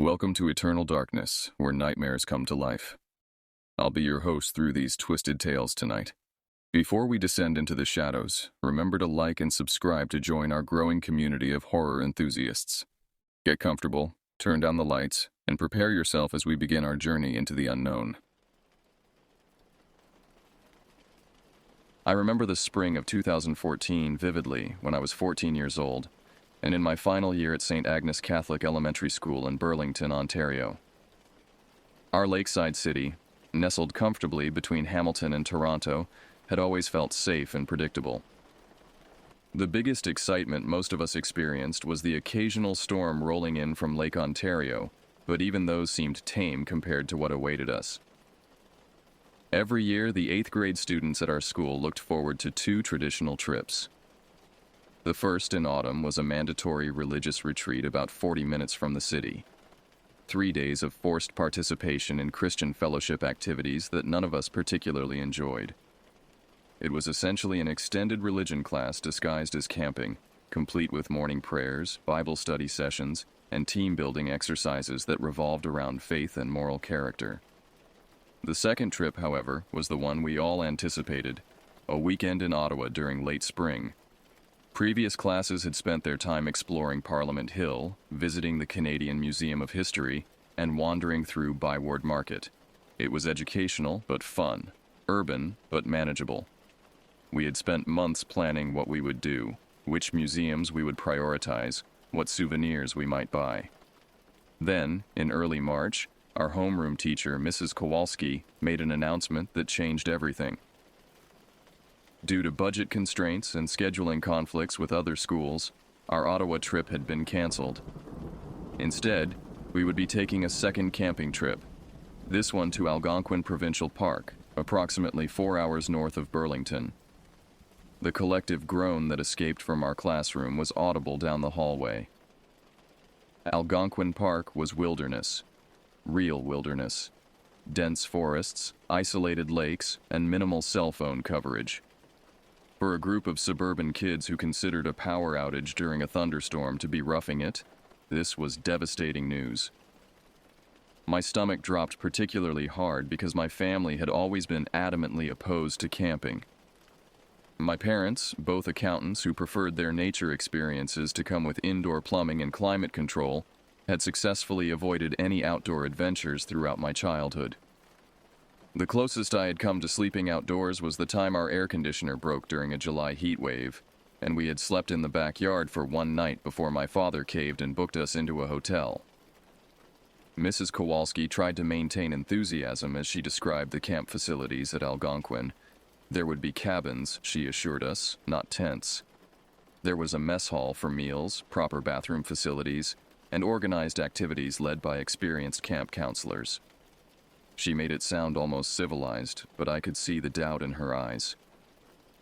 Welcome to Eternal Darkness, where nightmares come to life. I'll be your host through these twisted tales tonight. Before we descend into the shadows, remember to like and subscribe to join our growing community of horror enthusiasts. Get comfortable, turn down the lights, and prepare yourself as we begin our journey into the unknown. I remember the spring of 2014 vividly when I was 14 years old, and in my final year at St. Agnes Catholic Elementary School in Burlington, Ontario. Our lakeside city, nestled comfortably between Hamilton and Toronto, had always felt safe and predictable. The biggest excitement most of us experienced was the occasional storm rolling in from Lake Ontario, but even those seemed tame compared to what awaited us. Every year, the 8th grade students at our school looked forward to two traditional trips. The first in autumn was a mandatory religious retreat about 40 minutes from the city. 3 days of forced participation in Christian fellowship activities that none of us particularly enjoyed. It was essentially an extended religion class disguised as camping, complete with morning prayers, Bible study sessions, and team-building exercises that revolved around faith and moral character. The second trip, however, was the one we all anticipated, a weekend in Ottawa during late spring. Previous classes had spent their time exploring Parliament Hill, visiting the Canadian Museum of History, and wandering through Byward Market. It was educational but fun, urban but manageable. We had spent months planning what we would do, which museums we would prioritize, what souvenirs we might buy. Then, in early March, our homeroom teacher, Mrs. Kowalski, made an announcement that changed everything. Due to budget constraints and scheduling conflicts with other schools, our Ottawa trip had been canceled. Instead, we would be taking a second camping trip, this one to Algonquin Provincial Park, approximately 4 hours north of Burlington. The collective groan that escaped from our classroom was audible down the hallway. Algonquin Park was wilderness, real wilderness, dense forests, isolated lakes, and minimal cell phone coverage. For a group of suburban kids who considered a power outage during a thunderstorm to be roughing it, this was devastating news. My stomach dropped particularly hard because my family had always been adamantly opposed to camping. My parents, both accountants who preferred their nature experiences to come with indoor plumbing and climate control, had successfully avoided any outdoor adventures throughout my childhood. The closest I had come to sleeping outdoors was the time our air conditioner broke during a July heat wave, and we had slept in the backyard for one night before my father caved and booked us into a hotel. Mrs. Kowalski tried to maintain enthusiasm as she described the camp facilities at Algonquin. There would be cabins, she assured us, not tents. There was a mess hall for meals, proper bathroom facilities, and organized activities led by experienced camp counselors. She made it sound almost civilized, but I could see the doubt in her eyes.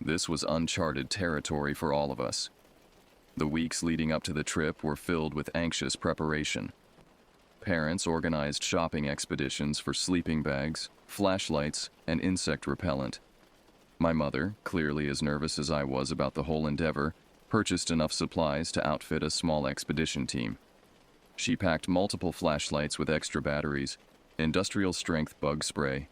This was uncharted territory for all of us. The weeks leading up to the trip were filled with anxious preparation. Parents organized shopping expeditions for sleeping bags, flashlights, and insect repellent. My mother, clearly as nervous as I was about the whole endeavor, purchased enough supplies to outfit a small expedition team. She packed multiple flashlights with extra batteries, industrial-strength bug spray,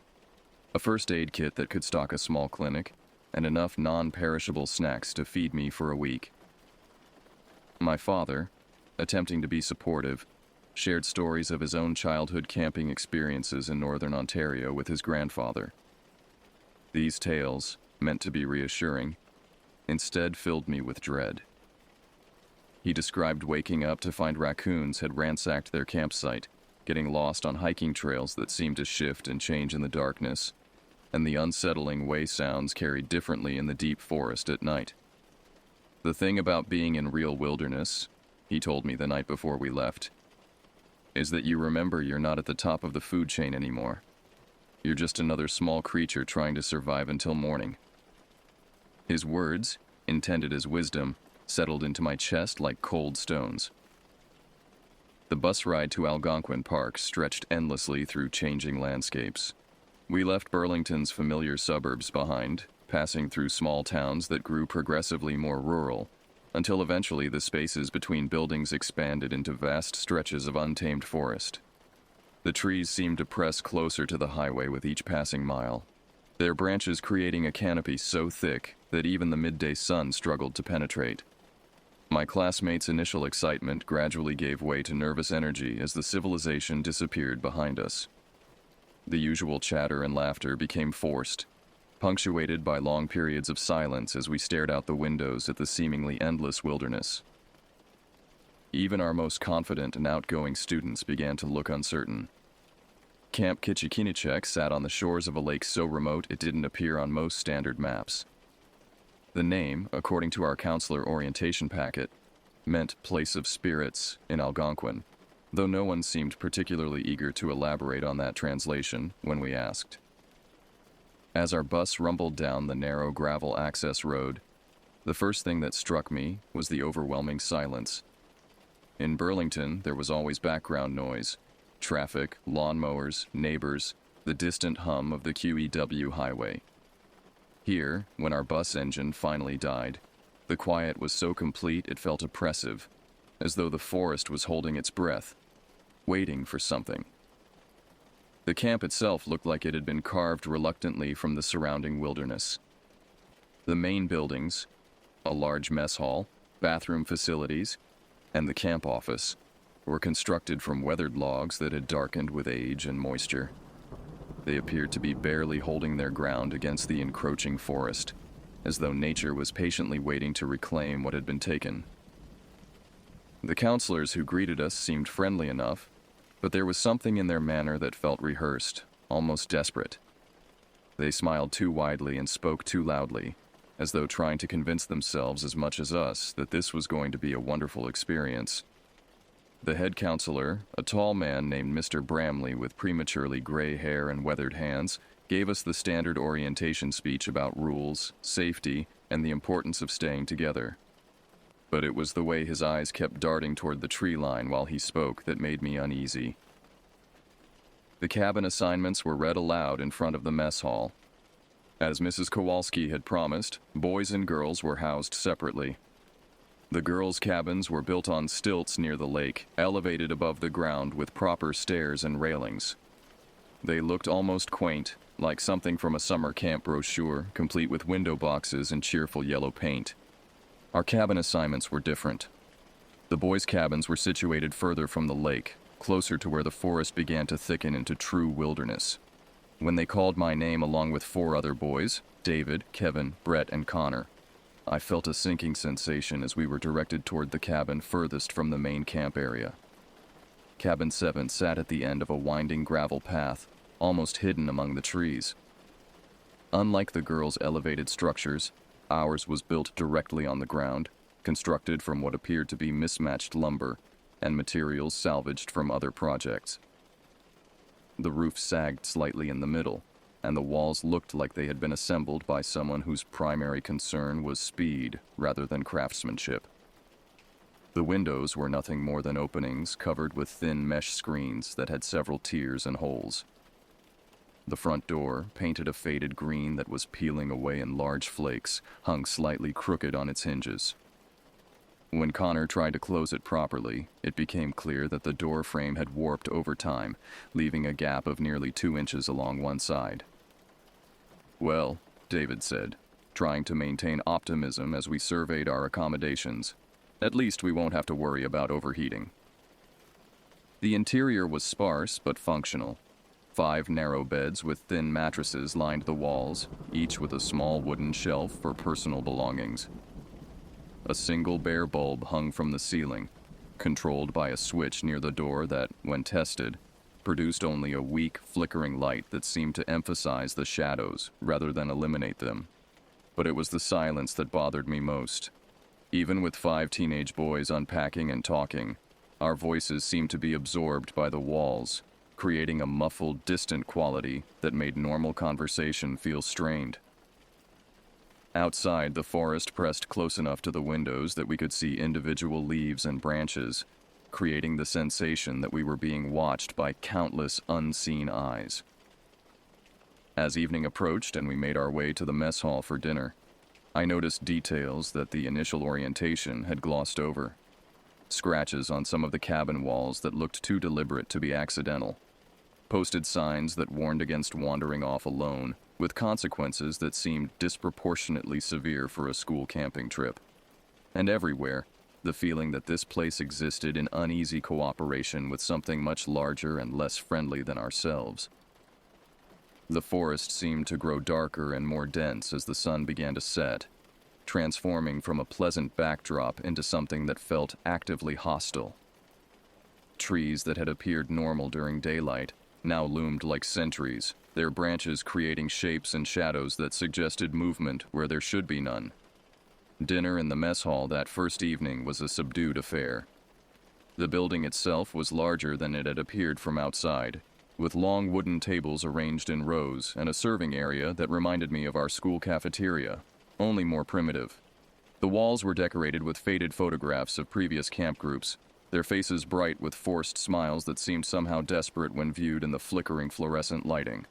a first aid kit that could stock a small clinic, and enough non-perishable snacks to feed me for a week. My father, attempting to be supportive, shared stories of his own childhood camping experiences in northern Ontario with his grandfather. These tales, meant to be reassuring, instead filled me with dread. He described waking up to find raccoons had ransacked their campsite, getting lost on hiking trails that seemed to shift and change in the darkness, and the unsettling way sounds carried differently in the deep forest at night. The thing about being in real wilderness, he told me the night before we left, is that you remember you're not at the top of the food chain anymore. You're just another small creature trying to survive until morning. His words, intended as wisdom, settled into my chest like cold stones. The bus ride to Algonquin Park stretched endlessly through changing landscapes. We left Burlington's familiar suburbs behind, passing through small towns that grew progressively more rural, until eventually the spaces between buildings expanded into vast stretches of untamed forest. The trees seemed to press closer to the highway with each passing mile, their branches creating a canopy so thick that even the midday sun struggled to penetrate. My classmates' initial excitement gradually gave way to nervous energy as the civilization disappeared behind us. The usual chatter and laughter became forced, punctuated by long periods of silence as we stared out the windows at the seemingly endless wilderness. Even our most confident and outgoing students began to look uncertain. Camp Kichikinachek sat on the shores of a lake so remote it didn't appear on most standard maps. The name, according to our counselor orientation packet, meant Place of Spirits in Algonquin, though no one seemed particularly eager to elaborate on that translation when we asked. As our bus rumbled down the narrow gravel access road, the first thing that struck me was the overwhelming silence. In Burlington, there was always background noise, traffic, lawnmowers, neighbors, the distant hum of the QEW highway. Here, when our bus engine finally died, the quiet was so complete it felt oppressive, as though the forest was holding its breath, waiting for something. The camp itself looked like it had been carved reluctantly from the surrounding wilderness. The main buildings, a large mess hall, bathroom facilities, and the camp office, were constructed from weathered logs that had darkened with age and moisture. They appeared to be barely holding their ground against the encroaching forest, as though nature was patiently waiting to reclaim what had been taken. The counselors who greeted us seemed friendly enough, but there was something in their manner that felt rehearsed, almost desperate. They smiled too widely and spoke too loudly, as though trying to convince themselves as much as us that this was going to be a wonderful experience. The head counselor, a tall man named Mr. Bramley with prematurely gray hair and weathered hands, gave us the standard orientation speech about rules, safety, and the importance of staying together. But it was the way his eyes kept darting toward the tree line while he spoke that made me uneasy. The cabin assignments were read aloud in front of the mess hall. As Mrs. Kowalski had promised, boys and girls were housed separately. The girls' cabins were built on stilts near the lake, elevated above the ground with proper stairs and railings. They looked almost quaint, like something from a summer camp brochure, complete with window boxes and cheerful yellow paint. Our cabin assignments were different. The boys' cabins were situated further from the lake, closer to where the forest began to thicken into true wilderness. When they called my name along with 4 other boys, David, Kevin, Brett, and Connor, I felt a sinking sensation as we were directed toward the cabin furthest from the main camp area. Cabin 7 sat at the end of a winding gravel path, almost hidden among the trees. Unlike the girls' elevated structures, ours was built directly on the ground, constructed from what appeared to be mismatched lumber and materials salvaged from other projects. The roof sagged slightly in the middle, and the walls looked like they had been assembled by someone whose primary concern was speed rather than craftsmanship. The windows were nothing more than openings covered with thin mesh screens that had several tiers and holes. The front door, painted a faded green that was peeling away in large flakes, hung slightly crooked on its hinges. When Connor tried to close it properly, it became clear that the door frame had warped over time, leaving a gap of nearly 2 inches along one side. "Well," David said, trying to maintain optimism as we surveyed our accommodations, "at least we won't have to worry about overheating." The interior was sparse but functional. 5 narrow beds with thin mattresses lined the walls, each with a small wooden shelf for personal belongings. A single bare bulb hung from the ceiling, controlled by a switch near the door that, when tested, produced only a weak, flickering light that seemed to emphasize the shadows rather than eliminate them. But it was the silence that bothered me most. Even with 5 teenage boys unpacking and talking, our voices seemed to be absorbed by the walls, creating a muffled, distant quality that made normal conversation feel strained. Outside, the forest pressed close enough to the windows that we could see individual leaves and branches, creating the sensation that we were being watched by countless unseen eyes. As evening approached and we made our way to the mess hall for dinner, I noticed details that the initial orientation had glossed over. Scratches on some of the cabin walls that looked too deliberate to be accidental. Posted signs that warned against wandering off alone, with consequences that seemed disproportionately severe for a school camping trip. And everywhere, the feeling that this place existed in uneasy cooperation with something much larger and less friendly than ourselves. The forest seemed to grow darker and more dense as the sun began to set, transforming from a pleasant backdrop into something that felt actively hostile. Trees that had appeared normal during daylight now loomed like sentries, their branches creating shapes and shadows that suggested movement where there should be none. Dinner in the mess hall that first evening was a subdued affair. The building itself was larger than it had appeared from outside, with long wooden tables arranged in rows and a serving area that reminded me of our school cafeteria, only more primitive. The walls were decorated with faded photographs of previous camp groups, their faces bright with forced smiles that seemed somehow desperate when viewed in the flickering fluorescent lighting.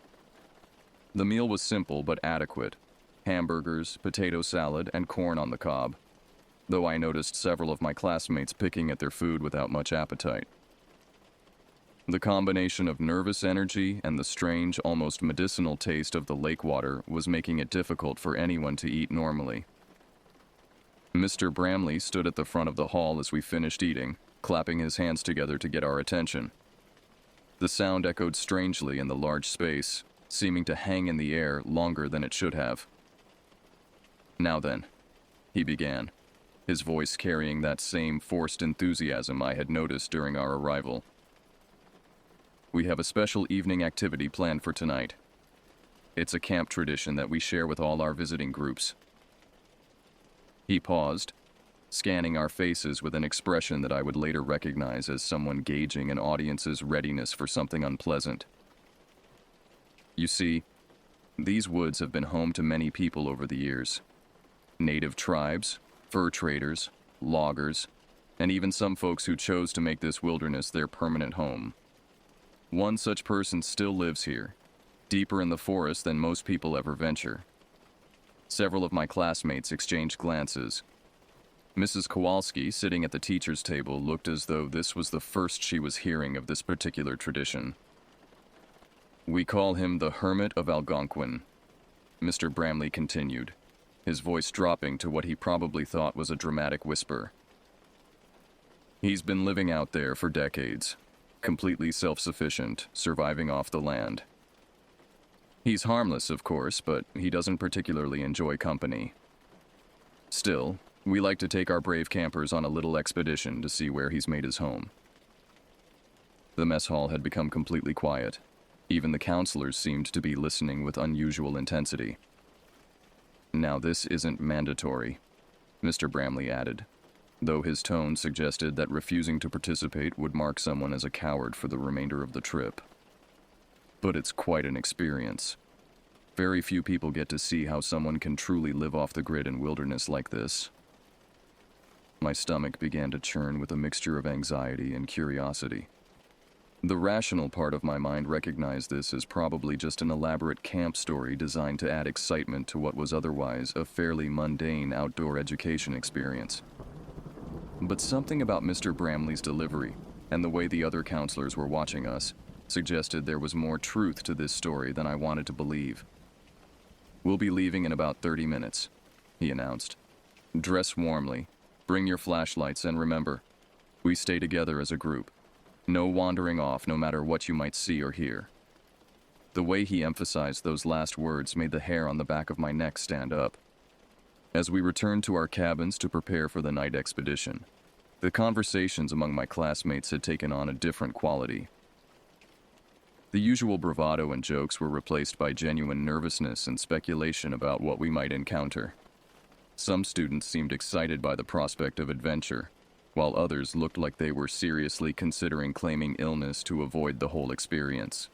The meal was simple but adequate. Hamburgers, potato salad, and corn on the cob, though I noticed several of my classmates picking at their food without much appetite. The combination of nervous energy and the strange, almost medicinal taste of the lake water was making it difficult for anyone to eat normally. Mr. Bramley stood at the front of the hall as we finished eating, clapping his hands together to get our attention. The sound echoed strangely in the large space, seeming to hang in the air longer than it should have. "Now then," he began, his voice carrying that same forced enthusiasm I had noticed during our arrival. "We have a special evening activity planned for tonight. It's a camp tradition that we share with all our visiting groups." He paused, scanning our faces with an expression that I would later recognize as someone gauging an audience's readiness for something unpleasant. "You see, these woods have been home to many people over the years. Native tribes, fur traders, loggers, and even some folks who chose to make this wilderness their permanent home. One such person still lives here, deeper in the forest than most people ever venture." Several of my classmates exchanged glances. Mrs. Kowalski, sitting at the teacher's table, looked as though this was the first she was hearing of this particular tradition. "We call him the Hermit of Algonquin," Mr. Bramley continued, his voice dropping to what he probably thought was a dramatic whisper. "He's been living out there for decades, completely self-sufficient, surviving off the land. He's harmless, of course, but he doesn't particularly enjoy company. Still, we like to take our brave campers on a little expedition to see where he's made his home." The mess hall had become completely quiet. Even the counselors seemed to be listening with unusual intensity. "Now this isn't mandatory," Mr. Bramley added, though his tone suggested that refusing to participate would mark someone as a coward for the remainder of the trip. "But it's quite an experience. Very few people get to see how someone can truly live off the grid in wilderness like this." My stomach began to churn with a mixture of anxiety and curiosity. The rational part of my mind recognized this as probably just an elaborate camp story designed to add excitement to what was otherwise a fairly mundane outdoor education experience. But something about Mr. Bramley's delivery, and the way the other counselors were watching us, suggested there was more truth to this story than I wanted to believe. "We'll be leaving in about 30 minutes, he announced. "Dress warmly, bring your flashlights, and remember, we stay together as a group. No wandering off, no matter what you might see or hear." The way he emphasized those last words made the hair on the back of my neck stand up. As we returned to our cabins to prepare for the night expedition, the conversations among my classmates had taken on a different quality. The usual bravado and jokes were replaced by genuine nervousness and speculation about what we might encounter. Some students seemed excited by the prospect of adventure, while others looked like they were seriously considering claiming illness to avoid the whole experience.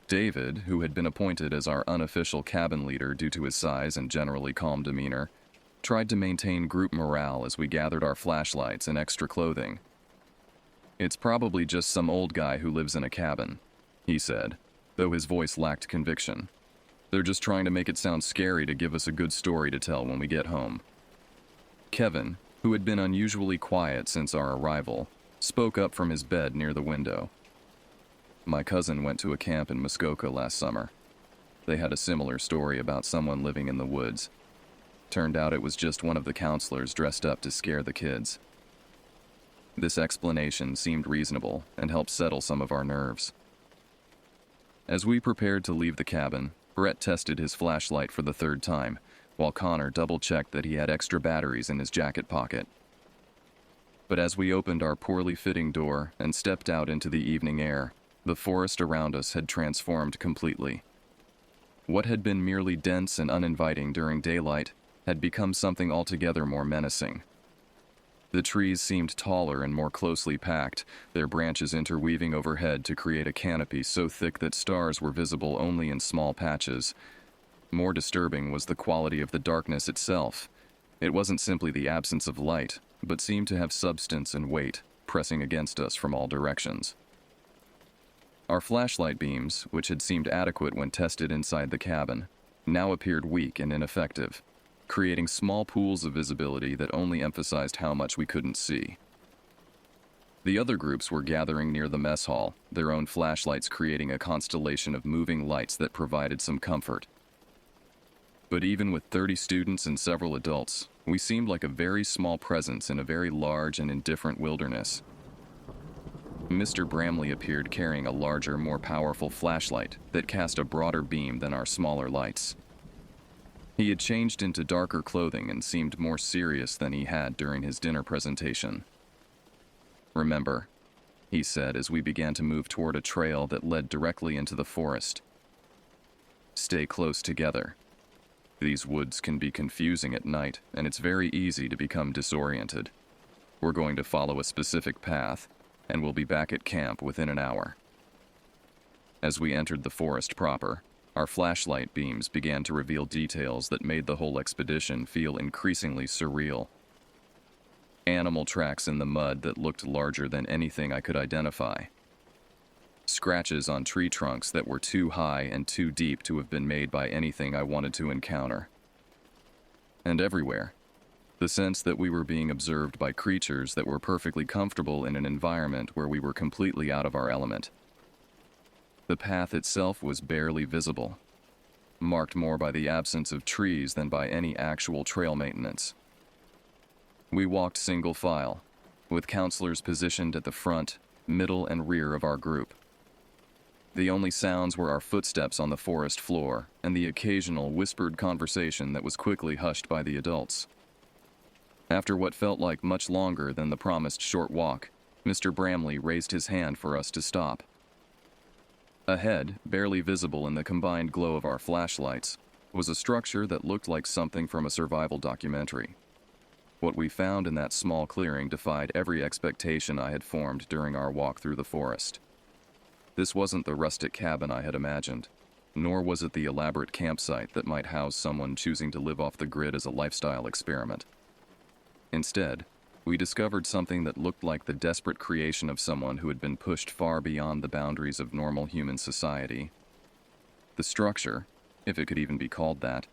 David, who had been appointed as our unofficial cabin leader due to his size and generally calm demeanor, tried to maintain group morale as we gathered our flashlights and extra clothing. "It's probably just some old guy who lives in a cabin," he said, though his voice lacked conviction. They're just trying to make it sound scary to give us a good story to tell when we get home. Kevin, who had been unusually quiet since our arrival, spoke up from his bed near the window. My cousin went to a camp in Muskoka last summer. They had a similar story about someone living in the woods. Turned out it was just one of the counselors dressed up to scare the kids. This explanation seemed reasonable and helped settle some of our nerves. As we prepared to leave the cabin, Brett tested his flashlight for the third time, while Connor double-checked that he had extra batteries in his jacket pocket. But as we opened our poorly fitting door and stepped out into the evening air, the forest around us had transformed completely. What had been merely dense and uninviting during daylight had become something altogether more menacing. The trees seemed taller and more closely packed, their branches interweaving overhead to create a canopy so thick that stars were visible only in small patches. More disturbing was the quality of the darkness itself. It wasn't simply the absence of light, but seemed to have substance and weight, pressing against us from all directions. Our flashlight beams, which had seemed adequate when tested inside the cabin, now appeared weak and ineffective, creating small pools of visibility that only emphasized how much we couldn't see. The other groups were gathering near the mess hall, their own flashlights creating a constellation of moving lights that provided some comfort. But even with 30 students and several adults, we seemed like a very small presence in a very large and indifferent wilderness. Mr. Bramley appeared carrying a larger, more powerful flashlight that cast a broader beam than our smaller lights. He had changed into darker clothing and seemed more serious than he had during his dinner presentation. "Remember," he said as we began to move toward a trail that led directly into the forest. "Stay close together. These woods can be confusing at night, and it's very easy to become disoriented. We're going to follow a specific path, and we'll be back at camp within an hour." As we entered the forest proper, our flashlight beams began to reveal details that made the whole expedition feel increasingly surreal. Animal tracks in the mud that looked larger than anything I could identify. Scratches on tree trunks that were too high and too deep to have been made by anything I wanted to encounter. And everywhere, the sense that we were being observed by creatures that were perfectly comfortable in an environment where we were completely out of our element. The path itself was barely visible, marked more by the absence of trees than by any actual trail maintenance. We walked single file, with counselors positioned at the front, middle, and rear of our group. The only sounds were our footsteps on the forest floor and the occasional whispered conversation that was quickly hushed by the adults. After what felt like much longer than the promised short walk, Mr. Bramley raised his hand for us to stop. Ahead, barely visible in the combined glow of our flashlights, was a structure that looked like something from a survival documentary. What we found in that small clearing defied every expectation I had formed during our walk through the forest. This wasn't the rustic cabin I had imagined, nor was it the elaborate campsite that might house someone choosing to live off the grid as a lifestyle experiment. Instead, we discovered something that looked like the desperate creation of someone who had been pushed far beyond the boundaries of normal human society. The structure, if it could even be called that,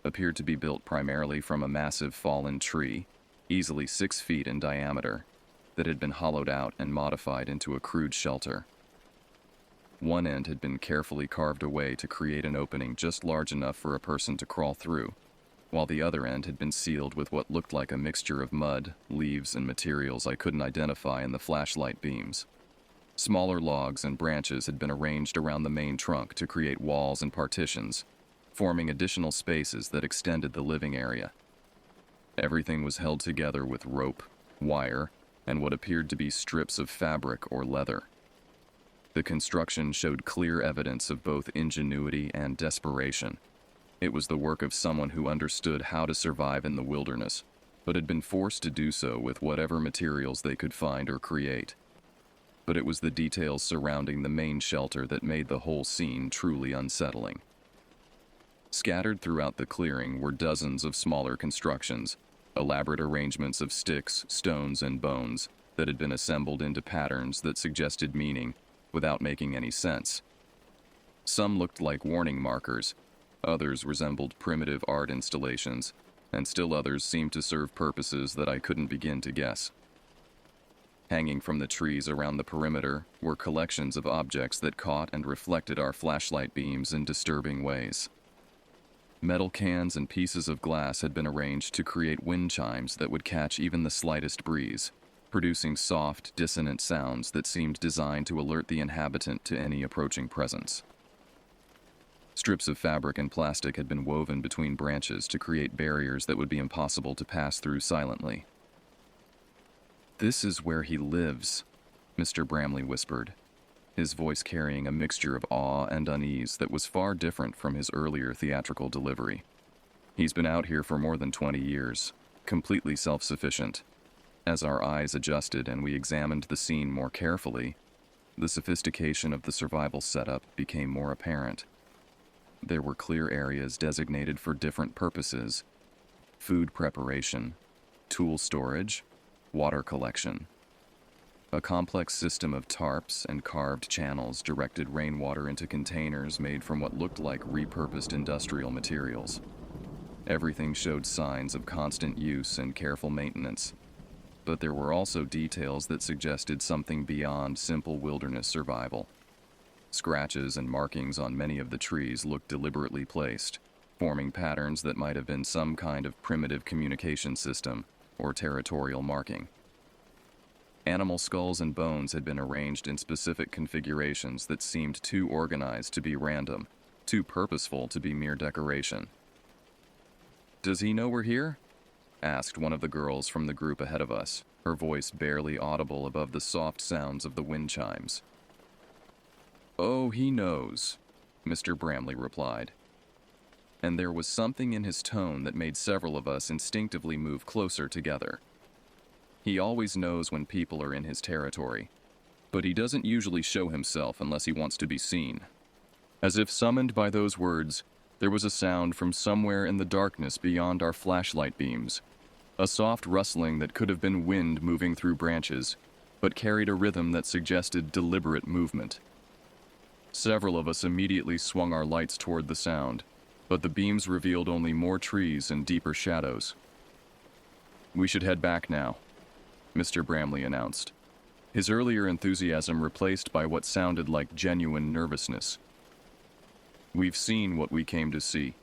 appeared to be built primarily from a massive fallen tree, easily 6 feet in diameter, that had been hollowed out and modified into a crude shelter. One end had been carefully carved away to create an opening just large enough for a person to crawl through, while the other end had been sealed with what looked like a mixture of mud, leaves, and materials I couldn't identify in the flashlight beams. Smaller logs and branches had been arranged around the main trunk to create walls and partitions, forming additional spaces that extended the living area. Everything was held together with rope, wire, and what appeared to be strips of fabric or leather. The construction showed clear evidence of both ingenuity and desperation. It was the work of someone who understood how to survive in the wilderness, but had been forced to do so with whatever materials they could find or create. But it was the details surrounding the main shelter that made the whole scene truly unsettling. Scattered throughout the clearing were dozens of smaller constructions, elaborate arrangements of sticks, stones, and bones that had been assembled into patterns that suggested meaning without making any sense. Some looked like warning markers, Others resembled primitive art installations, and still others seemed to serve purposes that I couldn't begin to guess. Hanging from the trees around the perimeter were collections of objects that caught and reflected our flashlight beams in disturbing ways. Metal cans and pieces of glass had been arranged to create wind chimes that would catch even the slightest breeze, producing soft, dissonant sounds that seemed designed to alert the inhabitant to any approaching presence. Strips of fabric and plastic had been woven between branches to create barriers that would be impossible to pass through silently. "This is where he lives," Mr. Bramley whispered, his voice carrying a mixture of awe and unease that was far different from his earlier theatrical delivery. "He's been out here for more than 20 years, completely self-sufficient." As our eyes adjusted and we examined the scene more carefully, the sophistication of the survival setup became more apparent. There were clear areas designated for different purposes: food preparation, tool storage, water collection. A complex system of tarps and carved channels directed rainwater into containers made from what looked like repurposed industrial materials. Everything showed signs of constant use and careful maintenance, but there were also details that suggested something beyond simple wilderness survival. Scratches and markings on many of the trees looked deliberately placed, forming patterns that might have been some kind of primitive communication system or territorial marking. Animal skulls and bones had been arranged in specific configurations that seemed too organized to be random, too purposeful to be mere decoration. "Does he know we're here?" asked one of the girls from the group ahead of us, her voice barely audible above the soft sounds of the wind chimes. "Oh, he knows," Mr. Bramley replied. And there was something in his tone that made several of us instinctively move closer together. He always knows when people are in his territory, but he doesn't usually show himself unless he wants to be seen. As if summoned by those words, there was a sound from somewhere in the darkness beyond our flashlight beams, a soft rustling that could have been wind moving through branches, but carried a rhythm that suggested deliberate movement. Several of us immediately swung our lights toward the sound, but the beams revealed only more trees and deeper shadows. "We should head back now," Mr. Bramley announced, his earlier enthusiasm replaced by what sounded like genuine nervousness. "We've seen what we came to see."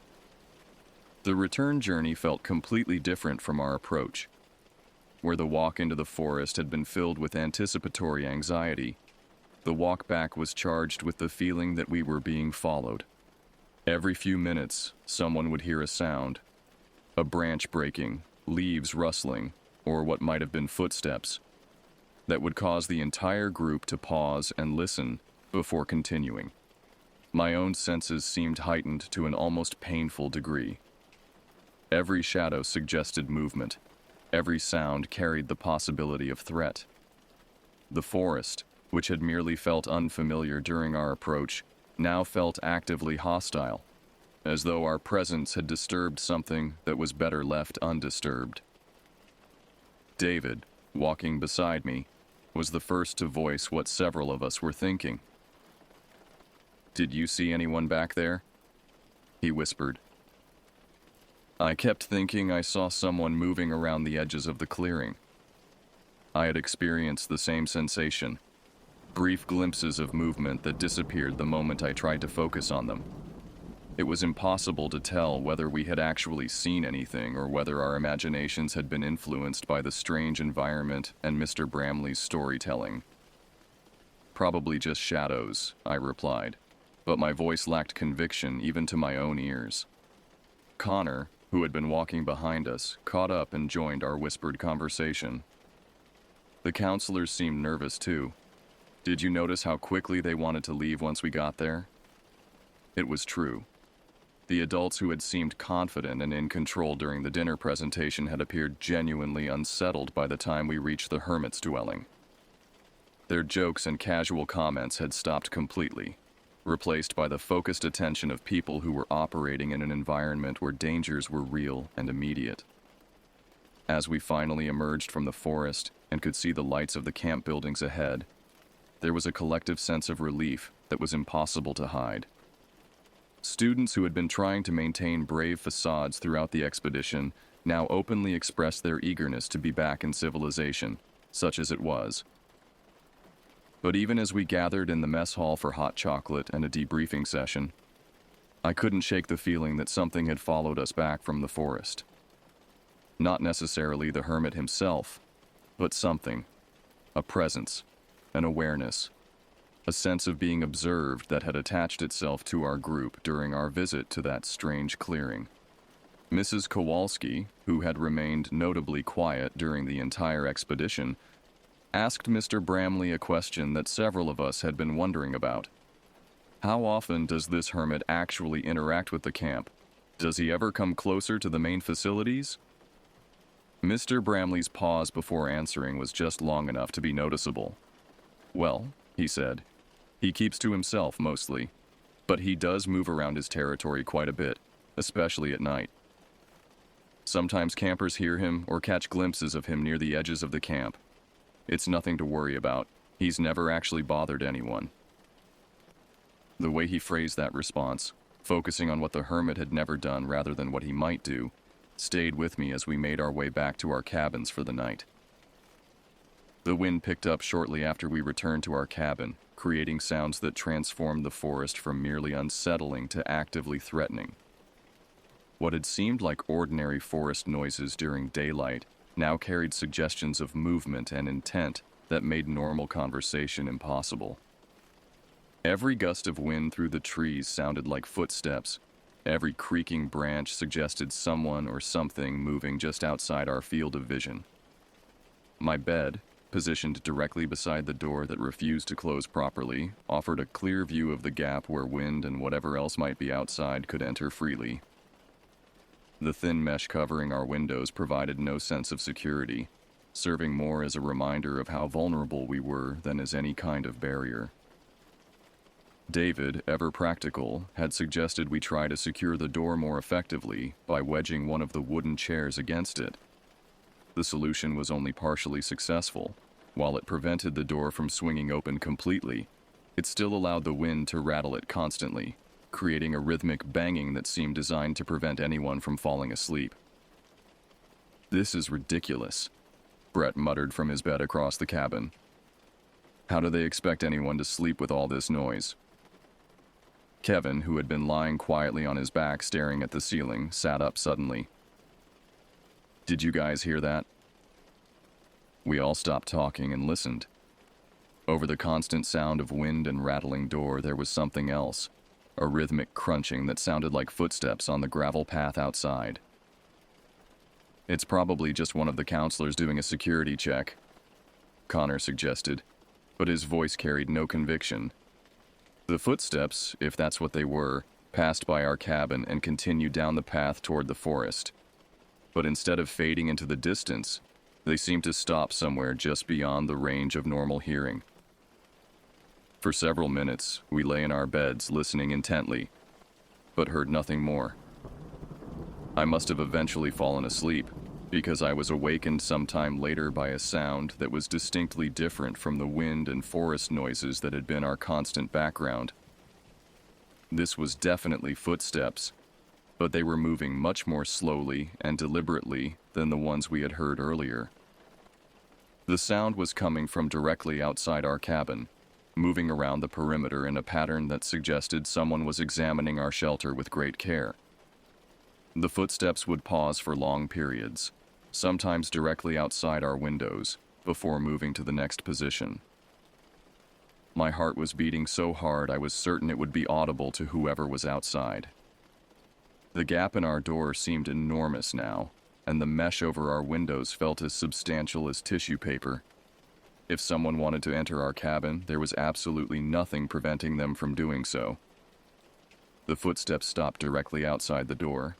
The return journey felt completely different from our approach. Where the walk into the forest had been filled with anticipatory anxiety, the walk back was charged with the feeling that we were being followed. Every few minutes, someone would hear a sound: a branch breaking, leaves rustling, or what might have been footsteps, that would cause the entire group to pause and listen before continuing. My own senses seemed heightened to an almost painful degree. Every shadow suggested movement. Every sound carried the possibility of threat. The forest, which had merely felt unfamiliar during our approach, now felt actively hostile, as though our presence had disturbed something that was better left undisturbed. David, walking beside me, was the first to voice what several of us were thinking. "Did you see anyone back there?" he whispered. I kept thinking I saw someone moving around the edges of the clearing. I had experienced the same sensation, brief glimpses of movement that disappeared the moment I tried to focus on them. It was impossible to tell whether we had actually seen anything or whether our imaginations had been influenced by the strange environment and Mr. Bramley's storytelling. "Probably just shadows," I replied, but my voice lacked conviction even to my own ears. Connor, who had been walking behind us, caught up and joined our whispered conversation. The counselors seemed nervous too. "Did you notice how quickly they wanted to leave once we got there?" It was true. The adults who had seemed confident and in control during the dinner presentation had appeared genuinely unsettled by the time we reached the hermit's dwelling. Their jokes and casual comments had stopped completely, replaced by the focused attention of people who were operating in an environment where dangers were real and immediate. As we finally emerged from the forest and could see the lights of the camp buildings ahead, there was a collective sense of relief that was impossible to hide. Students who had been trying to maintain brave facades throughout the expedition now openly expressed their eagerness to be back in civilization, such as it was. But even as we gathered in the mess hall for hot chocolate and a debriefing session, I couldn't shake the feeling that something had followed us back from the forest. Not necessarily the hermit himself, but something. A presence, an awareness, a sense of being observed that had attached itself to our group during our visit to that strange clearing. Mrs. Kowalski, who had remained notably quiet during the entire expedition, asked Mr. Bramley a question that several of us had been wondering about. How often does this hermit actually interact with the camp? Does he ever come closer to the main facilities? Mr. Bramley's pause before answering was just long enough to be noticeable. Well, he said, he keeps to himself mostly, but he does move around his territory quite a bit, especially at night. Sometimes campers hear him or catch glimpses of him near the edges of the camp. It's nothing to worry about. He's never actually bothered anyone. The way he phrased that response, focusing on what the hermit had never done rather than what he might do, stayed with me as we made our way back to our cabins for the night. The wind picked up shortly after we returned to our cabin, creating sounds that transformed the forest from merely unsettling to actively threatening. What had seemed like ordinary forest noises during daylight now carried suggestions of movement and intent that made normal conversation impossible. Every gust of wind through the trees sounded like footsteps. Every creaking branch suggested someone or something moving just outside our field of vision. My bed, positioned directly beside the door that refused to close properly, offered a clear view of the gap where wind and whatever else might be outside could enter freely. The thin mesh covering our windows provided no sense of security, serving more as a reminder of how vulnerable we were than as any kind of barrier. David, ever practical, had suggested we try to secure the door more effectively by wedging one of the wooden chairs against it. The solution was only partially successful. While it prevented the door from swinging open completely, it still allowed the wind to rattle it constantly, creating a rhythmic banging that seemed designed to prevent anyone from falling asleep. "This is ridiculous," Brett muttered from his bed across the cabin. "How do they expect anyone to sleep with all this noise?" Kevin, who had been lying quietly on his back staring at the ceiling, sat up suddenly. "Did you guys hear that?" We all stopped talking and listened. Over the constant sound of wind and rattling door, there was something else, a rhythmic crunching that sounded like footsteps on the gravel path outside. "It's probably just one of the counselors doing a security check," Connor suggested, but his voice carried no conviction. The footsteps, if that's what they were, passed by our cabin and continued down the path toward the forest. But instead of fading into the distance, they seemed to stop somewhere just beyond the range of normal hearing. For several minutes, we lay in our beds listening intently, but heard nothing more. I must have eventually fallen asleep, because I was awakened sometime later by a sound that was distinctly different from the wind and forest noises that had been our constant background. This was definitely footsteps, but they were moving much more slowly and deliberately than the ones we had heard earlier. The sound was coming from directly outside our cabin, moving around the perimeter in a pattern that suggested someone was examining our shelter with great care. The footsteps would pause for long periods, sometimes directly outside our windows, before moving to the next position. My heart was beating so hard I was certain it would be audible to whoever was outside. The gap in our door seemed enormous now, and the mesh over our windows felt as substantial as tissue paper. If someone wanted to enter our cabin, there was absolutely nothing preventing them from doing so. The footsteps stopped directly outside the door.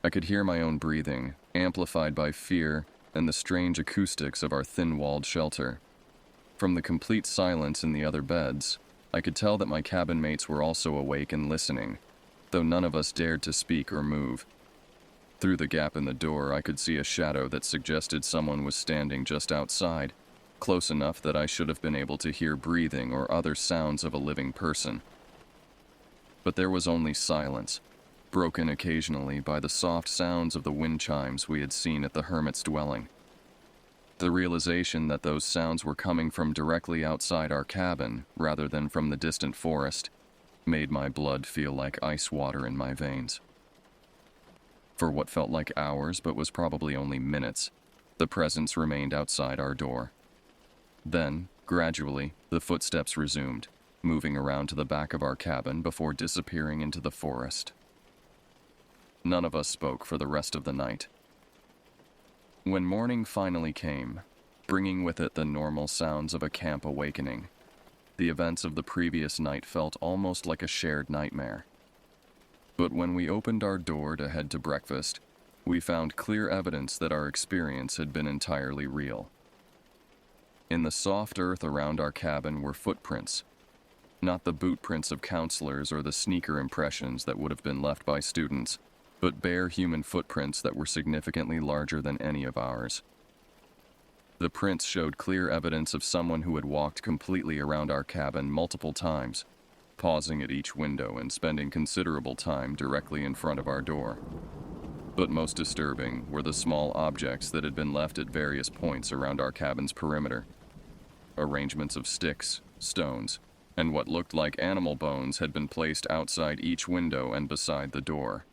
I could hear my own breathing, amplified by fear and the strange acoustics of our thin-walled shelter. From the complete silence in the other beds, I could tell that my cabin mates were also awake and listening, though none of us dared to speak or move. Through the gap in the door, I could see a shadow that suggested someone was standing just outside, close enough that I should have been able to hear breathing or other sounds of a living person. But there was only silence, broken occasionally by the soft sounds of the wind chimes we had seen at the hermit's dwelling. The realization that those sounds were coming from directly outside our cabin rather than from the distant forest made my blood feel like ice water in my veins. For what felt like hours but was probably only minutes, the presence remained outside our door. Then, gradually, the footsteps resumed, moving around to the back of our cabin before disappearing into the forest. None of us spoke for the rest of the night. When morning finally came, bringing with it the normal sounds of a camp awakening, the events of the previous night felt almost like a shared nightmare. But when we opened our door to head to breakfast, we found clear evidence that our experience had been entirely real. In the soft earth around our cabin were footprints, not the boot prints of counselors or the sneaker impressions that would have been left by students, but bare human footprints that were significantly larger than any of ours. The prints showed clear evidence of someone who had walked completely around our cabin multiple times, pausing at each window and spending considerable time directly in front of our door. But most disturbing were the small objects that had been left at various points around our cabin's perimeter. Arrangements of sticks, stones, and what looked like animal bones had been placed outside each window and beside the door.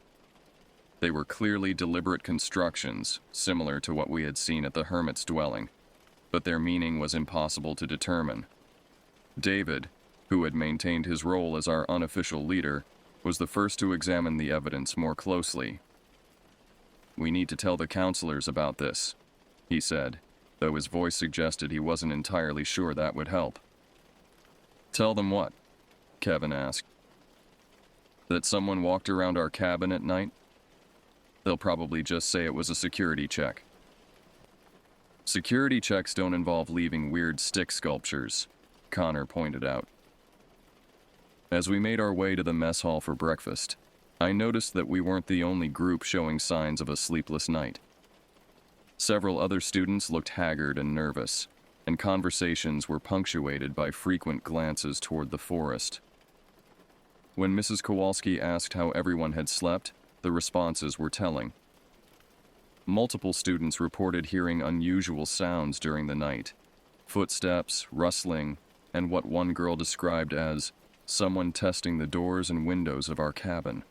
They were clearly deliberate constructions, similar to what we had seen at the hermit's dwelling, but their meaning was impossible to determine. David, who had maintained his role as our unofficial leader, was the first to examine the evidence more closely. "We need to tell the counselors about this," he said, though his voice suggested he wasn't entirely sure that would help. "Tell them what?" Kevin asked. "That someone walked around our cabin at night? They'll probably just say it was a security check." "Security checks don't involve leaving weird stick sculptures," Connor pointed out. As we made our way to the mess hall for breakfast, I noticed that we weren't the only group showing signs of a sleepless night. Several other students looked haggard and nervous, and conversations were punctuated by frequent glances toward the forest. When Mrs. Kowalski asked how everyone had slept, the responses were telling. Multiple students reported hearing unusual sounds during the night: footsteps, rustling, and what one girl described as someone testing the doors and windows of our cabin.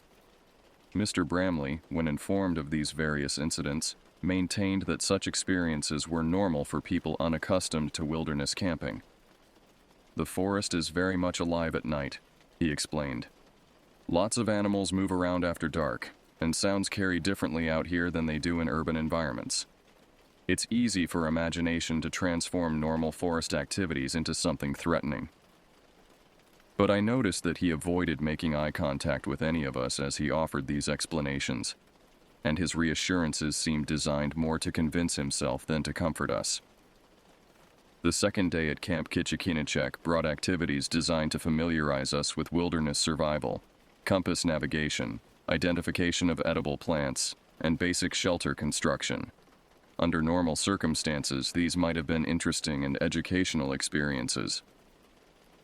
Mr. Bramley, when informed of these various incidents, maintained that such experiences were normal for people unaccustomed to wilderness camping. "The forest is very much alive at night," he explained. "Lots of animals move around after dark, and sounds carry differently out here than they do in urban environments. It's easy for imagination to transform normal forest activities into something threatening." But I noticed that he avoided making eye contact with any of us as he offered these explanations, and his reassurances seemed designed more to convince himself than to comfort us. The second day at Camp Kitchikinachek brought activities designed to familiarize us with wilderness survival, compass navigation, identification of edible plants, and basic shelter construction. Under normal circumstances, these might have been interesting and educational experiences.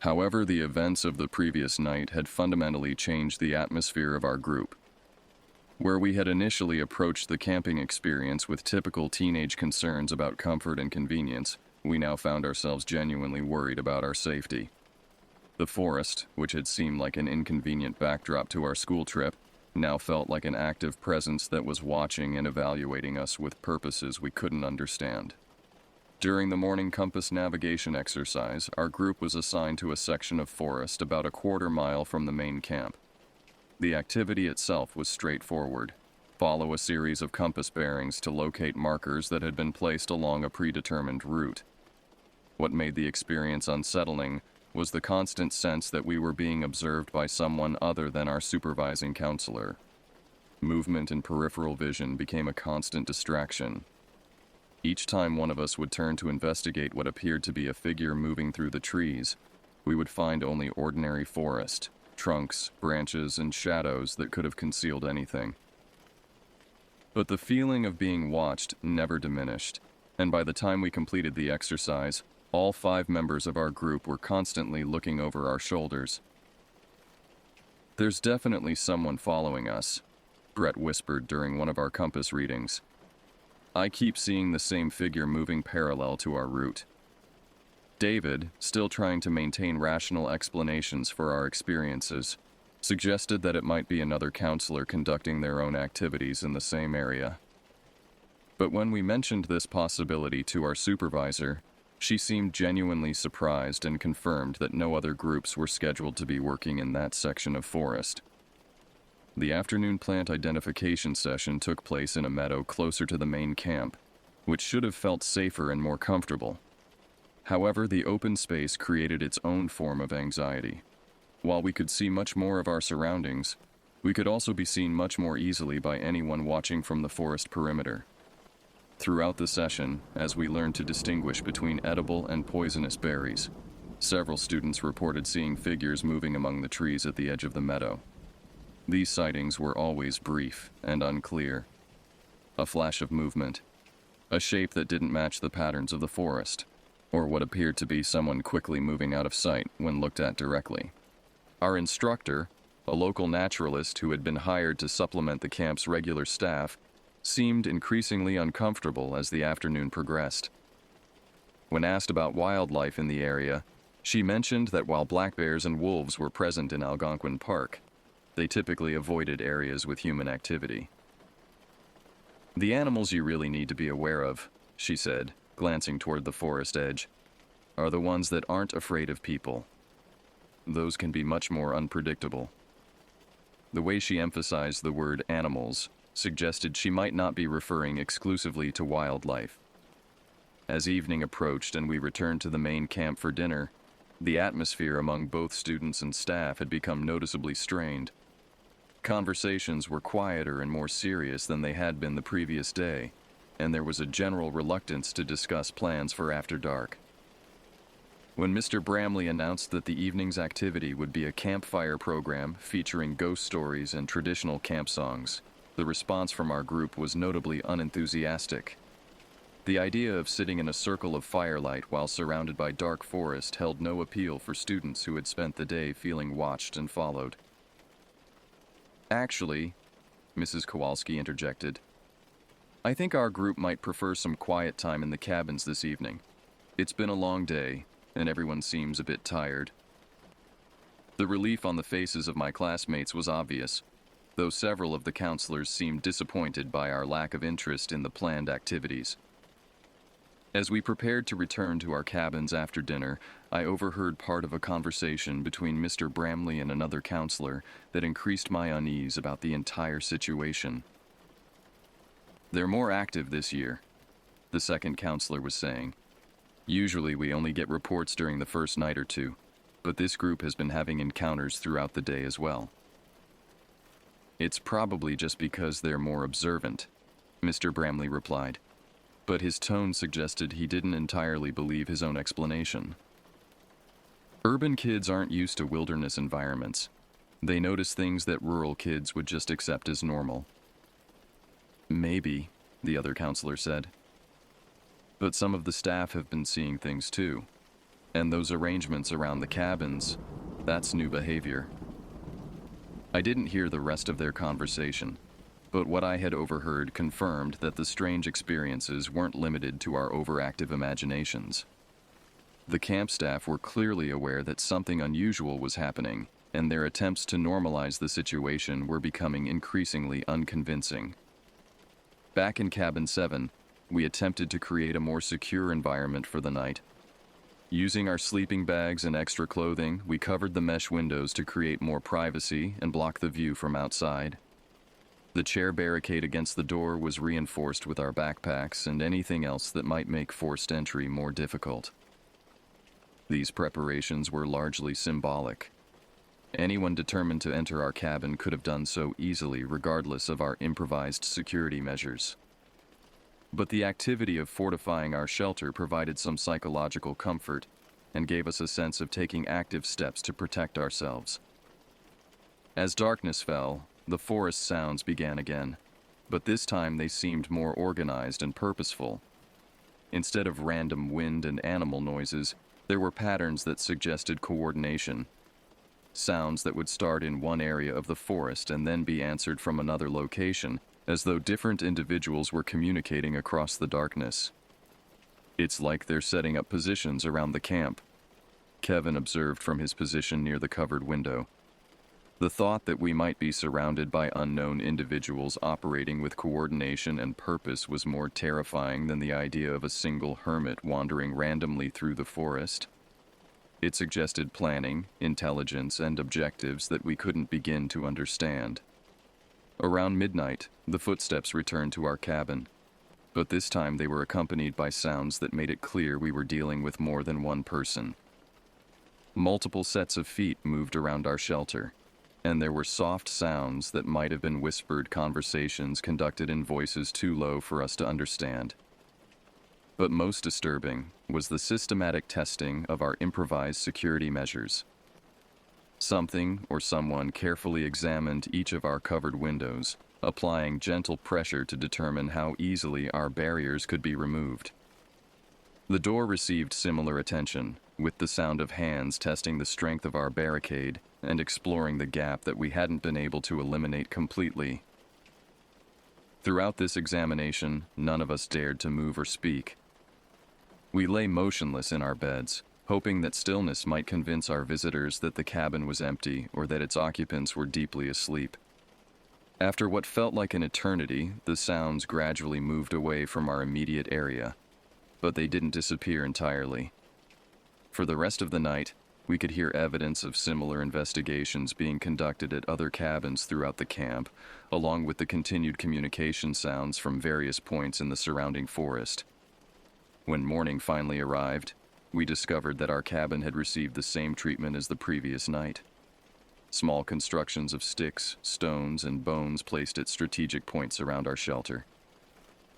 However, the events of the previous night had fundamentally changed the atmosphere of our group. Where we had initially approached the camping experience with typical teenage concerns about comfort and convenience, we now found ourselves genuinely worried about our safety. The forest, which had seemed like an inconvenient backdrop to our school trip, now felt like an active presence that was watching and evaluating us with purposes we couldn't understand. During the morning compass navigation exercise, our group was assigned to a section of forest about a quarter mile from the main camp. The activity itself was straightforward: follow a series of compass bearings to locate markers that had been placed along a predetermined route. What made the experience unsettling was the constant sense that we were being observed by someone other than our supervising counselor. Movement and peripheral vision became a constant distraction. Each time one of us would turn to investigate what appeared to be a figure moving through the trees, we would find only ordinary forest, trunks, branches, and shadows that could have concealed anything. But the feeling of being watched never diminished, and by the time we completed the exercise, all 5 members of our group were constantly looking over our shoulders. "There's definitely someone following us," Brett whispered during one of our compass readings. "I keep seeing the same figure moving parallel to our route." David, still trying to maintain rational explanations for our experiences, suggested that it might be another counselor conducting their own activities in the same area. But when we mentioned this possibility to our supervisor, she seemed genuinely surprised and confirmed that no other groups were scheduled to be working in that section of forest. The afternoon plant identification session took place in a meadow closer to the main camp, which should have felt safer and more comfortable. However, the open space created its own form of anxiety. While we could see much more of our surroundings, we could also be seen much more easily by anyone watching from the forest perimeter. Throughout the session, as we learned to distinguish between edible and poisonous berries, several students reported seeing figures moving among the trees at the edge of the meadow. These sightings were always brief and unclear. A flash of movement, a shape that didn't match the patterns of the forest, or what appeared to be someone quickly moving out of sight when looked at directly. Our instructor, a local naturalist who had been hired to supplement the camp's regular staff, seemed increasingly uncomfortable as the afternoon progressed. When asked about wildlife in the area, she mentioned that while black bears and wolves were present in Algonquin Park, they typically avoided areas with human activity. "The animals you really need to be aware of," she said, glancing toward the forest edge, "are the ones that aren't afraid of people. Those can be much more unpredictable." The way she emphasized the word animals suggested she might not be referring exclusively to wildlife. As evening approached and we returned to the main camp for dinner, the atmosphere among both students and staff had become noticeably strained. Conversations were quieter and more serious than they had been the previous day, and there was a general reluctance to discuss plans for after dark. When Mr. Bramley announced that the evening's activity would be a campfire program featuring ghost stories and traditional camp songs, the response from our group was notably unenthusiastic. The idea of sitting in a circle of firelight while surrounded by dark forest held no appeal for students who had spent the day feeling watched and followed. "Actually," Mrs. Kowalski interjected, "I think our group might prefer some quiet time in the cabins this evening. It's been a long day, and everyone seems a bit tired." The relief on the faces of my classmates was obvious, though several of the counselors seemed disappointed by our lack of interest in the planned activities. As we prepared to return to our cabins after dinner, I overheard part of a conversation between Mr. Bramley and another counselor that increased my unease about the entire situation. "They're more active this year," the second counselor was saying. "Usually we only get reports during the first night or two, but this group has been having encounters throughout the day as well." "It's probably just because they're more observant," Mr. Bramley replied, but his tone suggested he didn't entirely believe his own explanation. "Urban kids aren't used to wilderness environments. They notice things that rural kids would just accept as normal." "Maybe," the other counselor said. "But some of the staff have been seeing things too. And those arrangements around the cabins, that's new behavior." I didn't hear the rest of their conversation, but what I had overheard confirmed that the strange experiences weren't limited to our overactive imaginations. The camp staff were clearly aware that something unusual was happening, and their attempts to normalize the situation were becoming increasingly unconvincing. Back in Cabin 7, we attempted to create a more secure environment for the night. Using our sleeping bags and extra clothing, we covered the mesh windows to create more privacy and block the view from outside. The chair barricade against the door was reinforced with our backpacks and anything else that might make forced entry more difficult. These preparations were largely symbolic. Anyone determined to enter our cabin could have done so easily regardless of our improvised security measures. But the activity of fortifying our shelter provided some psychological comfort and gave us a sense of taking active steps to protect ourselves. As darkness fell, the forest sounds began again, but this time they seemed more organized and purposeful. Instead of random wind and animal noises, there were patterns that suggested coordination. sounds that would start in one area of the forest and then be answered from another location, as though different individuals were communicating across the darkness. "It's like they're setting up positions around the camp," Kevin observed from his position near the covered window. The thought that we might be surrounded by unknown individuals operating with coordination and purpose was more terrifying than the idea of a single hermit wandering randomly through the forest. It suggested planning, intelligence, and objectives that we couldn't begin to understand. Around midnight, the footsteps returned to our cabin, but this time they were accompanied by sounds that made it clear we were dealing with more than one person. Multiple sets of feet moved around our shelter, and there were soft sounds that might have been whispered conversations conducted in voices too low for us to understand. But most disturbing was the systematic testing of our improvised security measures. Something or someone carefully examined each of our covered windows, applying gentle pressure to determine how easily our barriers could be removed. The door received similar attention, with the sound of hands testing the strength of our barricade and exploring the gap that we hadn't been able to eliminate completely. Throughout this examination, none of us dared to move or speak. We lay motionless in our beds, hoping that stillness might convince our visitors that the cabin was empty or that its occupants were deeply asleep. After what felt like an eternity, the sounds gradually moved away from our immediate area, but they didn't disappear entirely. For the rest of the night, we could hear evidence of similar investigations being conducted at other cabins throughout the camp, along with the continued communication sounds from various points in the surrounding forest. When morning finally arrived, we discovered that our cabin had received the same treatment as the previous night. Small constructions of sticks, stones, and bones placed at strategic points around our shelter.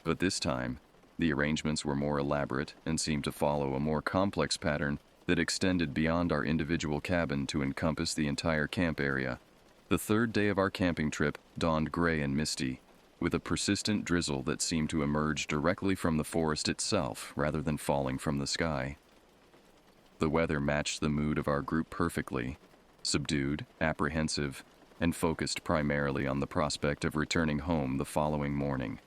But this time, the arrangements were more elaborate and seemed to follow a more complex pattern that extended beyond our individual cabin to encompass the entire camp area. The third day of our camping trip dawned gray and misty, with a persistent drizzle that seemed to emerge directly from the forest itself rather than falling from the sky. The weather matched the mood of our group perfectly, subdued, apprehensive, and focused primarily on the prospect of returning home the following morning.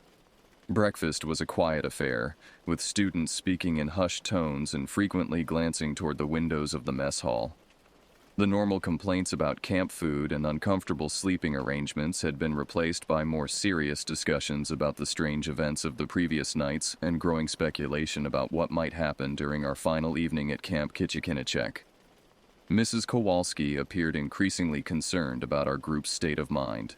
Breakfast was a quiet affair, with students speaking in hushed tones and frequently glancing toward the windows of the mess hall. The normal complaints about camp food and uncomfortable sleeping arrangements had been replaced by more serious discussions about the strange events of the previous nights and growing speculation about what might happen during our final evening at Camp Kitchikinachek. Mrs. Kowalski appeared increasingly concerned about our group's state of mind.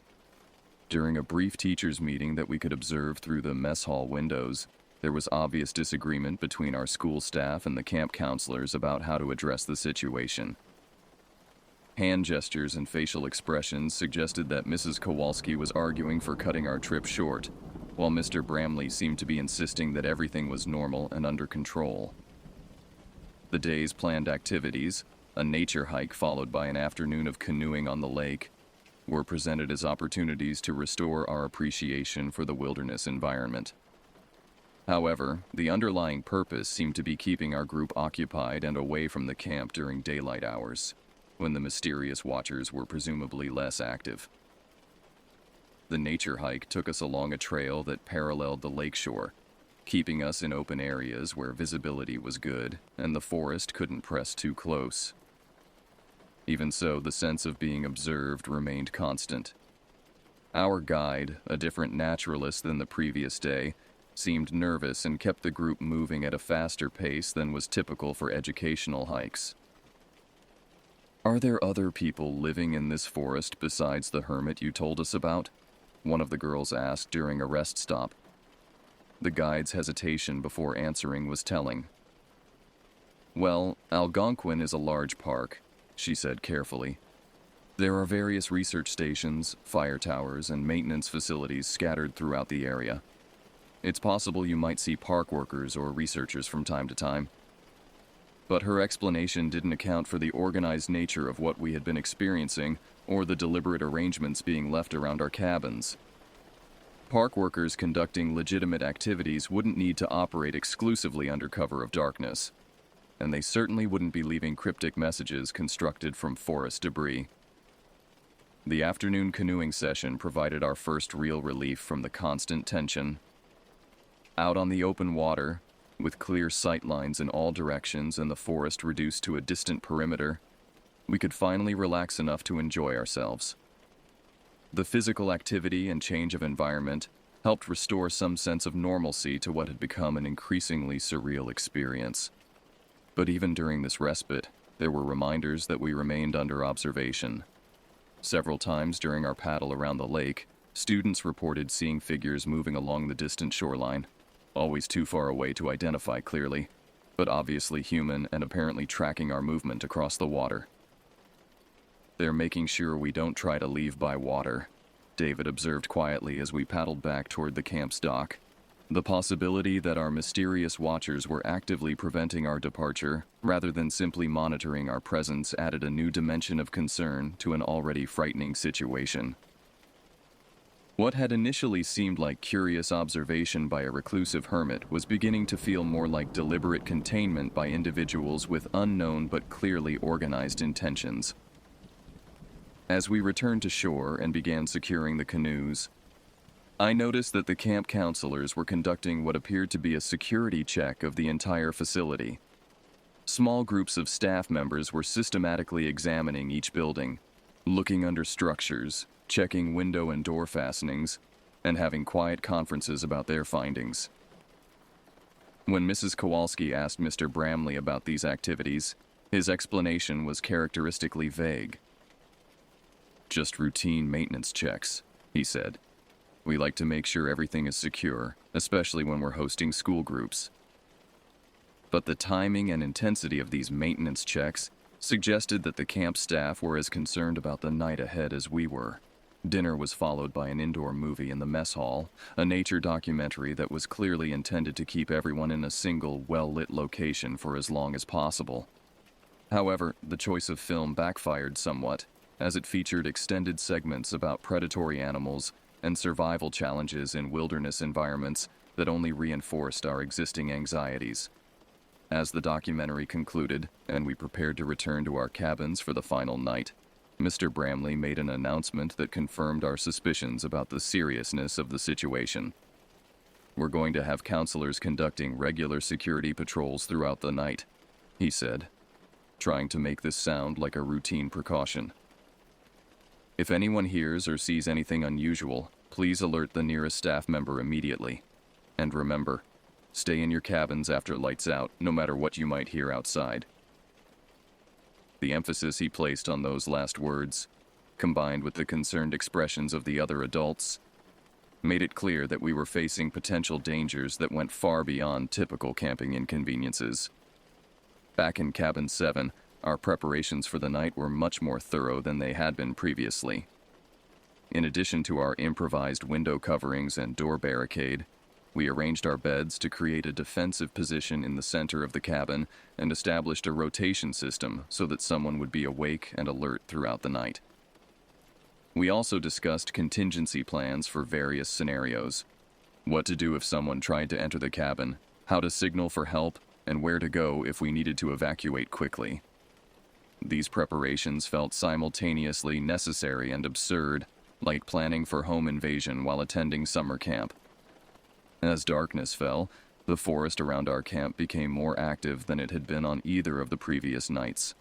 During a brief teachers' meeting that we could observe through the mess hall windows, there was obvious disagreement between our school staff and the camp counselors about how to address the situation. Hand gestures and facial expressions suggested that Mrs. Kowalski was arguing for cutting our trip short, while Mr. Bramley seemed to be insisting that everything was normal and under control. The day's planned activities, a nature hike followed by an afternoon of canoeing on the lake, were presented as opportunities to restore our appreciation for the wilderness environment. However, the underlying purpose seemed to be keeping our group occupied and away from the camp during daylight hours, when the mysterious watchers were presumably less active. The nature hike took us along a trail that paralleled the lakeshore, keeping us in open areas where visibility was good and the forest couldn't press too close. Even so, the sense of being observed remained constant. Our guide, a different naturalist than the previous day, seemed nervous and kept the group moving at a faster pace than was typical for educational hikes. "Are there other people living in this forest besides the hermit you told us about?" one of the girls asked during a rest stop. The guide's hesitation before answering was telling. "Well, Algonquin is a large park," she said carefully. "There are various research stations, fire towers, and maintenance facilities scattered throughout the area. It's possible you might see park workers or researchers from time to time." But her explanation didn't account for the organized nature of what we had been experiencing or the deliberate arrangements being left around our cabins. Park workers conducting legitimate activities wouldn't need to operate exclusively under cover of darkness. and they certainly wouldn't be leaving cryptic messages constructed from forest debris. The afternoon canoeing session provided our first real relief from the constant tension. Out on the open water, with clear sight lines in all directions and the forest reduced to a distant perimeter, we could finally relax enough to enjoy ourselves. The physical activity and change of environment helped restore some sense of normalcy to what had become an increasingly surreal experience. But even during this respite, there were reminders that we remained under observation. Several times during our paddle around the lake, students reported seeing figures moving along the distant shoreline, always too far away to identify clearly, but obviously human and apparently tracking our movement across the water. "They're making sure we don't try to leave by water," David observed quietly as we paddled back toward the camp's dock. The possibility that our mysterious watchers were actively preventing our departure, rather than simply monitoring our presence, added a new dimension of concern to an already frightening situation. What had initially seemed like curious observation by a reclusive hermit was beginning to feel more like deliberate containment by individuals with unknown but clearly organized intentions. As we returned to shore and began securing the canoes, I noticed that the camp counselors were conducting what appeared to be a security check of the entire facility. Small groups of staff members were systematically examining each building, looking under structures, checking window and door fastenings, and having quiet conferences about their findings. When Mrs. Kowalski asked Mr. Bramley about these activities, his explanation was characteristically vague. "Just routine maintenance checks," he said. "We like to make sure everything is secure, especially when we're hosting school groups." But the timing and intensity of these maintenance checks suggested that the camp staff were as concerned about the night ahead as we were. Dinner was followed by an indoor movie in the mess hall, a nature documentary that was clearly intended to keep everyone in a single, well-lit location for as long as possible. However, the choice of film backfired somewhat, as it featured extended segments about predatory animals and survival challenges in wilderness environments that only reinforced our existing anxieties. As the documentary concluded, and we prepared to return to our cabins for the final night, Mr. Bramley made an announcement that confirmed our suspicions about the seriousness of the situation. "We're going to have counselors conducting regular security patrols throughout the night," he said, trying to make this sound like a routine precaution. "If anyone hears or sees anything unusual, please alert the nearest staff member immediately. And remember, stay in your cabins after lights out, no matter what you might hear outside." The emphasis he placed on those last words, combined with the concerned expressions of the other adults, made it clear that we were facing potential dangers that went far beyond typical camping inconveniences. Back in Cabin 7, our preparations for the night were much more thorough than they had been previously. In addition to our improvised window coverings and door barricade, we arranged our beds to create a defensive position in the center of the cabin and established a rotation system so that someone would be awake and alert throughout the night. We also discussed contingency plans for various scenarios: what to do if someone tried to enter the cabin, how to signal for help, and where to go if we needed to evacuate quickly. These preparations felt simultaneously necessary and absurd, like planning for home invasion while attending summer camp. As darkness fell, the forest around our camp became more active than it had been on either of the previous nights.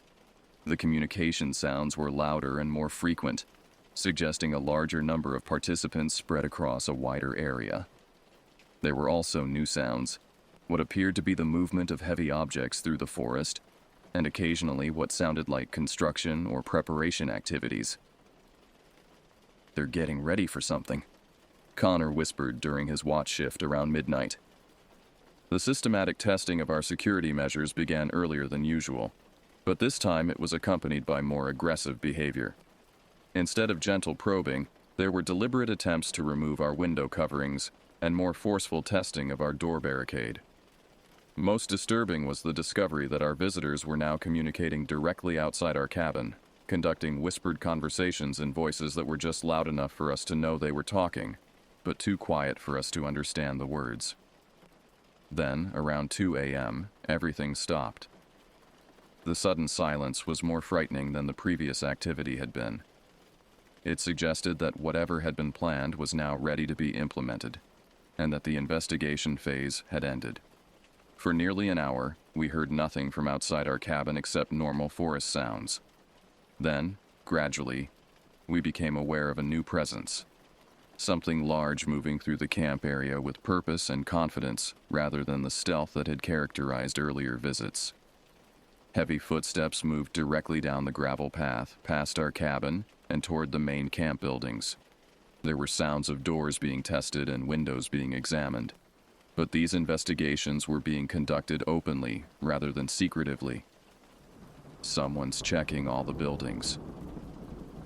The communication sounds were louder and more frequent, suggesting a larger number of participants spread across a wider area. There were also new sounds, what appeared to be the movement of heavy objects through the forest, and occasionally what sounded like construction or preparation activities. "They're getting ready for something," Connor whispered during his watch shift around midnight. The systematic testing of our security measures began earlier than usual, but this time it was accompanied by more aggressive behavior. Instead of gentle probing, there were deliberate attempts to remove our window coverings and more forceful testing of our door barricade. Most disturbing was the discovery that our visitors were now communicating directly outside our cabin, conducting whispered conversations in voices that were just loud enough for us to know they were talking, but too quiet for us to understand the words. Then, around 2 a.m., everything stopped. The sudden silence was more frightening than the previous activity had been. It suggested that whatever had been planned was now ready to be implemented, and that the investigation phase had ended. For nearly an hour, we heard nothing from outside our cabin except normal forest sounds. Then, gradually, we became aware of a new presence. Something large moving through the camp area with purpose and confidence rather than the stealth that had characterized earlier visits. Heavy footsteps moved directly down the gravel path, past our cabin, and toward the main camp buildings. There were sounds of doors being tested and windows being examined, but these investigations were being conducted openly rather than secretively. "Someone's checking all the buildings,"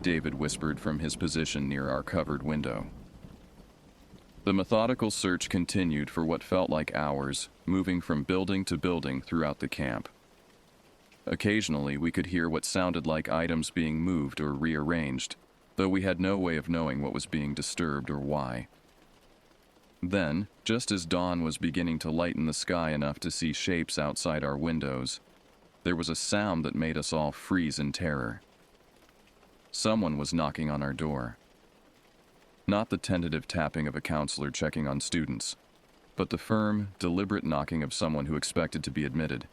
David whispered from his position near our covered window. The methodical search continued for what felt like hours, moving from building to building throughout the camp. Occasionally, we could hear what sounded like items being moved or rearranged, though we had no way of knowing what was being disturbed or why. Then, just as dawn was beginning to lighten the sky enough to see shapes outside our windows, there was a sound that made us all freeze in terror. Someone was knocking on our door. Not the tentative tapping of a counselor checking on students, but the firm, deliberate knocking of someone who expected to be admitted.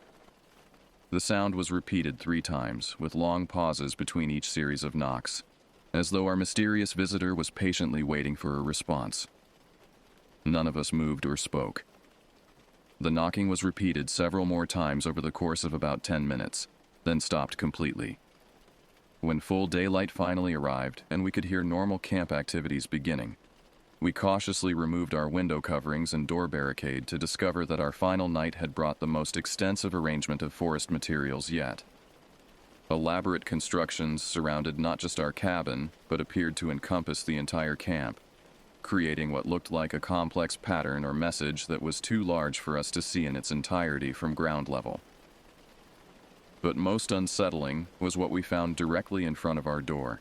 The sound was repeated 3 times, with long pauses between each series of knocks, as though our mysterious visitor was patiently waiting for a response. None of us moved or spoke. The knocking was repeated several more times over the course of about 10 minutes, then stopped completely. When full daylight finally arrived and we could hear normal camp activities beginning, we cautiously removed our window coverings and door barricade to discover that our final night had brought the most extensive arrangement of forest materials yet. Elaborate constructions surrounded not just our cabin, but appeared to encompass the entire camp, creating what looked like a complex pattern or message that was too large for us to see in its entirety from ground level. But most unsettling was what we found directly in front of our door.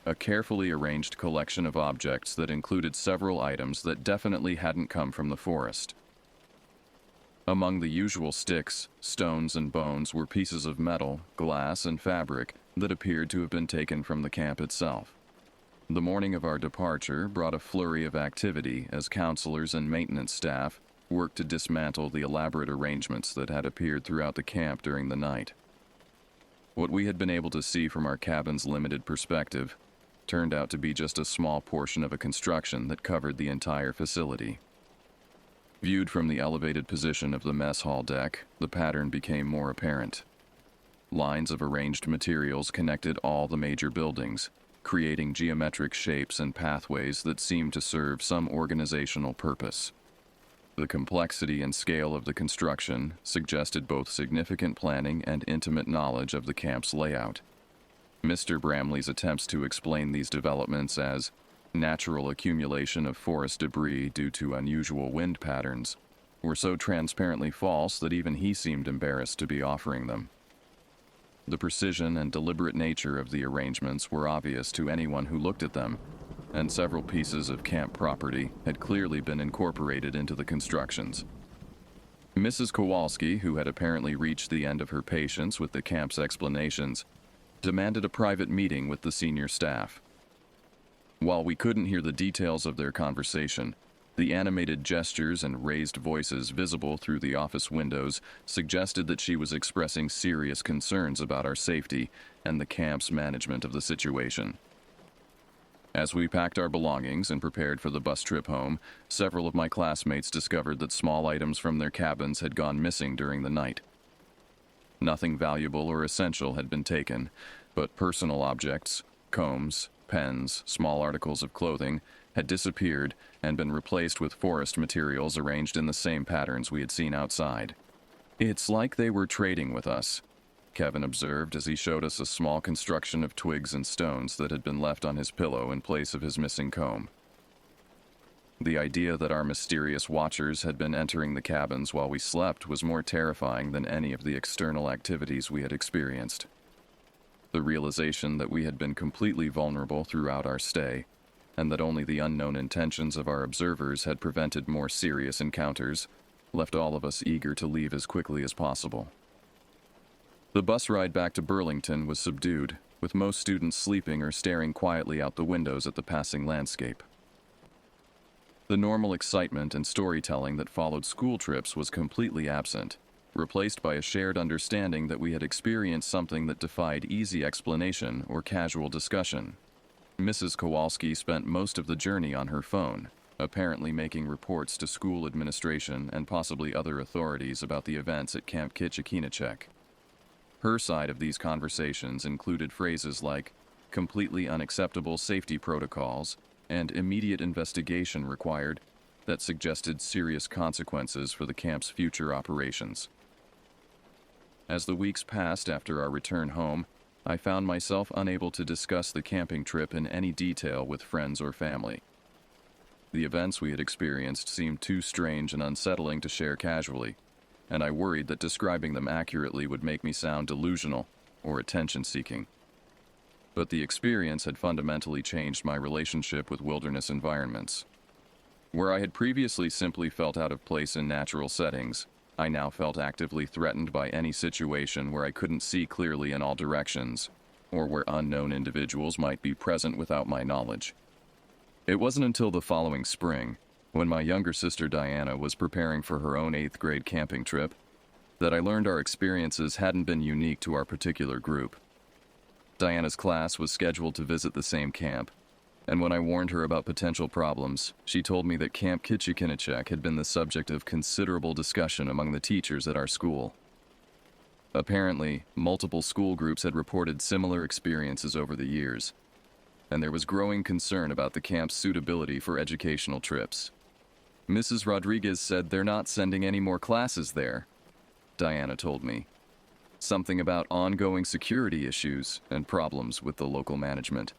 A carefully arranged collection of objects that included several items that definitely hadn't come from the forest. Among the usual sticks, stones, and bones were pieces of metal, glass, and fabric that appeared to have been taken from the camp itself. The morning of our departure brought a flurry of activity as counselors and maintenance staff worked to dismantle the elaborate arrangements that had appeared throughout the camp during the night. What we had been able to see from our cabin's limited perspective turned out to be just a small portion of a construction that covered the entire facility. Viewed from the elevated position of the mess hall deck, the pattern became more apparent. Lines of arranged materials connected all the major buildings, creating geometric shapes and pathways that seemed to serve some organizational purpose. The complexity and scale of the construction suggested both significant planning and intimate knowledge of the camp's layout. Mr. Bramley's attempts to explain these developments as natural accumulation of forest debris due to unusual wind patterns were so transparently false that even he seemed embarrassed to be offering them. The precision and deliberate nature of the arrangements were obvious to anyone who looked at them, and several pieces of camp property had clearly been incorporated into the constructions. Mrs. Kowalski, who had apparently reached the end of her patience with the camp's explanations, demanded a private meeting with the senior staff. While we couldn't hear the details of their conversation, the animated gestures and raised voices visible through the office windows suggested that she was expressing serious concerns about our safety and the camp's management of the situation. As we packed our belongings and prepared for the bus trip home, several of my classmates discovered that small items from their cabins had gone missing during the night. Nothing valuable or essential had been taken, but personal objects, combs, pens, small articles of clothing, had disappeared and been replaced with forest materials arranged in the same patterns we had seen outside. "It's like they were trading with us," Kevin observed as he showed us a small construction of twigs and stones that had been left on his pillow in place of his missing comb. The idea that our mysterious watchers had been entering the cabins while we slept was more terrifying than any of the external activities we had experienced. The realization that we had been completely vulnerable throughout our stay, and that only the unknown intentions of our observers had prevented more serious encounters, left all of us eager to leave as quickly as possible. The bus ride back to Burlington was subdued, with most students sleeping or staring quietly out the windows at the passing landscape. The normal excitement and storytelling that followed school trips was completely absent, replaced by a shared understanding that we had experienced something that defied easy explanation or casual discussion. Mrs. Kowalski spent most of the journey on her phone, apparently making reports to school administration and possibly other authorities about the events at Camp Kitchikinachek. Her side of these conversations included phrases like completely unacceptable safety protocols and immediate investigation required that suggested serious consequences for the camp's future operations. As the weeks passed after our return home, I found myself unable to discuss the camping trip in any detail with friends or family. The events we had experienced seemed too strange and unsettling to share casually, and I worried that describing them accurately would make me sound delusional or attention-seeking. But the experience had fundamentally changed my relationship with wilderness environments. Where I had previously simply felt out of place in natural settings, I now felt actively threatened by any situation where I couldn't see clearly in all directions, or where unknown individuals might be present without my knowledge. It wasn't until the following spring, when my younger sister Diana was preparing for her own 8th grade camping trip, that I learned our experiences hadn't been unique to our particular group. Diana's class was scheduled to visit the same camp, and when I warned her about potential problems, she told me that Camp Kitchikinachek had been the subject of considerable discussion among the teachers at our school. Apparently, multiple school groups had reported similar experiences over the years, and there was growing concern about the camp's suitability for educational trips. Mrs. Rodriguez said they're not sending any more classes there, Diana told me. Something about ongoing security issues and problems with the local management.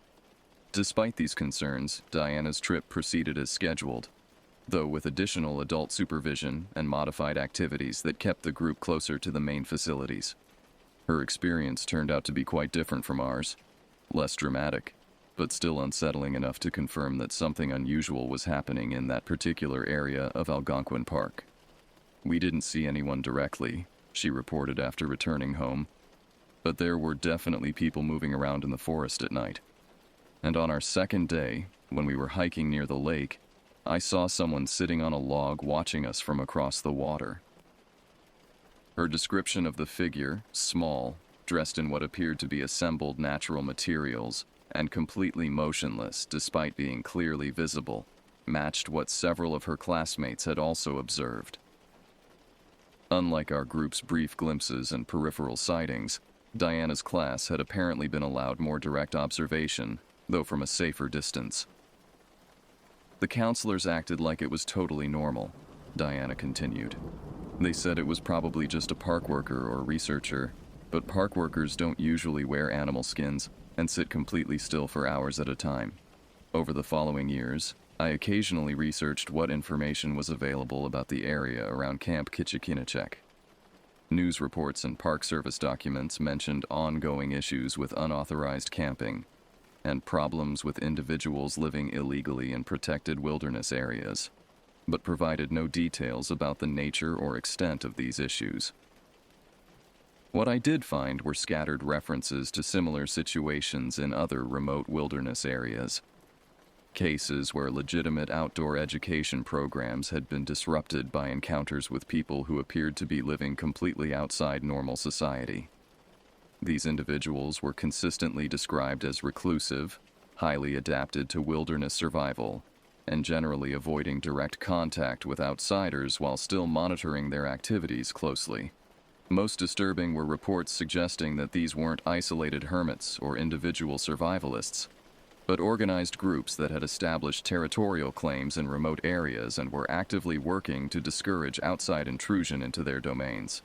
Despite these concerns, Diana's trip proceeded as scheduled, though with additional adult supervision and modified activities that kept the group closer to the main facilities. Her experience turned out to be quite different from ours, less dramatic, but still unsettling enough to confirm that something unusual was happening in that particular area of Algonquin Park. We didn't see anyone directly, she reported after returning home, but there were definitely people moving around in the forest at night. And on our second day, when we were hiking near the lake, I saw someone sitting on a log watching us from across the water. Her description of the figure, small, dressed in what appeared to be assembled natural materials, and completely motionless despite being clearly visible, matched what several of her classmates had also observed. Unlike our group's brief glimpses and peripheral sightings, Diana's class had apparently been allowed more direct observation, though from a safer distance. The counselors acted like it was totally normal, Diana continued. They said it was probably just a park worker or researcher, but park workers don't usually wear animal skins and sit completely still for hours at a time. Over the following years, I occasionally researched what information was available about the area around Camp Kitchikinachek. News reports and Park Service documents mentioned ongoing issues with unauthorized camping and problems with individuals living illegally in protected wilderness areas, but provided no details about the nature or extent of these issues. What I did find were scattered references to similar situations in other remote wilderness areas. Cases where legitimate outdoor education programs had been disrupted by encounters with people who appeared to be living completely outside normal society. These individuals were consistently described as reclusive, highly adapted to wilderness survival, and generally avoiding direct contact with outsiders while still monitoring their activities closely. Most disturbing were reports suggesting that these weren't isolated hermits or individual survivalists, but organized groups that had established territorial claims in remote areas and were actively working to discourage outside intrusion into their domains.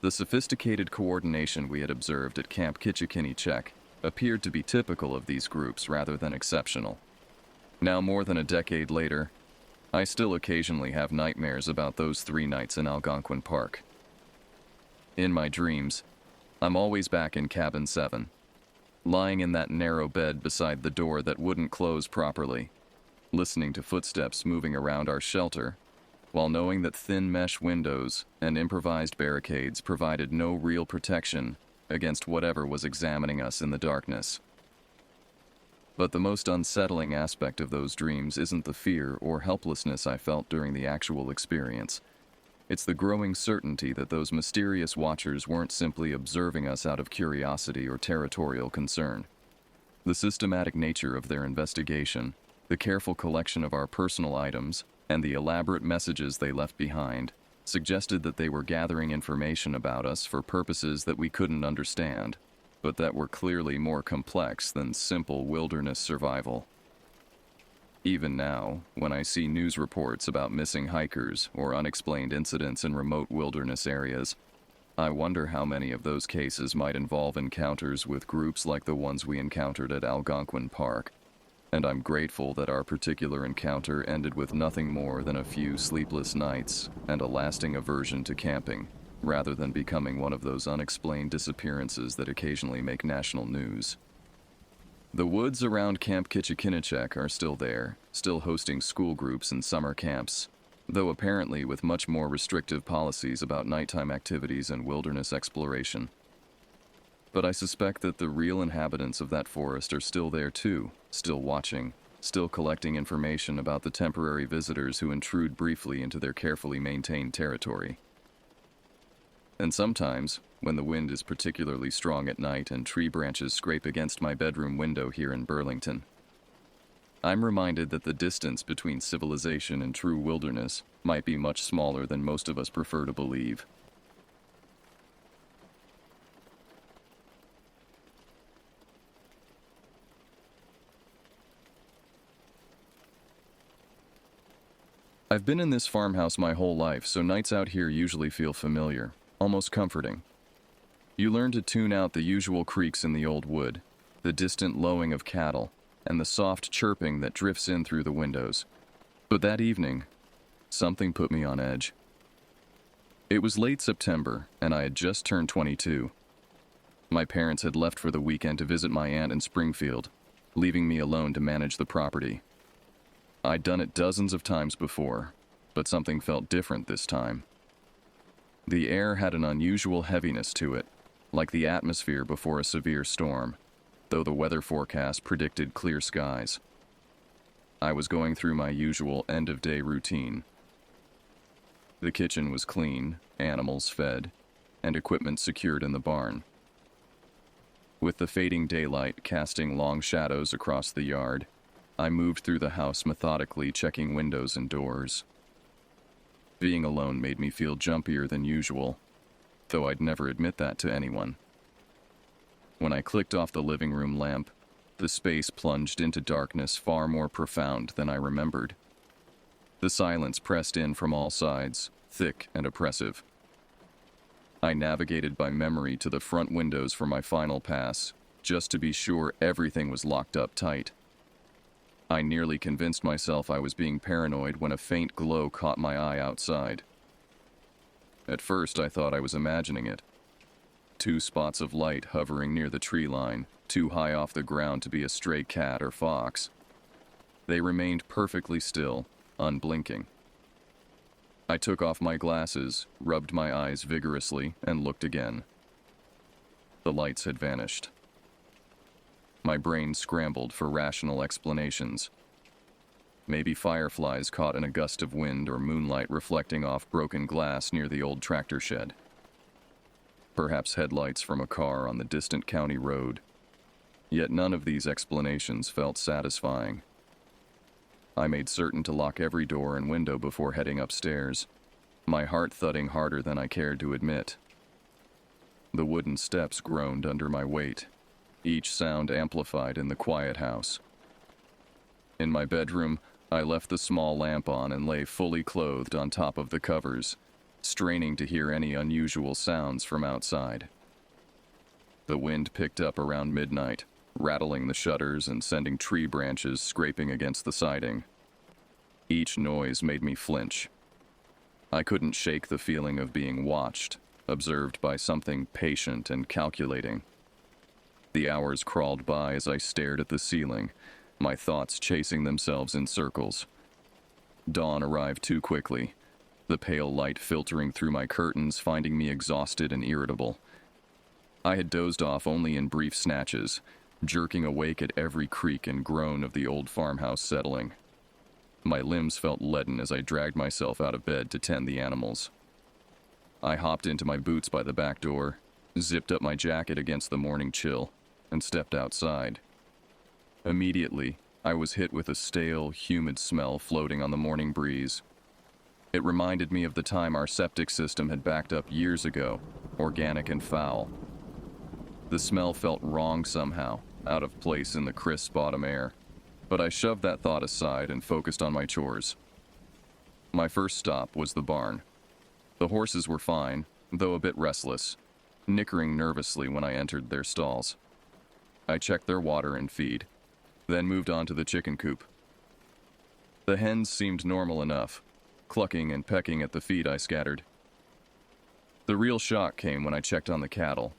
The sophisticated coordination we had observed at Camp Kitchikinachek appeared to be typical of these groups rather than exceptional. Now more than a decade later, I still occasionally have nightmares about those 3 nights in Algonquin Park. In my dreams, I'm always back in Cabin 7, lying in that narrow bed beside the door that wouldn't close properly, listening to footsteps moving around our shelter, while knowing that thin mesh windows and improvised barricades provided no real protection against whatever was examining us in the darkness. But the most unsettling aspect of those dreams isn't the fear or helplessness I felt during the actual experience. It's the growing certainty that those mysterious watchers weren't simply observing us out of curiosity or territorial concern. The systematic nature of their investigation, the careful collection of our personal items, and the elaborate messages they left behind suggested that they were gathering information about us for purposes that we couldn't understand, but that were clearly more complex than simple wilderness survival. Even now, when I see news reports about missing hikers or unexplained incidents in remote wilderness areas, I wonder how many of those cases might involve encounters with groups like the ones we encountered at Algonquin Park. And I'm grateful that our particular encounter ended with nothing more than a few sleepless nights and a lasting aversion to camping, rather than becoming one of those unexplained disappearances that occasionally make national news. The woods around Camp Kitchikinachek are still there, still hosting school groups and summer camps, though apparently with much more restrictive policies about nighttime activities and wilderness exploration. But I suspect that the real inhabitants of that forest are still there too, still watching, still collecting information about the temporary visitors who intrude briefly into their carefully maintained territory. And sometimes, when the wind is particularly strong at night and tree branches scrape against my bedroom window here in Burlington, I'm reminded that the distance between civilization and true wilderness might be much smaller than most of us prefer to believe. I've been in this farmhouse my whole life, so nights out here usually feel familiar, almost comforting. You learn to tune out the usual creaks in the old wood, the distant lowing of cattle, and the soft chirping that drifts in through the windows. But that evening, something put me on edge. It was late September, and I had just turned 22. My parents had left for the weekend to visit my aunt in Springfield, leaving me alone to manage the property. I'd done it dozens of times before, but something felt different this time. The air had an unusual heaviness to it, like the atmosphere before a severe storm, though the weather forecast predicted clear skies. I was going through my usual end-of-day routine. The kitchen was clean, animals fed, and equipment secured in the barn. With the fading daylight casting long shadows across the yard, I moved through the house methodically, checking windows and doors. Being alone made me feel jumpier than usual, though I'd never admit that to anyone. When I clicked off the living room lamp, the space plunged into darkness far more profound than I remembered. The silence pressed in from all sides, thick and oppressive. I navigated by memory to the front windows for my final pass, just to be sure everything was locked up tight. I nearly convinced myself I was being paranoid when a faint glow caught my eye outside. At first, I thought I was imagining it. 2 spots of light hovering near the tree line, too high off the ground to be a stray cat or fox. They remained perfectly still, unblinking. I took off my glasses, rubbed my eyes vigorously, and looked again. The lights had vanished. My brain scrambled for rational explanations. Maybe fireflies caught in a gust of wind or moonlight reflecting off broken glass near the old tractor shed. Perhaps headlights from a car on the distant county road. Yet none of these explanations felt satisfying. I made certain to lock every door and window before heading upstairs, my heart thudding harder than I cared to admit. The wooden steps groaned under my weight, each sound amplified in the quiet house. In my bedroom, I left the small lamp on and lay fully clothed on top of the covers, straining to hear any unusual sounds from outside. The wind picked up around midnight, rattling the shutters and sending tree branches scraping against the siding. Each noise made me flinch. I couldn't shake the feeling of being watched, observed by something patient and calculating. The hours crawled by as I stared at the ceiling, my thoughts chasing themselves in circles. Dawn arrived too quickly, the pale light filtering through my curtains, finding me exhausted and irritable. I had dozed off only in brief snatches, jerking awake at every creak and groan of the old farmhouse settling. My limbs felt leaden as I dragged myself out of bed to tend the animals. I hopped into my boots by the back door, zipped up my jacket against the morning chill, and stepped outside. Immediately, I was hit with a stale, humid smell floating on the morning breeze. It reminded me of the time our septic system had backed up years ago, organic and foul. The smell felt wrong somehow, out of place in the crisp autumn air, but I shoved that thought aside and focused on my chores. My first stop was the barn. The horses were fine, though a bit restless, nickering nervously when I entered their stalls. I checked their water and feed, then moved on to the chicken coop. The hens seemed normal enough, clucking and pecking at the feed I scattered. The real shock came when I checked on the cattle.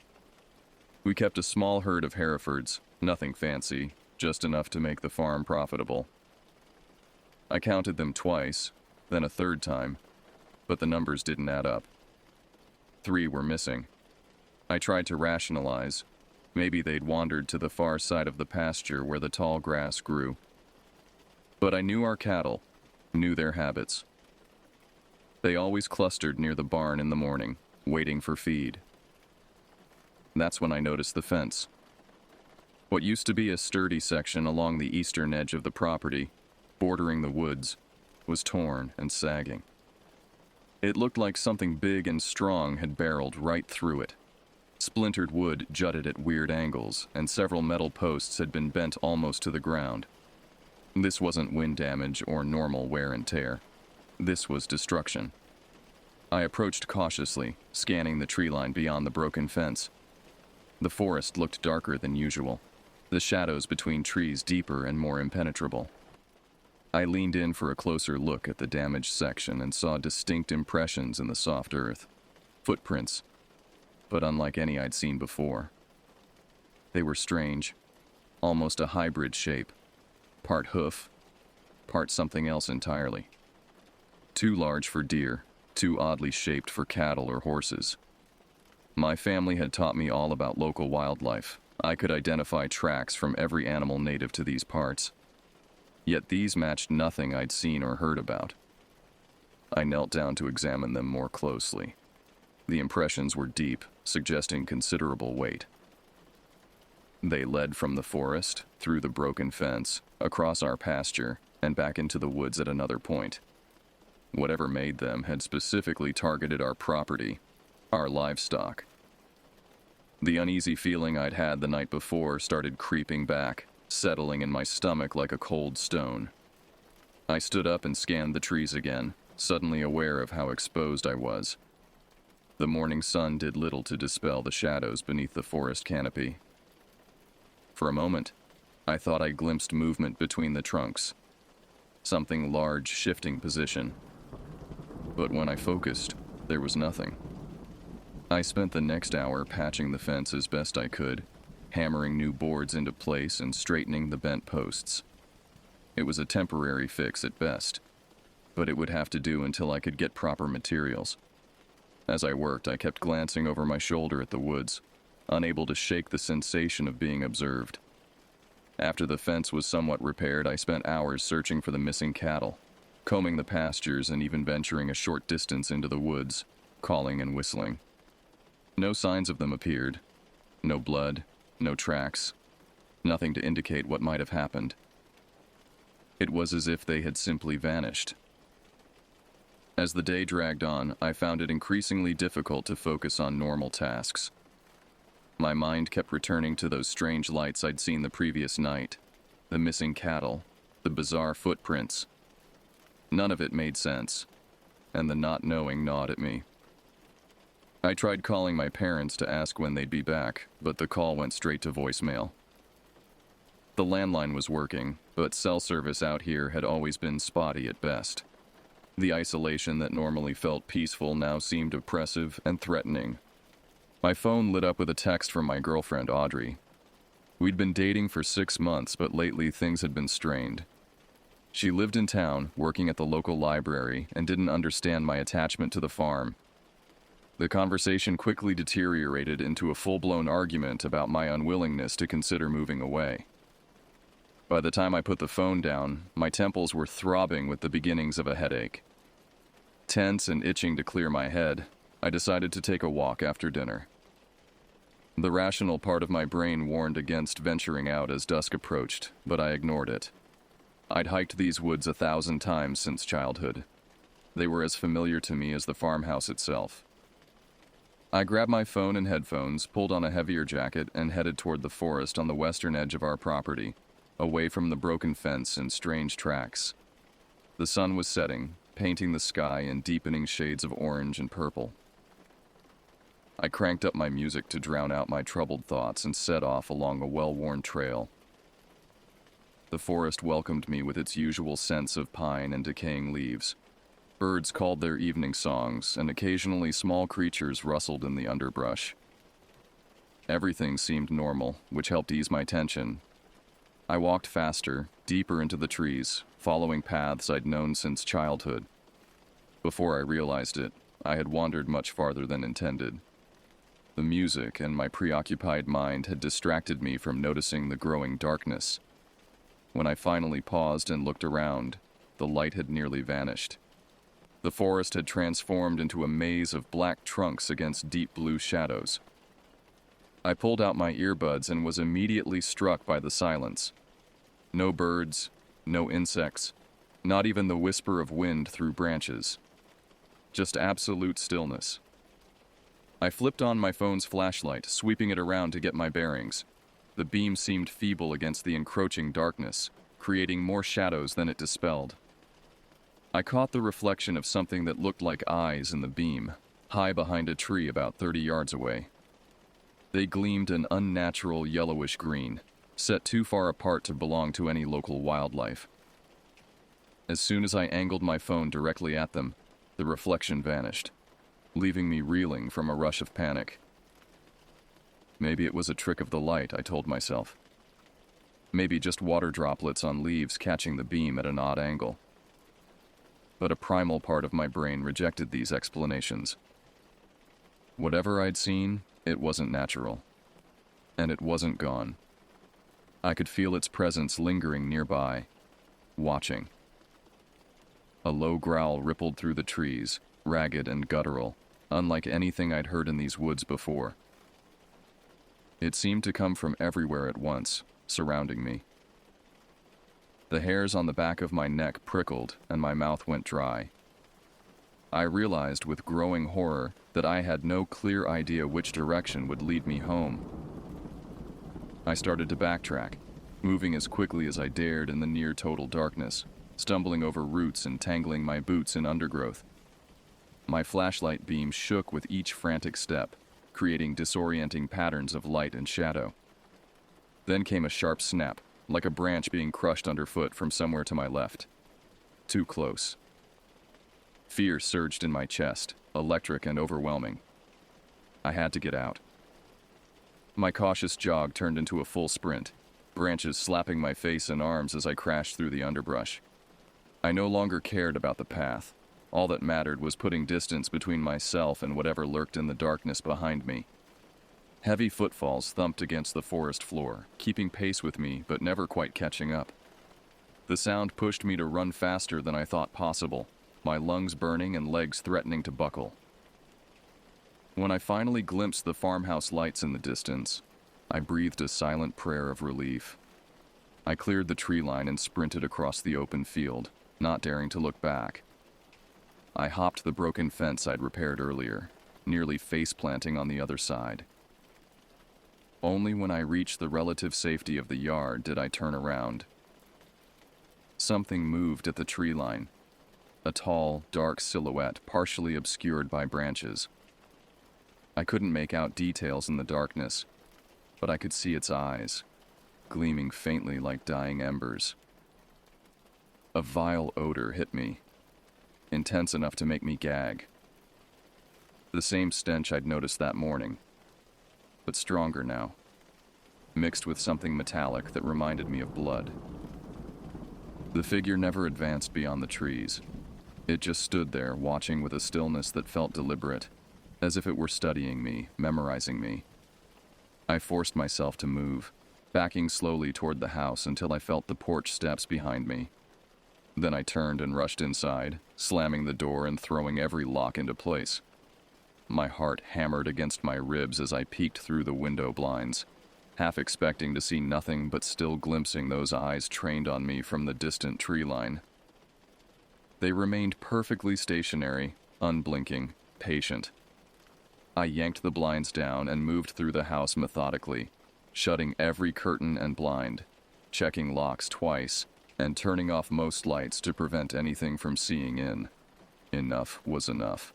We kept a small herd of Herefords, nothing fancy, just enough to make the farm profitable. I counted them twice, then a third time, but the numbers didn't add up. 3 were missing. I tried to rationalize. Maybe they'd wandered to the far side of the pasture where the tall grass grew. But I knew our cattle, knew their habits. They always clustered near the barn in the morning, waiting for feed. That's when I noticed the fence. What used to be a sturdy section along the eastern edge of the property, bordering the woods, was torn and sagging. It looked like something big and strong had barreled right through it. Splintered wood jutted at weird angles, and several metal posts had been bent almost to the ground. This wasn't wind damage or normal wear and tear. This was destruction. I approached cautiously, scanning the tree line beyond the broken fence. The forest looked darker than usual, the shadows between trees deeper and more impenetrable. I leaned in for a closer look at the damaged section and saw distinct impressions in the soft earth. Footprints, but unlike any I'd seen before. They were strange, almost a hybrid shape, part hoof, part something else entirely. Too large for deer, too oddly shaped for cattle or horses. My family had taught me all about local wildlife. I could identify tracks from every animal native to these parts. Yet these matched nothing I'd seen or heard about. I knelt down to examine them more closely. The impressions were deep, suggesting considerable weight. They led from the forest, through the broken fence, across our pasture, and back into the woods at another point. Whatever made them had specifically targeted our property, our livestock. The uneasy feeling I'd had the night before started creeping back, settling in my stomach like a cold stone. I stood up and scanned the trees again, suddenly aware of how exposed I was. The morning sun did little to dispel the shadows beneath the forest canopy. For a moment, I thought I glimpsed movement between the trunks, something large shifting position. But when I focused, there was nothing. I spent the next hour patching the fence as best I could, hammering new boards into place and straightening the bent posts. It was a temporary fix at best, but it would have to do until I could get proper materials. As I worked, I kept glancing over my shoulder at the woods, unable to shake the sensation of being observed. After the fence was somewhat repaired, I spent hours searching for the missing cattle, combing the pastures and even venturing a short distance into the woods, calling and whistling. No signs of them appeared. No blood, no tracks, nothing to indicate what might have happened. It was as if they had simply vanished. As the day dragged on, I found it increasingly difficult to focus on normal tasks. My mind kept returning to those strange lights I'd seen the previous night, the missing cattle, the bizarre footprints. None of it made sense, and the not knowing gnawed at me. I tried calling my parents to ask when they'd be back, but the call went straight to voicemail. The landline was working, but cell service out here had always been spotty at best. The isolation that normally felt peaceful now seemed oppressive and threatening. My phone lit up with a text from my girlfriend, Audrey. We'd been dating for 6 months, but lately things had been strained. She lived in town, working at the local library, and didn't understand my attachment to the farm. The conversation quickly deteriorated into a full-blown argument about my unwillingness to consider moving away. By the time I put the phone down, my temples were throbbing with the beginnings of a headache. Tense and itching to clear my head, I decided to take a walk after dinner. The rational part of my brain warned against venturing out as dusk approached, but I ignored it. I'd hiked these woods 1,000 times since childhood. They were as familiar to me as the farmhouse itself. I grabbed my phone and headphones, pulled on a heavier jacket, and headed toward the forest on the western edge of our property, away from the broken fence and strange tracks. The sun was setting, painting the sky in deepening shades of orange and purple. I cranked up my music to drown out my troubled thoughts and set off along a well-worn trail. The forest welcomed me with its usual scents of pine and decaying leaves. Birds called their evening songs, and occasionally small creatures rustled in the underbrush. Everything seemed normal, which helped ease my tension. I walked faster, deeper into the trees, following paths I'd known since childhood. Before I realized it, I had wandered much farther than intended. The music and my preoccupied mind had distracted me from noticing the growing darkness. When I finally paused and looked around, the light had nearly vanished. The forest had transformed into a maze of black trunks against deep blue shadows. I pulled out my earbuds and was immediately struck by the silence. No birds, no insects, not even the whisper of wind through branches. Just absolute stillness. I flipped on my phone's flashlight, sweeping it around to get my bearings. The beam seemed feeble against the encroaching darkness, creating more shadows than it dispelled. I caught the reflection of something that looked like eyes in the beam, high behind a tree about 30 yards away. They gleamed an unnatural yellowish green, set too far apart to belong to any local wildlife. As soon as I angled my phone directly at them, the reflection vanished, leaving me reeling from a rush of panic. Maybe it was a trick of the light, I told myself. Maybe just water droplets on leaves catching the beam at an odd angle. But a primal part of my brain rejected these explanations. Whatever I'd seen, it wasn't natural. And it wasn't gone. I could feel its presence lingering nearby, watching. A low growl rippled through the trees, ragged and guttural, unlike anything I'd heard in these woods before. It seemed to come from everywhere at once, surrounding me. The hairs on the back of my neck prickled and my mouth went dry. I realized with growing horror that I had no clear idea which direction would lead me home. I started to backtrack, moving as quickly as I dared in the near-total darkness, stumbling over roots and tangling my boots in undergrowth. My flashlight beam shook with each frantic step, creating disorienting patterns of light and shadow. Then came a sharp snap, like a branch being crushed underfoot from somewhere to my left. Too close. Fear surged in my chest, electric and overwhelming. I had to get out. My cautious jog turned into a full sprint, branches slapping my face and arms as I crashed through the underbrush. I no longer cared about the path. All that mattered was putting distance between myself and whatever lurked in the darkness behind me. Heavy footfalls thumped against the forest floor, keeping pace with me but never quite catching up. The sound pushed me to run faster than I thought possible, my lungs burning and legs threatening to buckle. When I finally glimpsed the farmhouse lights in the distance, I breathed a silent prayer of relief. I cleared the tree line and sprinted across the open field, not daring to look back. I hopped the broken fence I'd repaired earlier, nearly face-planting on the other side. Only when I reached the relative safety of the yard did I turn around. Something moved at the tree line, a tall, dark silhouette partially obscured by branches. I couldn't make out details in the darkness, but I could see its eyes, gleaming faintly like dying embers. A vile odor hit me, intense enough to make me gag. The same stench I'd noticed that morning, but stronger now, mixed with something metallic that reminded me of blood. The figure never advanced beyond the trees. It just stood there, watching with a stillness that felt deliberate, as if it were studying me, memorizing me. I forced myself to move, backing slowly toward the house until I felt the porch steps behind me. Then I turned and rushed inside, slamming the door and throwing every lock into place. My heart hammered against my ribs as I peeked through the window blinds, half expecting to see nothing but still glimpsing those eyes trained on me from the distant tree line. They remained perfectly stationary, unblinking, patient. I yanked the blinds down and moved through the house methodically, shutting every curtain and blind, checking locks twice, and turning off most lights to prevent anything from seeing in. Enough was enough.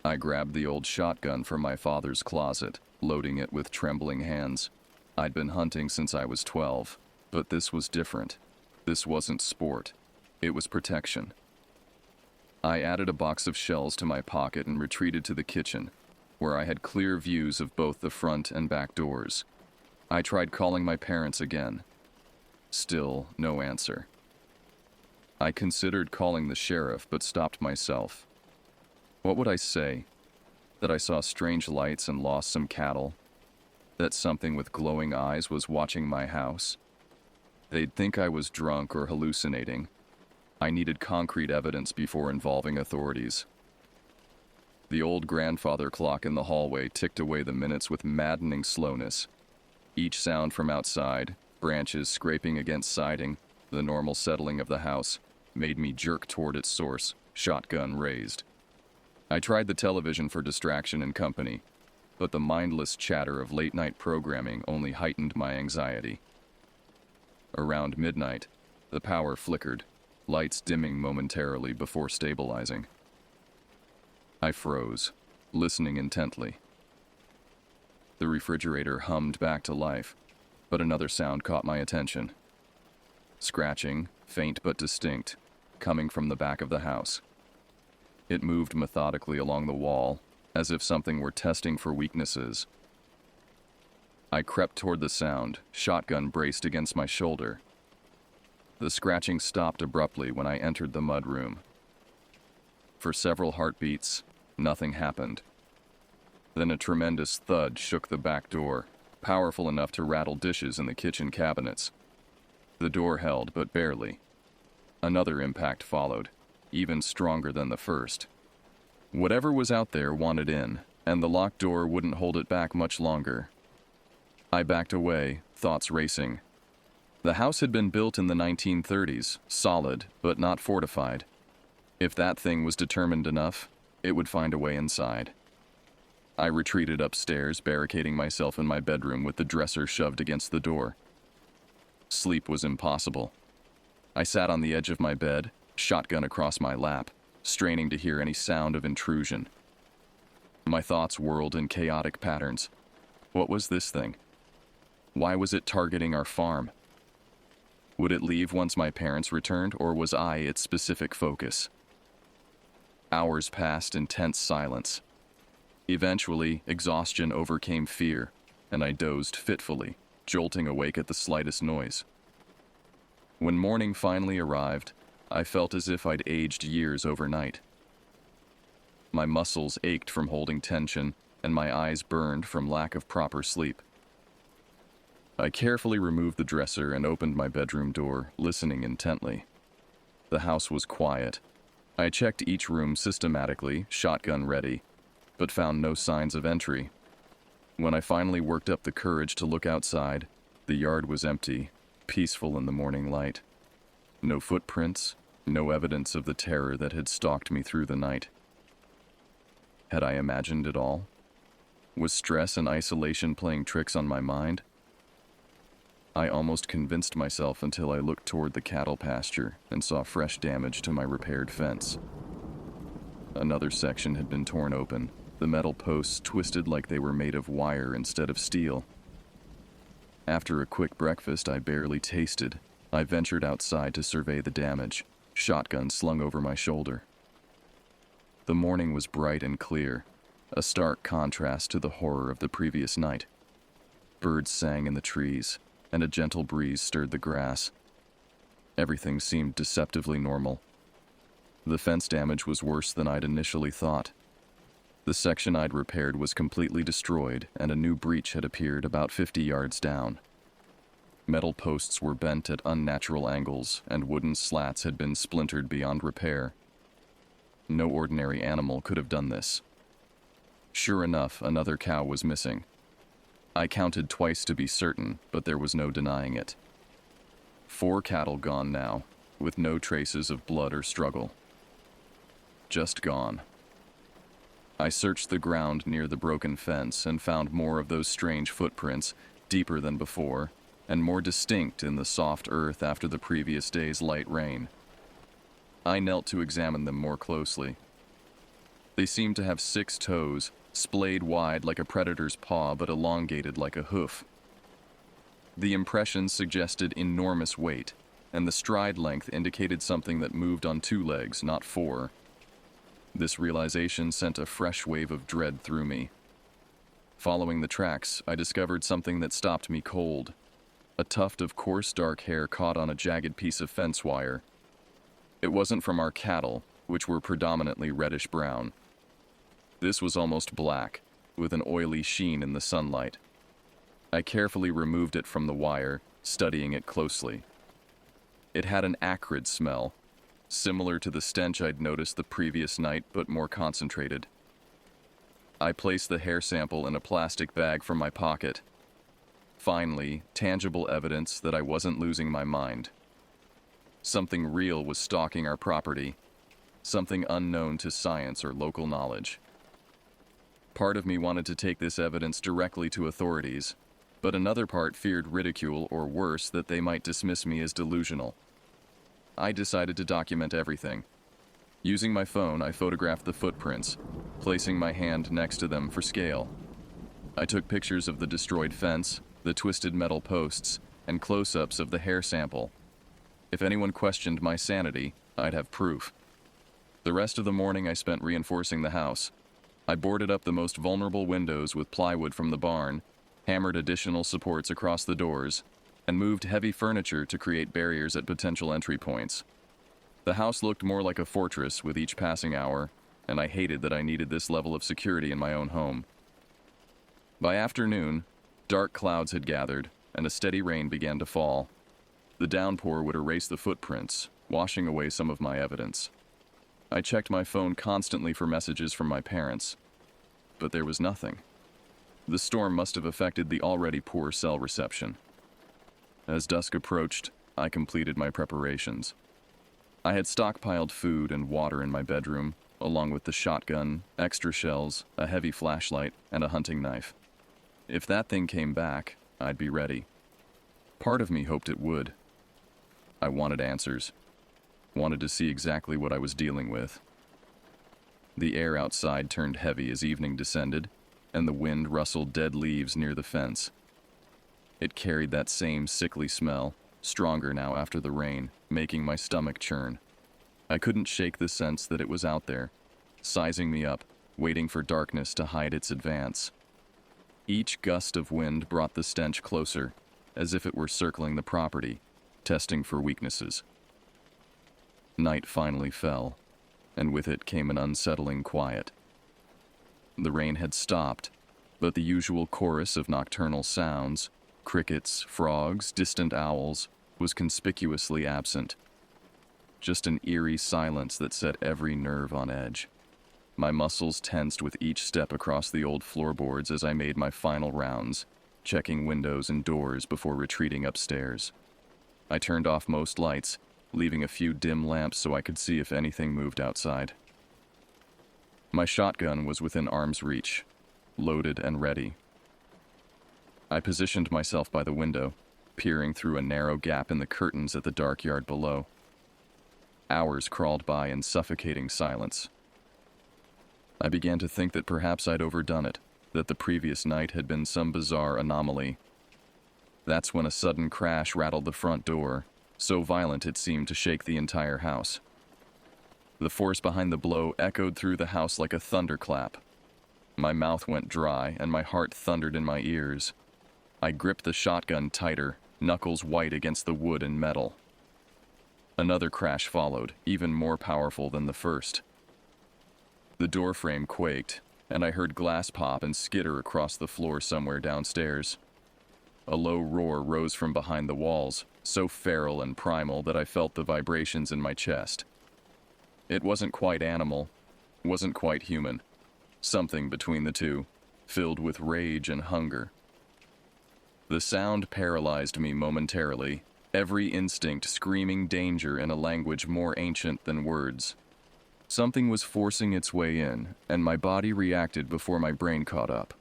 I grabbed the old shotgun from my father's closet, loading it with trembling hands. I'd been hunting since I was 12, but this was different. This wasn't sport. It was protection. I added a box of shells to my pocket and retreated to the kitchen, where I had clear views of both the front and back doors. I tried calling my parents again. Still no answer. I considered calling the sheriff, but stopped myself. What would I say? That I saw strange lights and lost some cattle? That something with glowing eyes was watching my house? They'd think I was drunk or hallucinating. I needed concrete evidence before involving authorities. The old grandfather clock in the hallway ticked away the minutes with maddening slowness. Each sound from outside, branches scraping against siding, the normal settling of the house, made me jerk toward its source, shotgun raised. I tried the television for distraction and company, but the mindless chatter of late-night programming only heightened my anxiety. Around midnight, the power flickered, lights dimming momentarily before stabilizing. I froze, listening intently. The refrigerator hummed back to life, but another sound caught my attention. Scratching, faint but distinct, coming from the back of the house. It moved methodically along the wall, as if something were testing for weaknesses. I crept toward the sound, shotgun braced against my shoulder. The scratching stopped abruptly when I entered the mudroom. For several heartbeats, nothing happened. Then a tremendous thud shook the back door, powerful enough to rattle dishes in the kitchen cabinets. The door held, but barely. Another impact followed, even stronger than the first. Whatever was out there wanted in, and the locked door wouldn't hold it back much longer. I backed away, thoughts racing. The house had been built in the 1930s, solid, but not fortified. If that thing was determined enough, it would find a way inside. I retreated upstairs, barricading myself in my bedroom with the dresser shoved against the door. Sleep was impossible. I sat on the edge of my bed, shotgun across my lap, straining to hear any sound of intrusion. My thoughts whirled in chaotic patterns. What was this thing? Why was it targeting our farm? Would it leave once my parents returned, or was I its specific focus? Hours passed in tense silence. Eventually, exhaustion overcame fear, and I dozed fitfully, jolting awake at the slightest noise. When morning finally arrived, I felt as if I'd aged years overnight. My muscles ached from holding tension, and my eyes burned from lack of proper sleep. I carefully removed the dresser and opened my bedroom door, listening intently. The house was quiet. I checked each room systematically, shotgun ready, but found no signs of entry. When I finally worked up the courage to look outside, the yard was empty, peaceful in the morning light. No footprints, no evidence of the terror that had stalked me through the night. Had I imagined it all? Was stress and isolation playing tricks on my mind? I almost convinced myself until I looked toward the cattle pasture and saw fresh damage to my repaired fence. Another section had been torn open, the metal posts twisted like they were made of wire instead of steel. After a quick breakfast I barely tasted, I ventured outside to survey the damage, shotgun slung over my shoulder. The morning was bright and clear, a stark contrast to the horror of the previous night. Birds sang in the trees, and a gentle breeze stirred the grass. Everything seemed deceptively normal. The fence damage was worse than I'd initially thought. The section I'd repaired was completely destroyed, and a new breach had appeared about 50 yards down. Metal posts were bent at unnatural angles, and wooden slats had been splintered beyond repair. No ordinary animal could have done this. Sure enough, another cow was missing. I counted twice to be certain, but there was no denying it. 4 cattle gone now, with no traces of blood or struggle. Just gone. I searched the ground near the broken fence and found more of those strange footprints, deeper than before, and more distinct in the soft earth after the previous day's light rain. I knelt to examine them more closely. They seemed to have 6 toes, splayed wide like a predator's paw but elongated like a hoof. The impressions suggested enormous weight, and the stride length indicated something that moved on 2 legs, not 4. This realization sent a fresh wave of dread through me. Following the tracks, I discovered something that stopped me cold. A tuft of coarse dark hair caught on a jagged piece of fence wire. It wasn't from our cattle, which were predominantly reddish-brown. This was almost black, with an oily sheen in the sunlight. I carefully removed it from the wire, studying it closely. It had an acrid smell, similar to the stench I'd noticed the previous night, but more concentrated. I placed the hair sample in a plastic bag from my pocket. Finally, tangible evidence that I wasn't losing my mind. Something real was stalking our property, something unknown to science or local knowledge. Part of me wanted to take this evidence directly to authorities, but another part feared ridicule or worse, that they might dismiss me as delusional. I decided to document everything. Using my phone, I photographed the footprints, placing my hand next to them for scale. I took pictures of the destroyed fence, the twisted metal posts, and close-ups of the hair sample. If anyone questioned my sanity, I'd have proof. The rest of the morning I spent reinforcing the house. I boarded up the most vulnerable windows with plywood from the barn, hammered additional supports across the doors, and moved heavy furniture to create barriers at potential entry points. The house looked more like a fortress with each passing hour, and I hated that I needed this level of security in my own home. By afternoon, dark clouds had gathered, and a steady rain began to fall. The downpour would erase the footprints, washing away some of my evidence. I checked my phone constantly for messages from my parents, but there was nothing. The storm must have affected the already poor cell reception. As dusk approached, I completed my preparations. I had stockpiled food and water in my bedroom, along with the shotgun, extra shells, a heavy flashlight, and a hunting knife. If that thing came back, I'd be ready. Part of me hoped it would. I wanted answers. Wanted to see exactly what I was dealing with. The air outside turned heavy as evening descended, and the wind rustled dead leaves near the fence. It carried that same sickly smell, stronger now after the rain, making my stomach churn. I couldn't shake the sense that it was out there, sizing me up, waiting for darkness to hide its advance. Each gust of wind brought the stench closer, as if it were circling the property, testing for weaknesses. Night finally fell, and with it came an unsettling quiet. The rain had stopped, but the usual chorus of nocturnal sounds, crickets, frogs, distant owls, was conspicuously absent. Just an eerie silence that set every nerve on edge. My muscles tensed with each step across the old floorboards as I made my final rounds, checking windows and doors before retreating upstairs. I turned off most lights, leaving a few dim lamps so I could see if anything moved outside. My shotgun was within arm's reach, loaded and ready. I positioned myself by the window, peering through a narrow gap in the curtains at the dark yard below. Hours crawled by in suffocating silence. I began to think that perhaps I'd overdone it, that the previous night had been some bizarre anomaly. That's when a sudden crash rattled the front door, so violent it seemed to shake the entire house. The force behind the blow echoed through the house like a thunderclap. My mouth went dry and my heart thundered in my ears. I gripped the shotgun tighter, knuckles white against the wood and metal. Another crash followed, even more powerful than the first. The doorframe quaked, and I heard glass pop and skitter across the floor somewhere downstairs. A low roar rose from behind the walls, so feral and primal that I felt the vibrations in my chest. It wasn't quite animal, wasn't quite human. Something between the two, filled with rage and hunger. The sound paralyzed me momentarily, every instinct screaming danger in a language more ancient than words. Something was forcing its way in, and my body reacted before my brain caught up.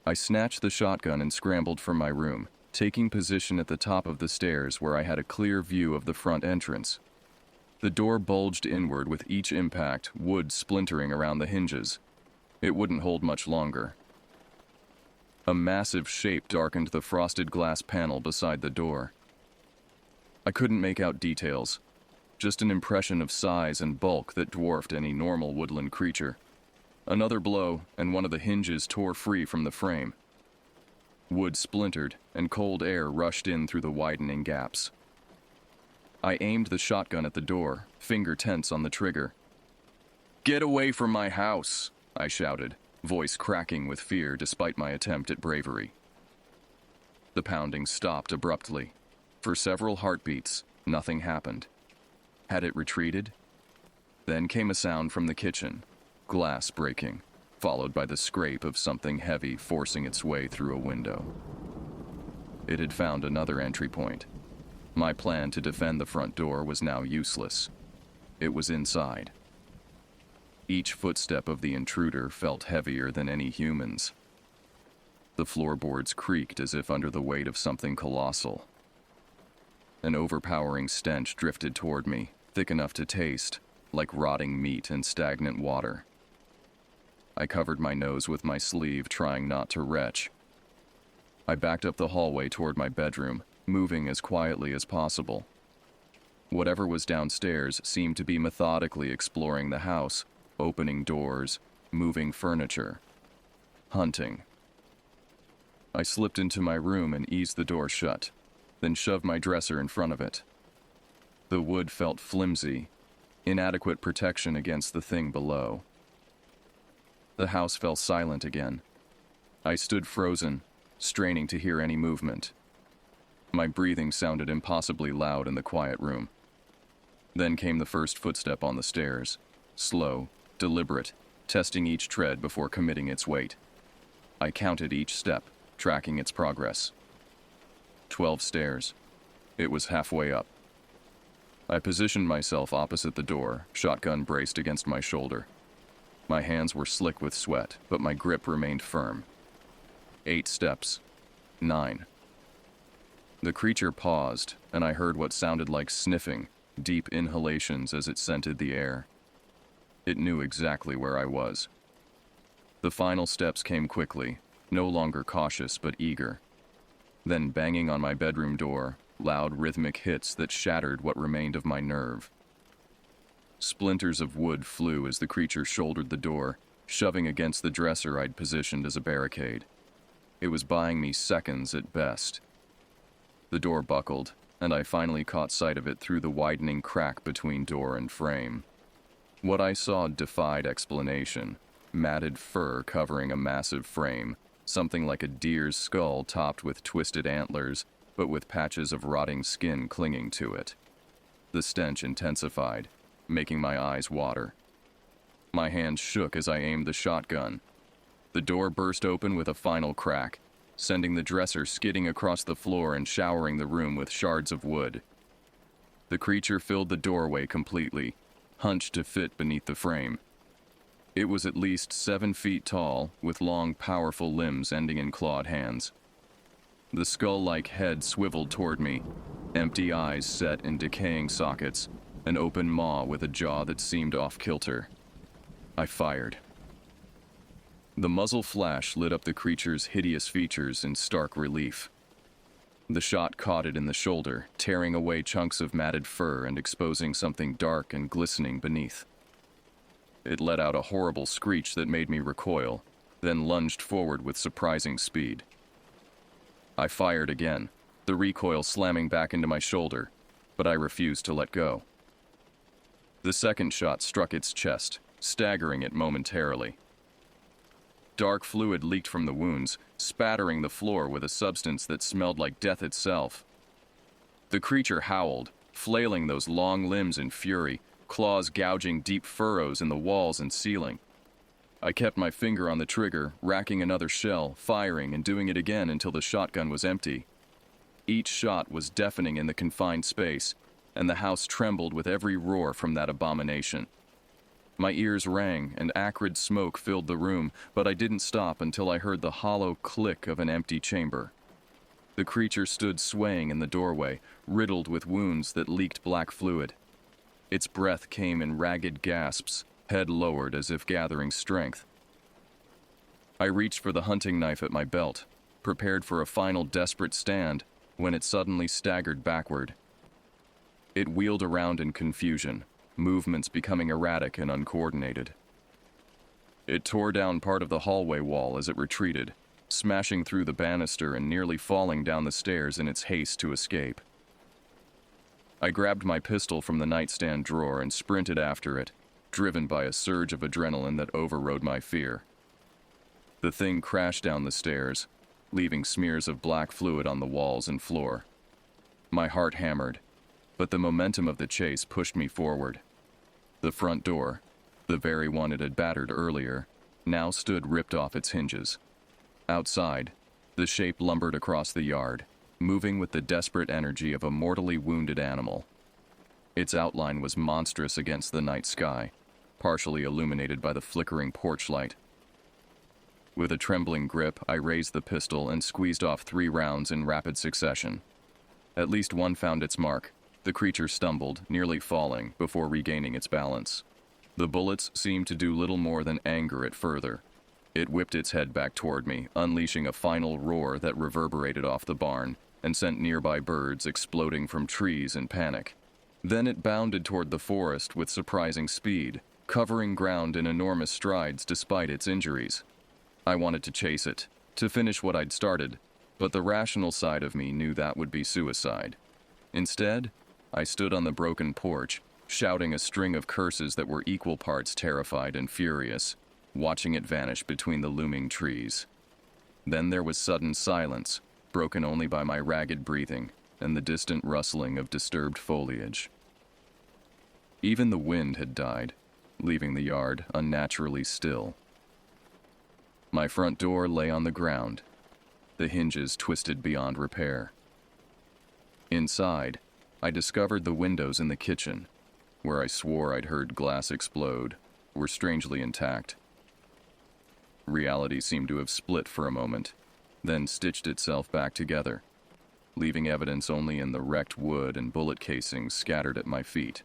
I snatched the shotgun and scrambled from my room, taking position at the top of the stairs where I had a clear view of the front entrance. The door bulged inward with each impact, wood splintering around the hinges. It wouldn't hold much longer. A massive shape darkened the frosted glass panel beside the door. I couldn't make out details, just an impression of size and bulk that dwarfed any normal woodland creature. Another blow, and one of the hinges tore free from the frame. Wood splintered, and cold air rushed in through the widening gaps. I aimed the shotgun at the door, finger tense on the trigger. "Get away from my house!" I shouted, voice cracking with fear despite my attempt at bravery. The pounding stopped abruptly. For several heartbeats, nothing happened. Had it retreated? Then came a sound from the kitchen, glass breaking, followed by the scrape of something heavy forcing its way through a window. It had found another entry point. My plan to defend the front door was now useless. It was inside. Each footstep of the intruder felt heavier than any human's. The floorboards creaked as if under the weight of something colossal. An overpowering stench drifted toward me, thick enough to taste, like rotting meat and stagnant water. I covered my nose with my sleeve, trying not to retch. I backed up the hallway toward my bedroom, moving as quietly as possible. Whatever was downstairs seemed to be methodically exploring the house, opening doors, moving furniture, hunting. I slipped into my room and eased the door shut, then shoved my dresser in front of it. The wood felt flimsy, inadequate protection against the thing below. The house fell silent again. I stood frozen, straining to hear any movement. My breathing sounded impossibly loud in the quiet room. Then came the first footstep on the stairs, slow, deliberate, testing each tread before committing its weight. I counted each step, tracking its progress. 12 stairs. It was halfway up. I positioned myself opposite the door, shotgun braced against my shoulder. My hands were slick with sweat, but my grip remained firm. 8 steps. 9. The creature paused, and I heard what sounded like sniffing, deep inhalations as it scented the air. It knew exactly where I was. The final steps came quickly, no longer cautious but eager. Then banging on my bedroom door, loud rhythmic hits that shattered what remained of my nerve. Splinters of wood flew as the creature shouldered the door, shoving against the dresser I'd positioned as a barricade. It was buying me seconds at best. The door buckled, and I finally caught sight of it through the widening crack between door and frame. What I saw defied explanation. Matted fur covering a massive frame, something like a deer's skull topped with twisted antlers, but with patches of rotting skin clinging to it. The stench intensified, making my eyes water. My hands shook as I aimed the shotgun. The door burst open with a final crack, sending the dresser skidding across the floor and showering the room with shards of wood. The creature filled the doorway completely, hunched to fit beneath the frame. It was at least 7 feet tall, with long, powerful limbs ending in clawed hands. The skull-like head swiveled toward me, empty eyes set in decaying sockets, an open maw with a jaw that seemed off-kilter. I fired. The muzzle flash lit up the creature's hideous features in stark relief. The shot caught it in the shoulder, tearing away chunks of matted fur and exposing something dark and glistening beneath. It let out a horrible screech that made me recoil, then lunged forward with surprising speed. I fired again, the recoil slamming back into my shoulder, but I refused to let go. The second shot struck its chest, staggering it momentarily. Dark fluid leaked from the wounds, spattering the floor with a substance that smelled like death itself. The creature howled, flailing those long limbs in fury, claws gouging deep furrows in the walls and ceiling. I kept my finger on the trigger, racking another shell, firing and doing it again until the shotgun was empty. Each shot was deafening in the confined space, and the house trembled with every roar from that abomination. My ears rang, and acrid smoke filled the room, but I didn't stop until I heard the hollow click of an empty chamber. The creature stood swaying in the doorway, riddled with wounds that leaked black fluid. Its breath came in ragged gasps, head lowered as if gathering strength. I reached for the hunting knife at my belt, prepared for a final desperate stand, when it suddenly staggered backward. It wheeled around in confusion, movements becoming erratic and uncoordinated. It tore down part of the hallway wall as it retreated, smashing through the banister and nearly falling down the stairs in its haste to escape. I grabbed my pistol from the nightstand drawer and sprinted after it, driven by a surge of adrenaline that overrode my fear. The thing crashed down the stairs, leaving smears of black fluid on the walls and floor. My heart hammered, but the momentum of the chase pushed me forward. The front door, the very one it had battered earlier, now stood ripped off its hinges. Outside, the shape lumbered across the yard, moving with the desperate energy of a mortally wounded animal. Its outline was monstrous against the night sky, partially illuminated by the flickering porch light. With a trembling grip, I raised the pistol and squeezed off 3 rounds in rapid succession. At least one found its mark. The creature stumbled, nearly falling, before regaining its balance. The bullets seemed to do little more than anger it further. It whipped its head back toward me, unleashing a final roar that reverberated off the barn and sent nearby birds exploding from trees in panic. Then it bounded toward the forest with surprising speed, covering ground in enormous strides despite its injuries. I wanted to chase it, to finish what I'd started, but the rational side of me knew that would be suicide. Instead, I stood on the broken porch, shouting a string of curses that were equal parts terrified and furious, watching it vanish between the looming trees. Then there was sudden silence, broken only by my ragged breathing and the distant rustling of disturbed foliage. Even the wind had died, leaving the yard unnaturally still. My front door lay on the ground, the hinges twisted beyond repair. Inside, I discovered the windows in the kitchen, where I swore I'd heard glass explode, were strangely intact. Reality seemed to have split for a moment, then stitched itself back together, leaving evidence only in the wrecked wood and bullet casings scattered at my feet.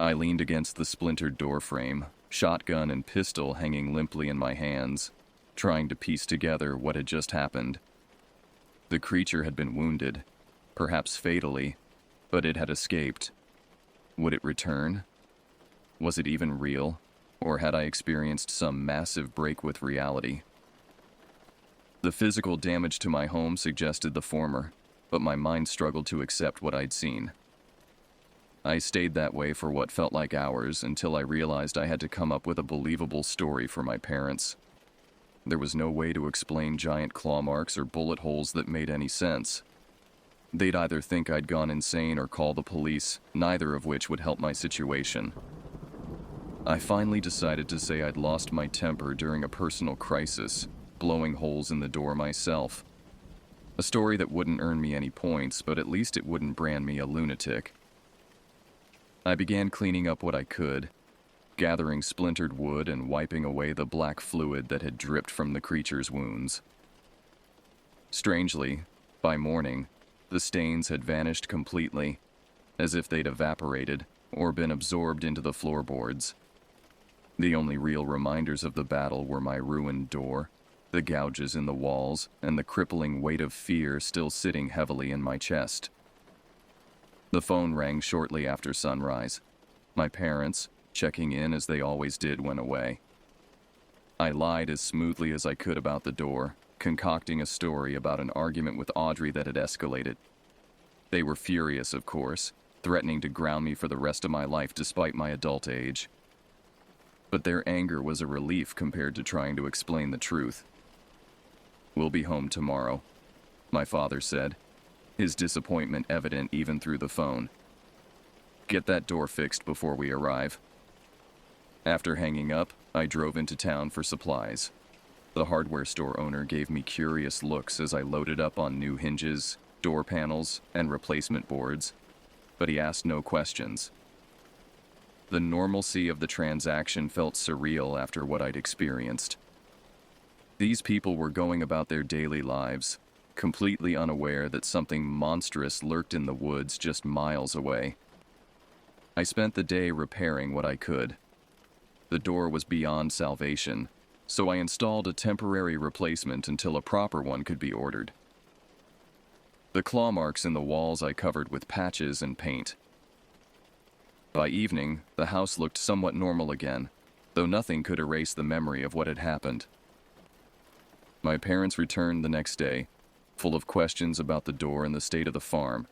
I leaned against the splintered doorframe, shotgun and pistol hanging limply in my hands, trying to piece together what had just happened. The creature had been wounded, perhaps fatally, but it had escaped. Would it return? Was it even real, or had I experienced some massive break with reality? The physical damage to my home suggested the former, but my mind struggled to accept what I'd seen. I stayed that way for what felt like hours until I realized I had to come up with a believable story for my parents. There was no way to explain giant claw marks or bullet holes that made any sense. They'd either think I'd gone insane or call the police, neither of which would help my situation. I finally decided to say I'd lost my temper during a personal crisis, blowing holes in the door myself. A story that wouldn't earn me any points, but at least it wouldn't brand me a lunatic. I began cleaning up what I could, gathering splintered wood and wiping away the black fluid that had dripped from the creature's wounds. Strangely, by morning, the stains had vanished completely, as if they'd evaporated or been absorbed into the floorboards. The only real reminders of the battle were my ruined door, the gouges in the walls, and the crippling weight of fear still sitting heavily in my chest. The phone rang shortly after sunrise. My parents, checking in as they always did, went away. I lied as smoothly as I could about the door, concocting a story about an argument with Audrey that had escalated. They were furious, of course, threatening to ground me for the rest of my life despite my adult age. but their anger was a relief compared to trying to explain the truth. "We'll be home tomorrow," my father said, his disappointment evident even through the phone. "Get that door fixed before we arrive." After hanging up, I drove into town for supplies. The hardware store owner gave me curious looks as I loaded up on new hinges, door panels, and replacement boards, but he asked no questions. The normalcy of the transaction felt surreal after what I'd experienced. These people were going about their daily lives, completely unaware that something monstrous lurked in the woods just miles away. I spent the day repairing what I could. The door was beyond salvation, so I installed a temporary replacement until a proper one could be ordered. The claw marks in the walls I covered with patches and paint. By evening, the house looked somewhat normal again, though nothing could erase the memory of what had happened. My parents returned the next day, full of questions about the door and the state of the farm.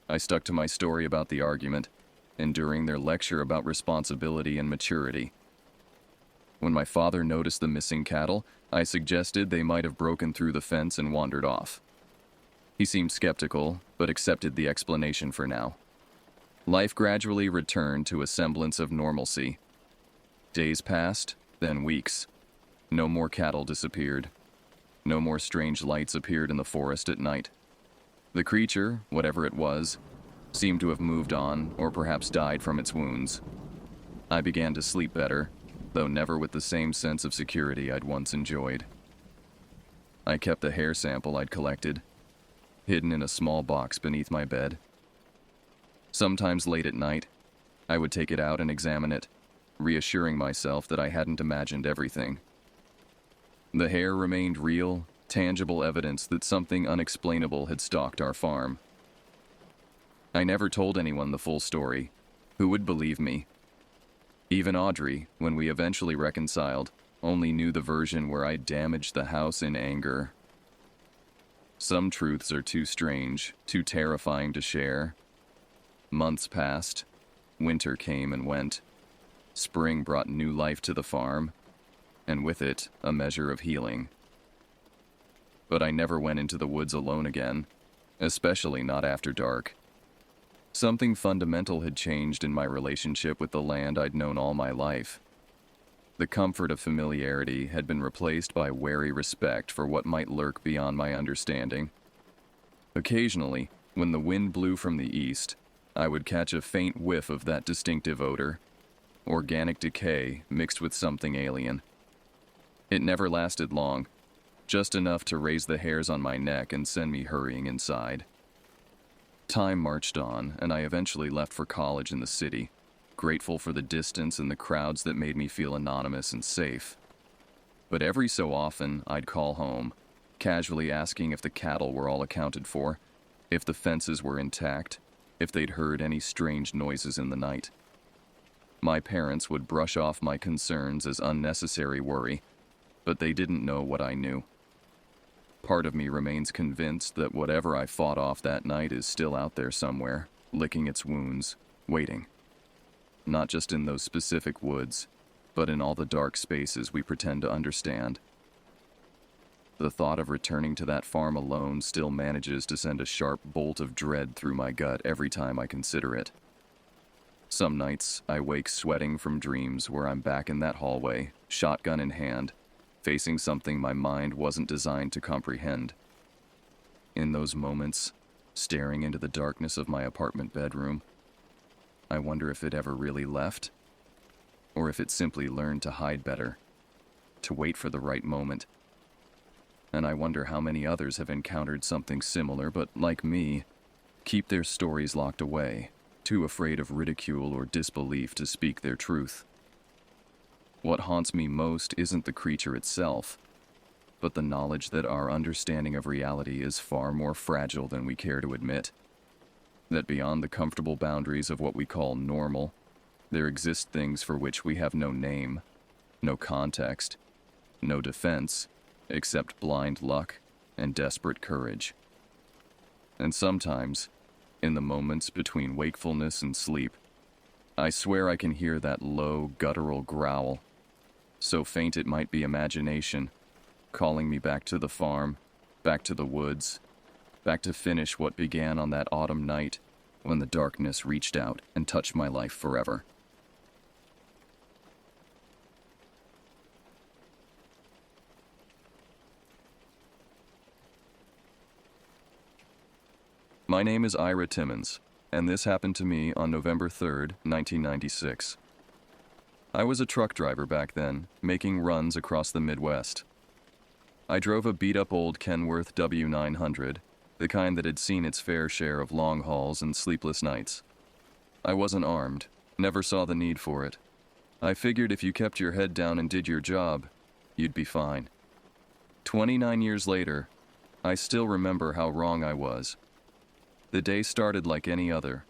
I stuck to my story about the argument, enduring their lecture about responsibility and maturity. When my father noticed the missing cattle, I suggested they might have broken through the fence and wandered off. He seemed skeptical, but accepted the explanation for now. Life gradually returned to a semblance of normalcy. Days passed, then weeks. No more cattle disappeared. No more strange lights appeared in the forest at night. The creature, whatever it was, seemed to have moved on or perhaps died from its wounds. I began to sleep better, though never with the same sense of security I'd once enjoyed. I kept the hair sample I'd collected, hidden in a small box beneath my bed. Sometimes late at night, I would take it out and examine it, reassuring myself that I hadn't imagined everything. The hair remained real, tangible evidence that something unexplainable had stalked our farm. I never told anyone the full story. Who would believe me? Even Audrey, when we eventually reconciled, only knew the version where I damaged the house in anger. Some truths are too strange, too terrifying to share. Months passed. Winter came and went. Spring brought new life to the farm, and with it, a measure of healing. But I never went into the woods alone again, especially not after dark. Something fundamental had changed in my relationship with the land I'd known all my life. The comfort of familiarity had been replaced by wary respect for what might lurk beyond my understanding. Occasionally, when the wind blew from the east, I would catch a faint whiff of that distinctive odor, organic decay mixed with something alien. It never lasted long, just enough to raise the hairs on my neck and send me hurrying inside. Time marched on, and I eventually left for college in the city, grateful for the distance and the crowds that made me feel anonymous and safe. But every so often, I'd call home, casually asking if the cattle were all accounted for, if the fences were intact, if they'd heard any strange noises in the night. My parents would brush off my concerns as unnecessary worry, but they didn't know what I knew. Part of me remains convinced that whatever I fought off that night is still out there somewhere, licking its wounds, waiting. Not just in those specific woods, but in all the dark spaces we pretend to understand. The thought of returning to that farm alone still manages to send a sharp bolt of dread through my gut every time I consider it. Some nights, I wake sweating from dreams where I'm back in that hallway, shotgun in hand, facing something my mind wasn't designed to comprehend. In those moments, staring into the darkness of my apartment bedroom, I wonder if it ever really left, or if it simply learned to hide better, to wait for the right moment. And I wonder how many others have encountered something similar, but like me, keep their stories locked away, too afraid of ridicule or disbelief to speak their truth. What haunts me most isn't the creature itself, but the knowledge that our understanding of reality is far more fragile than we care to admit. That beyond the comfortable boundaries of what we call normal, there exist things for which we have no name, no context, no defense, except blind luck and desperate courage. And sometimes, in the moments between wakefulness and sleep, I swear I can hear that low, guttural growl, so faint it might be imagination, calling me back to the farm, back to the woods, back to finish what began on that autumn night when the darkness reached out and touched my life forever. My name is Ira Timmons, and this happened to me on November 3rd, 1996. I was a truck driver back then, making runs across the Midwest. I drove a beat-up old Kenworth W900, the kind that had seen its fair share of long hauls and sleepless nights. I wasn't armed, never saw the need for it. I figured if you kept your head down and did your job, you'd be fine. 29 years later, I still remember how wrong I was. The day started like any other.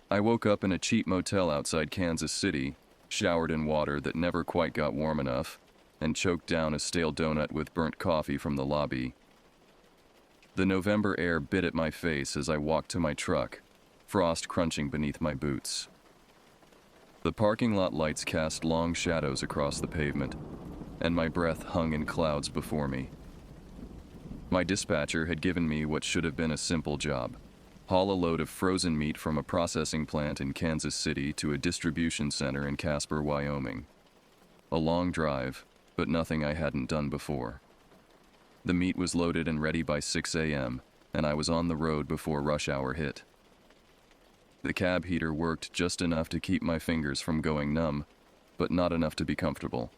I woke up in a cheap motel outside Kansas City, showered in water that never quite got warm enough, and choked down a stale donut with burnt coffee from the lobby. The November air bit at my face as I walked to my truck, frost crunching beneath my boots. The parking lot lights cast long shadows across the pavement, and my breath hung in clouds before me. My dispatcher had given me what should have been a simple job: haul a load of frozen meat from a processing plant in Kansas City to a distribution center in Casper, Wyoming. A long drive, but nothing I hadn't done before. The meat was loaded and ready by 6 a.m., and I was on the road before rush hour hit. The cab heater worked just enough to keep my fingers from going numb, but not enough to be comfortable.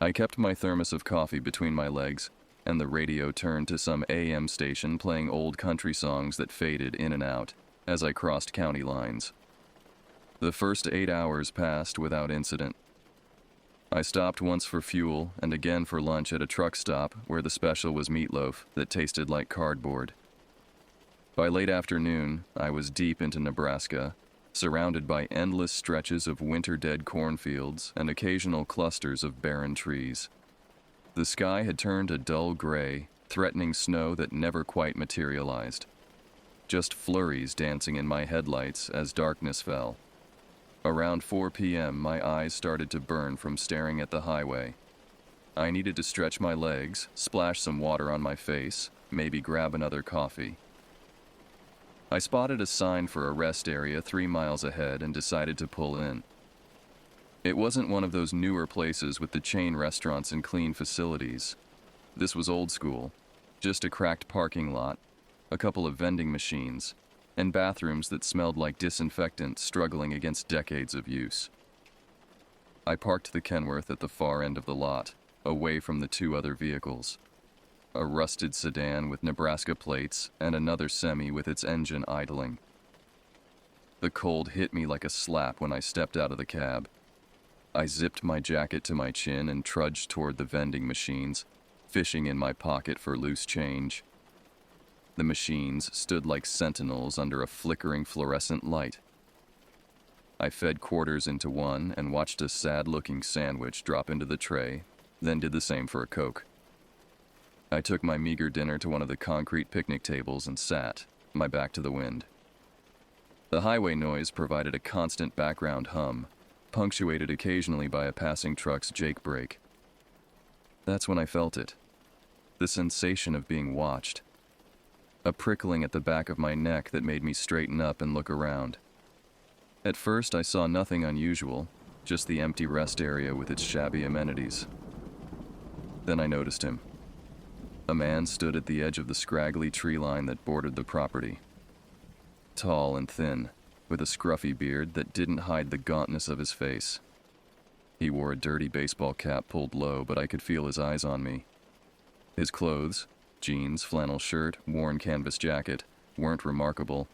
I kept my thermos of coffee between my legs, and the radio turned to some AM station playing old country songs that faded in and out as I crossed county lines. The first 8 hours passed without incident. I stopped once for fuel and again for lunch at a truck stop where the special was meatloaf that tasted like cardboard. By late afternoon, I was deep into Nebraska, surrounded by endless stretches of winter-dead cornfields and occasional clusters of barren trees. The sky had turned a dull gray, threatening snow that never quite materialized. Just flurries dancing in my headlights as darkness fell. Around 4 p.m., my eyes started to burn from staring at the highway. I needed to stretch my legs, splash some water on my face, maybe grab another coffee. I spotted a sign for a rest area 3 miles ahead and decided to pull in. It wasn't one of those newer places with the chain restaurants and clean facilities. This was old school, just a cracked parking lot, a couple of vending machines, and bathrooms that smelled like disinfectant struggling against decades of use. I parked the Kenworth at the far end of the lot, away from the 2 other vehicles. A rusted sedan with Nebraska plates and another semi with its engine idling. The cold hit me like a slap when I stepped out of the cab. I zipped my jacket to my chin and trudged toward the vending machines, fishing in my pocket for loose change. The machines stood like sentinels under a flickering fluorescent light. I fed quarters into one and watched a sad-looking sandwich drop into the tray, then did the same for a Coke. I took my meager dinner to one of the concrete picnic tables and sat, my back to the wind. The highway noise provided a constant background hum, punctuated occasionally by a passing truck's jake brake. That's when I felt it. The sensation of being watched. A prickling at the back of my neck that made me straighten up and look around. At first, I saw nothing unusual, just the empty rest area with its shabby amenities. Then I noticed him. A man stood at the edge of the scraggly tree line that bordered the property. Tall and thin, with a scruffy beard that didn't hide the gauntness of his face. He wore a dirty baseball cap pulled low, but I could feel his eyes on me. His clothes, jeans, flannel shirt, worn canvas jacket, weren't remarkable,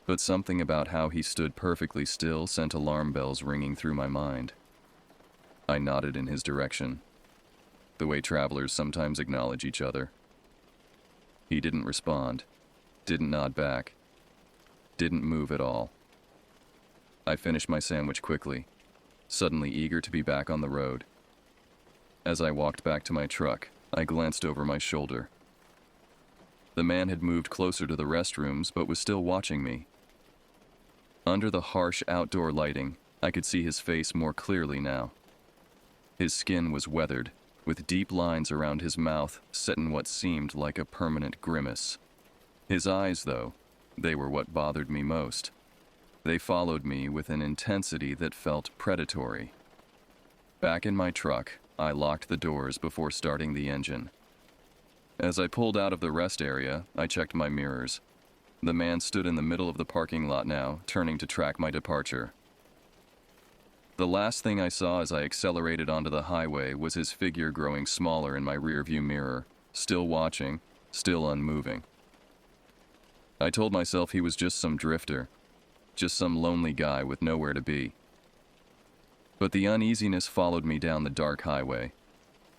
but something about how he stood perfectly still sent alarm bells ringing through my mind. I nodded in his direction, the way travelers sometimes acknowledge each other. He didn't respond, didn't nod back, didn't move at all. I finished my sandwich quickly, suddenly eager to be back on the road. As I walked back to my truck, I glanced over my shoulder. The man had moved closer to the restrooms but was still watching me. Under the harsh outdoor lighting, I could see his face more clearly now. His skin was weathered, with deep lines around his mouth set in what seemed like a permanent grimace. His eyes, though, they were what bothered me most. They followed me with an intensity that felt predatory. Back in my truck, I locked the doors before starting the engine. As I pulled out of the rest area, I checked my mirrors. The man stood in the middle of the parking lot now, turning to track my departure. The last thing I saw as I accelerated onto the highway was his figure growing smaller in my rearview mirror, still watching, still unmoving. I told myself he was just some drifter, just some lonely guy with nowhere to be. But the uneasiness followed me down the dark highway,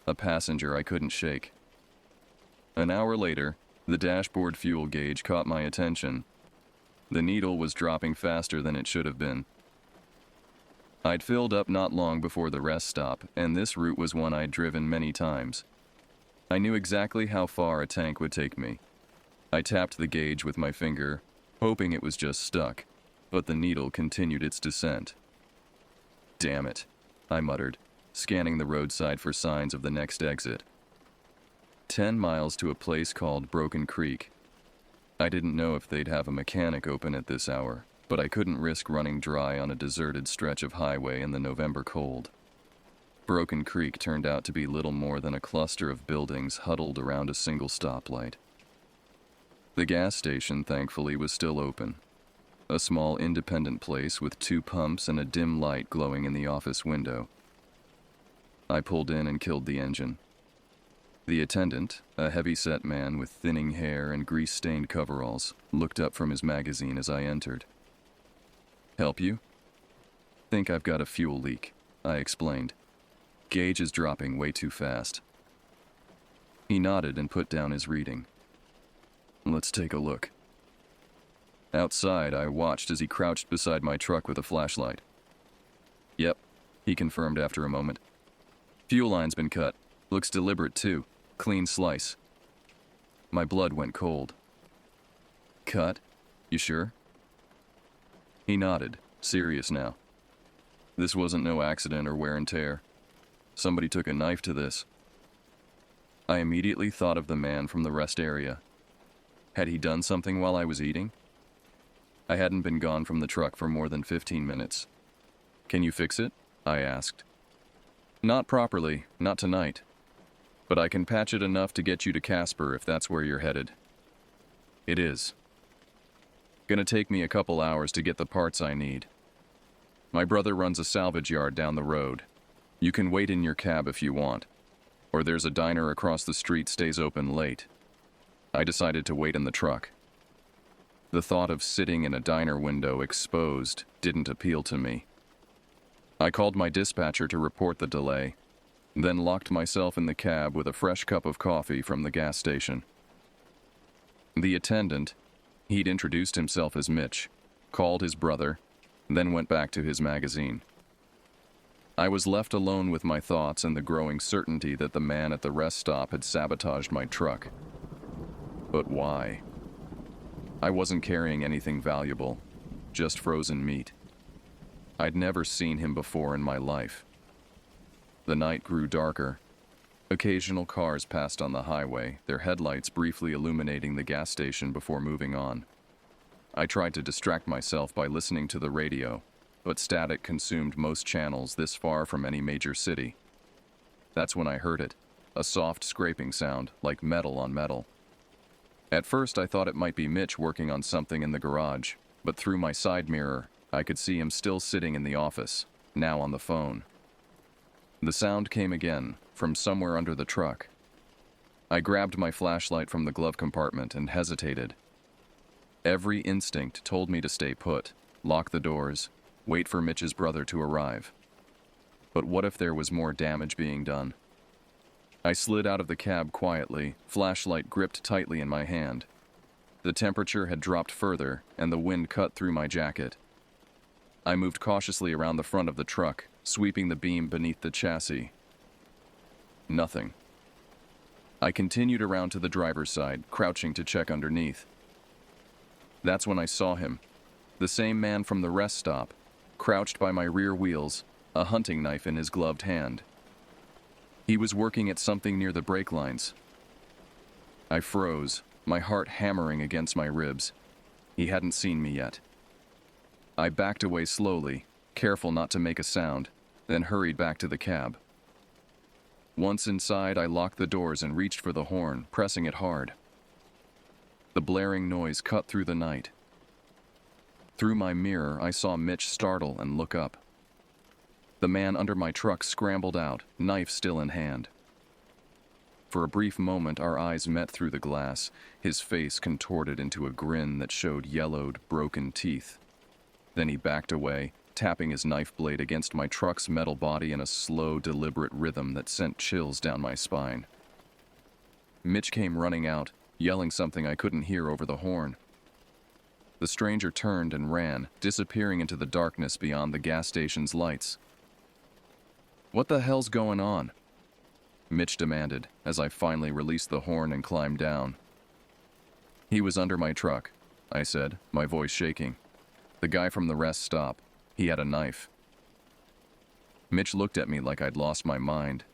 a passenger I couldn't shake. An hour later, the dashboard fuel gauge caught my attention. The needle was dropping faster than it should have been. I'd filled up not long before the rest stop, and this route was one I'd driven many times. I knew exactly how far a tank would take me. I tapped the gauge with my finger, hoping it was just stuck, but the needle continued its descent. Damn it, I muttered, scanning the roadside for signs of the next exit. 10 miles to a place called Broken Creek. I didn't know if they'd have a mechanic open at this hour, but I couldn't risk running dry on a deserted stretch of highway in the November cold. Broken Creek turned out to be little more than a cluster of buildings huddled around a single stoplight. The gas station, thankfully, was still open. A small independent place with 2 pumps and a dim light glowing in the office window. I pulled in and killed the engine. The attendant, a heavy-set man with thinning hair and grease-stained coveralls, looked up from his magazine as I entered. "Help you?" "Think I've got a fuel leak," I explained. "Gauge is dropping way too fast." He nodded and put down his reading. "Let's take a look." Outside, I watched as he crouched beside my truck with a flashlight. "Yep," he confirmed after a moment. "Fuel line's been cut. Looks deliberate, too. Clean slice." My blood went cold. "Cut? You sure?" He nodded, serious now. "This wasn't no accident or wear and tear. Somebody took a knife to this." I immediately thought of the man from the rest area. Had he done something while I was eating? I hadn't been gone from the truck for more than 15 minutes. "Can you fix it?" I asked. "Not properly, not tonight. But I can patch it enough to get you to Casper if that's where you're headed." "It is. Gonna take me a couple hours to get the parts I need. My brother runs a salvage yard down the road. You can wait in your cab if you want. Or there's a diner across the street stays open late." I decided to wait in the truck. The thought of sitting in a diner window exposed didn't appeal to me. I called my dispatcher to report the delay, then locked myself in the cab with a fresh cup of coffee from the gas station. The attendant, he'd introduced himself as Mitch, called his brother, then went back to his magazine. I was left alone with my thoughts and the growing certainty that the man at the rest stop had sabotaged my truck. But why? I wasn't carrying anything valuable, just frozen meat. I'd never seen him before in my life. The night grew darker. Occasional cars passed on the highway, their headlights briefly illuminating the gas station before moving on. I tried to distract myself by listening to the radio, but static consumed most channels this far from any major city. That's when I heard it, a soft scraping sound, like metal on metal. At first I thought it might be Mitch working on something in the garage, but through my side mirror, I could see him still sitting in the office, now on the phone. The sound came again, from somewhere under the truck. I grabbed my flashlight from the glove compartment and hesitated. Every instinct told me to stay put, lock the doors, wait for Mitch's brother to arrive. But what if there was more damage being done? I slid out of the cab quietly, flashlight gripped tightly in my hand. The temperature had dropped further, and the wind cut through my jacket. I moved cautiously around the front of the truck, sweeping the beam beneath the chassis. Nothing. I continued around to the driver's side, crouching to check underneath. That's when I saw him. The same man from the rest stop, crouched by my rear wheels, a hunting knife in his gloved hand. He was working at something near the brake lines. I froze, my heart hammering against my ribs. He hadn't seen me yet. I backed away slowly, careful not to make a sound, then hurried back to the cab. Once inside, I locked the doors and reached for the horn, pressing it hard. The blaring noise cut through the night. Through my mirror, I saw Mitch startle and look up. The man under my truck scrambled out, knife still in hand. For a brief moment, our eyes met through the glass, his face contorted into a grin that showed yellowed, broken teeth. Then he backed away, tapping his knife blade against my truck's metal body in a slow, deliberate rhythm that sent chills down my spine. Mitch came running out, yelling something I couldn't hear over the horn. The stranger turned and ran, disappearing into the darkness beyond the gas station's lights. "What the hell's going on?" Mitch demanded, as I finally released the horn and climbed down. "He was under my truck," I said, my voice shaking. "The guy from the rest stop. He had a knife." Mitch looked at me like I'd lost my mind.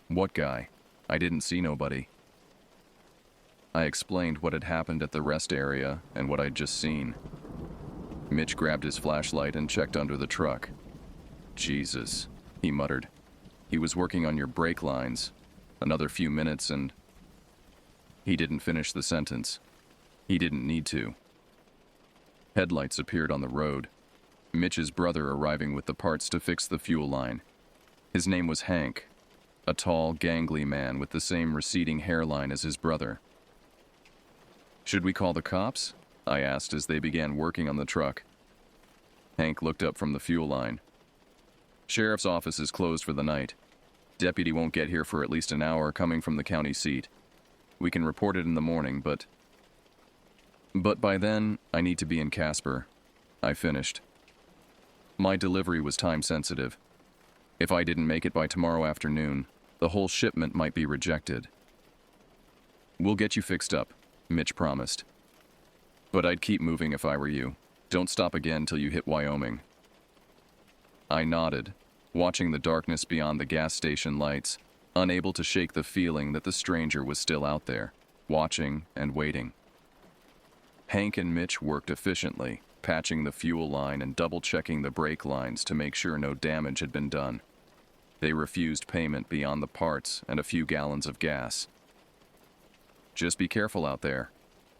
"What guy? I didn't see nobody." I explained what had happened at the rest area and what I'd just seen. Mitch grabbed his flashlight and checked under the truck. "Jesus," he muttered. "He was working on your brake lines. Another few minutes and—" He didn't finish the sentence. He didn't need to. Headlights appeared on the road. Mitch's brother arriving with the parts to fix the fuel line. His name was Hank, a tall, gangly man with the same receding hairline as his brother. "Should we call the cops?" I asked as they began working on the truck. Hank looked up from the fuel line. "Sheriff's office is closed for the night. Deputy won't get here for at least an hour coming from the county seat. We can report it in the morning, but by then, I need to be in Casper," I finished. My delivery was time-sensitive. If I didn't make it by tomorrow afternoon, the whole shipment might be rejected. "We'll get you fixed up," Mitch promised. "But I'd keep moving if I were you. Don't stop again till you hit Wyoming." I nodded, watching the darkness beyond the gas station lights, unable to shake the feeling that the stranger was still out there, watching and waiting. Hank and Mitch worked efficiently, patching the fuel line and double-checking the brake lines to make sure no damage had been done. They refused payment beyond the parts and a few gallons of gas. "Just be careful out there,"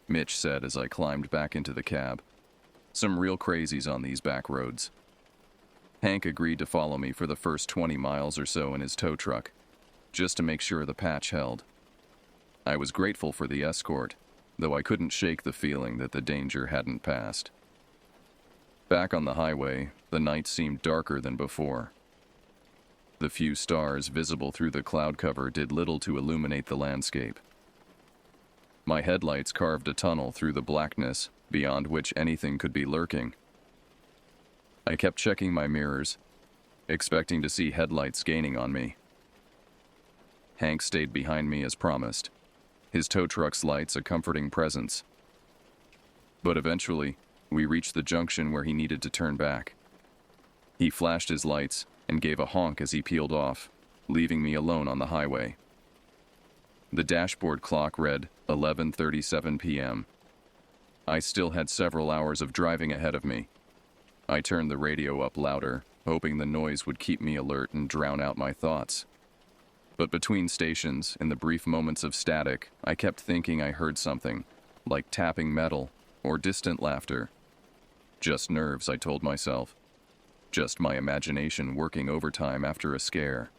Mitch said as I climbed back into the cab. "Some real crazies on these back roads." Hank agreed to follow me for the first 20 miles or so in his tow truck, just to make sure the patch held. I was grateful for the escort, though I couldn't shake the feeling that the danger hadn't passed. Back on the highway, the night seemed darker than before. The few stars visible through the cloud cover did little to illuminate the landscape. My headlights carved a tunnel through the blackness, beyond which anything could be lurking. I kept checking my mirrors, expecting to see headlights gaining on me. Hank stayed behind me as promised, his tow truck's lights a comforting presence. But eventually, we reached the junction where he needed to turn back. He flashed his lights and gave a honk as he peeled off, leaving me alone on the highway. The dashboard clock read 11:37 p.m. I still had several hours of driving ahead of me. I turned the radio up louder, hoping the noise would keep me alert and drown out my thoughts. But between stations, in the brief moments of static, I kept thinking I heard something, like tapping metal or distant laughter. Just nerves, I told myself. Just my imagination working overtime after a scare.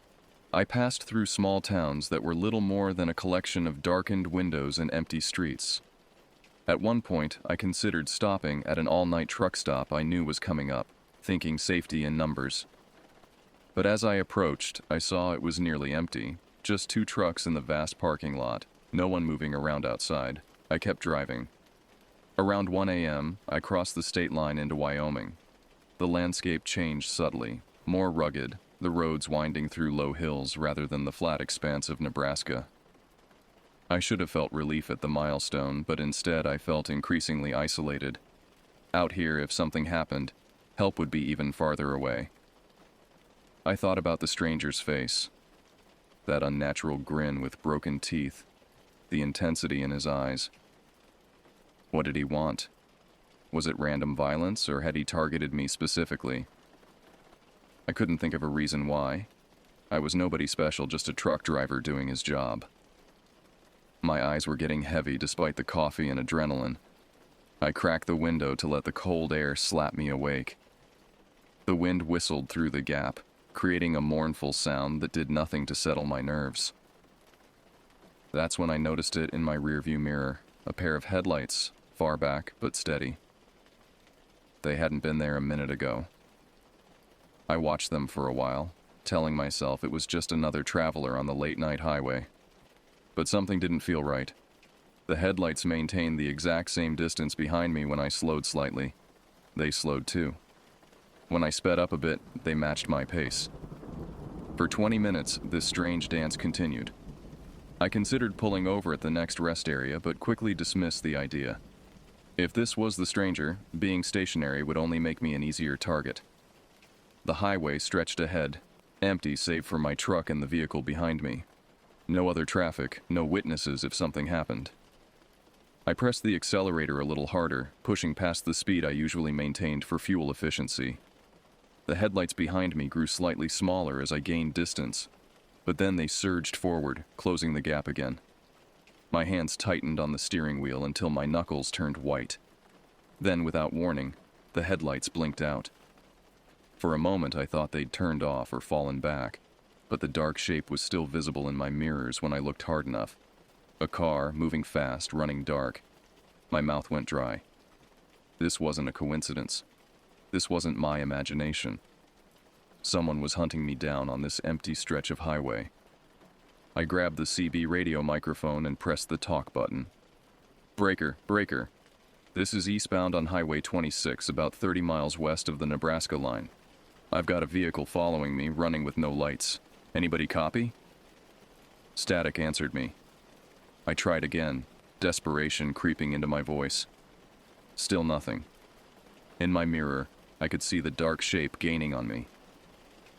I passed through small towns that were little more than a collection of darkened windows and empty streets. At one point, I considered stopping at an all-night truck stop I knew was coming up, thinking safety in numbers. But as I approached, I saw it was nearly empty, just 2 trucks in the vast parking lot, no one moving around outside. I kept driving. Around 1 a.m., I crossed the state line into Wyoming. The landscape changed subtly, more rugged, the roads winding through low hills rather than the flat expanse of Nebraska. I should have felt relief at the milestone, but instead I felt increasingly isolated. Out here, if something happened, help would be even farther away. I thought about the stranger's face, that unnatural grin with broken teeth, the intensity in his eyes. What did he want? Was it random violence, or had he targeted me specifically? I couldn't think of a reason why. I was nobody special, just a truck driver doing his job. My eyes were getting heavy despite the coffee and adrenaline. I cracked the window to let the cold air slap me awake. The wind whistled through the gap, creating a mournful sound that did nothing to settle my nerves. That's when I noticed it in my rearview mirror, a pair of headlights, far back but steady. They hadn't been there a minute ago. I watched them for a while, telling myself it was just another traveler on the late-night highway. But something didn't feel right. The headlights maintained the exact same distance behind me when I slowed slightly. They slowed too. When I sped up a bit, they matched my pace. For 20 minutes, this strange dance continued. I considered pulling over at the next rest area, but quickly dismissed the idea. If this was the stranger, being stationary would only make me an easier target. The highway stretched ahead, empty save for my truck and the vehicle behind me. No other traffic, no witnesses if something happened. I pressed the accelerator a little harder, pushing past the speed I usually maintained for fuel efficiency. The headlights behind me grew slightly smaller as I gained distance, but then they surged forward, closing the gap again. My hands tightened on the steering wheel until my knuckles turned white. Then, without warning, the headlights blinked out. For a moment I thought they'd turned off or fallen back, but the dark shape was still visible in my mirrors when I looked hard enough. A car, moving fast, running dark. My mouth went dry. This wasn't a coincidence. This wasn't my imagination. Someone was hunting me down on this empty stretch of highway. I grabbed the CB radio microphone and pressed the talk button. Breaker, breaker. This is eastbound on Highway 26, about 30 miles west of the Nebraska line. I've got a vehicle following me, running with no lights. Anybody copy? Static answered me. I tried again, desperation creeping into my voice. Still nothing. In my mirror, I could see the dark shape gaining on me.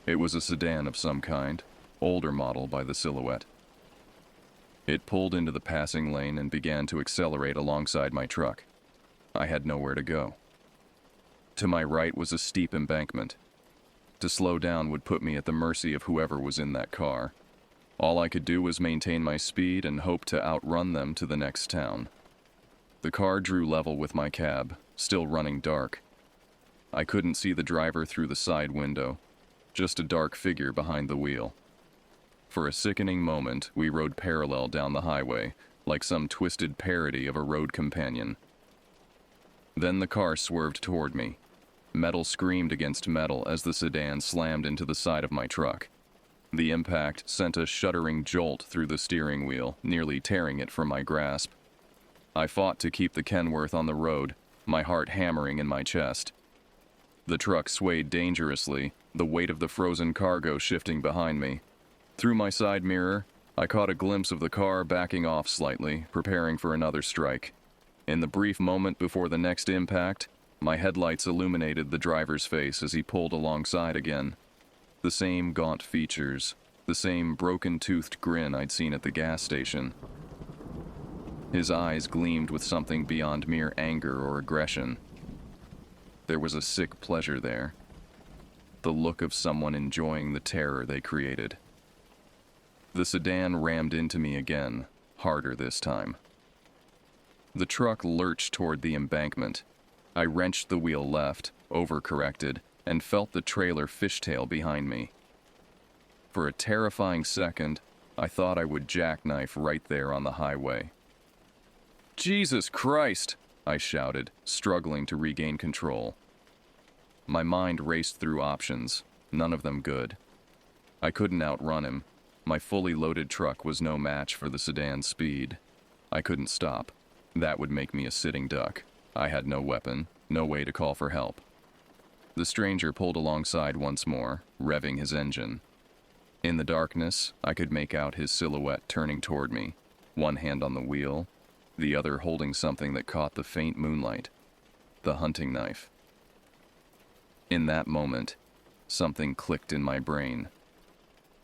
It was a sedan of some kind, older model by the silhouette. It pulled into the passing lane and began to accelerate alongside my truck. I had nowhere to go. To my right was a steep embankment. To slow down would put me at the mercy of whoever was in that car. All I could do was maintain my speed and hope to outrun them to the next town. The car drew level with my cab, still running dark. I couldn't see the driver through the side window, just a dark figure behind the wheel. For a sickening moment, we rode parallel down the highway, like some twisted parody of a road companion. Then the car swerved toward me. Metal screamed against metal as the sedan slammed into the side of my truck. The impact sent a shuddering jolt through the steering wheel, nearly tearing it from my grasp. I fought to keep the Kenworth on the road, my heart hammering in my chest. The truck swayed dangerously, the weight of the frozen cargo shifting behind me. Through my side mirror, I caught a glimpse of the car backing off slightly, preparing for another strike. In the brief moment before the next impact, my headlights illuminated the driver's face as he pulled alongside again. The same gaunt features, the same broken-toothed grin I'd seen at the gas station. His eyes gleamed with something beyond mere anger or aggression. There was a sick pleasure there. The look of someone enjoying the terror they created. The sedan rammed into me again, harder this time. The truck lurched toward the embankment. I wrenched the wheel left, overcorrected, and felt the trailer fishtail behind me. For a terrifying second, I thought I would jackknife right there on the highway. "Jesus Christ!" I shouted, struggling to regain control. My mind raced through options, none of them good. I couldn't outrun him. My fully loaded truck was no match for the sedan's speed. I couldn't stop. That would make me a sitting duck. I had no weapon, no way to call for help. The stranger pulled alongside once more, revving his engine. In the darkness, I could make out his silhouette turning toward me, one hand on the wheel, the other holding something that caught the faint moonlight. the hunting knife. In that moment, something clicked in my brain.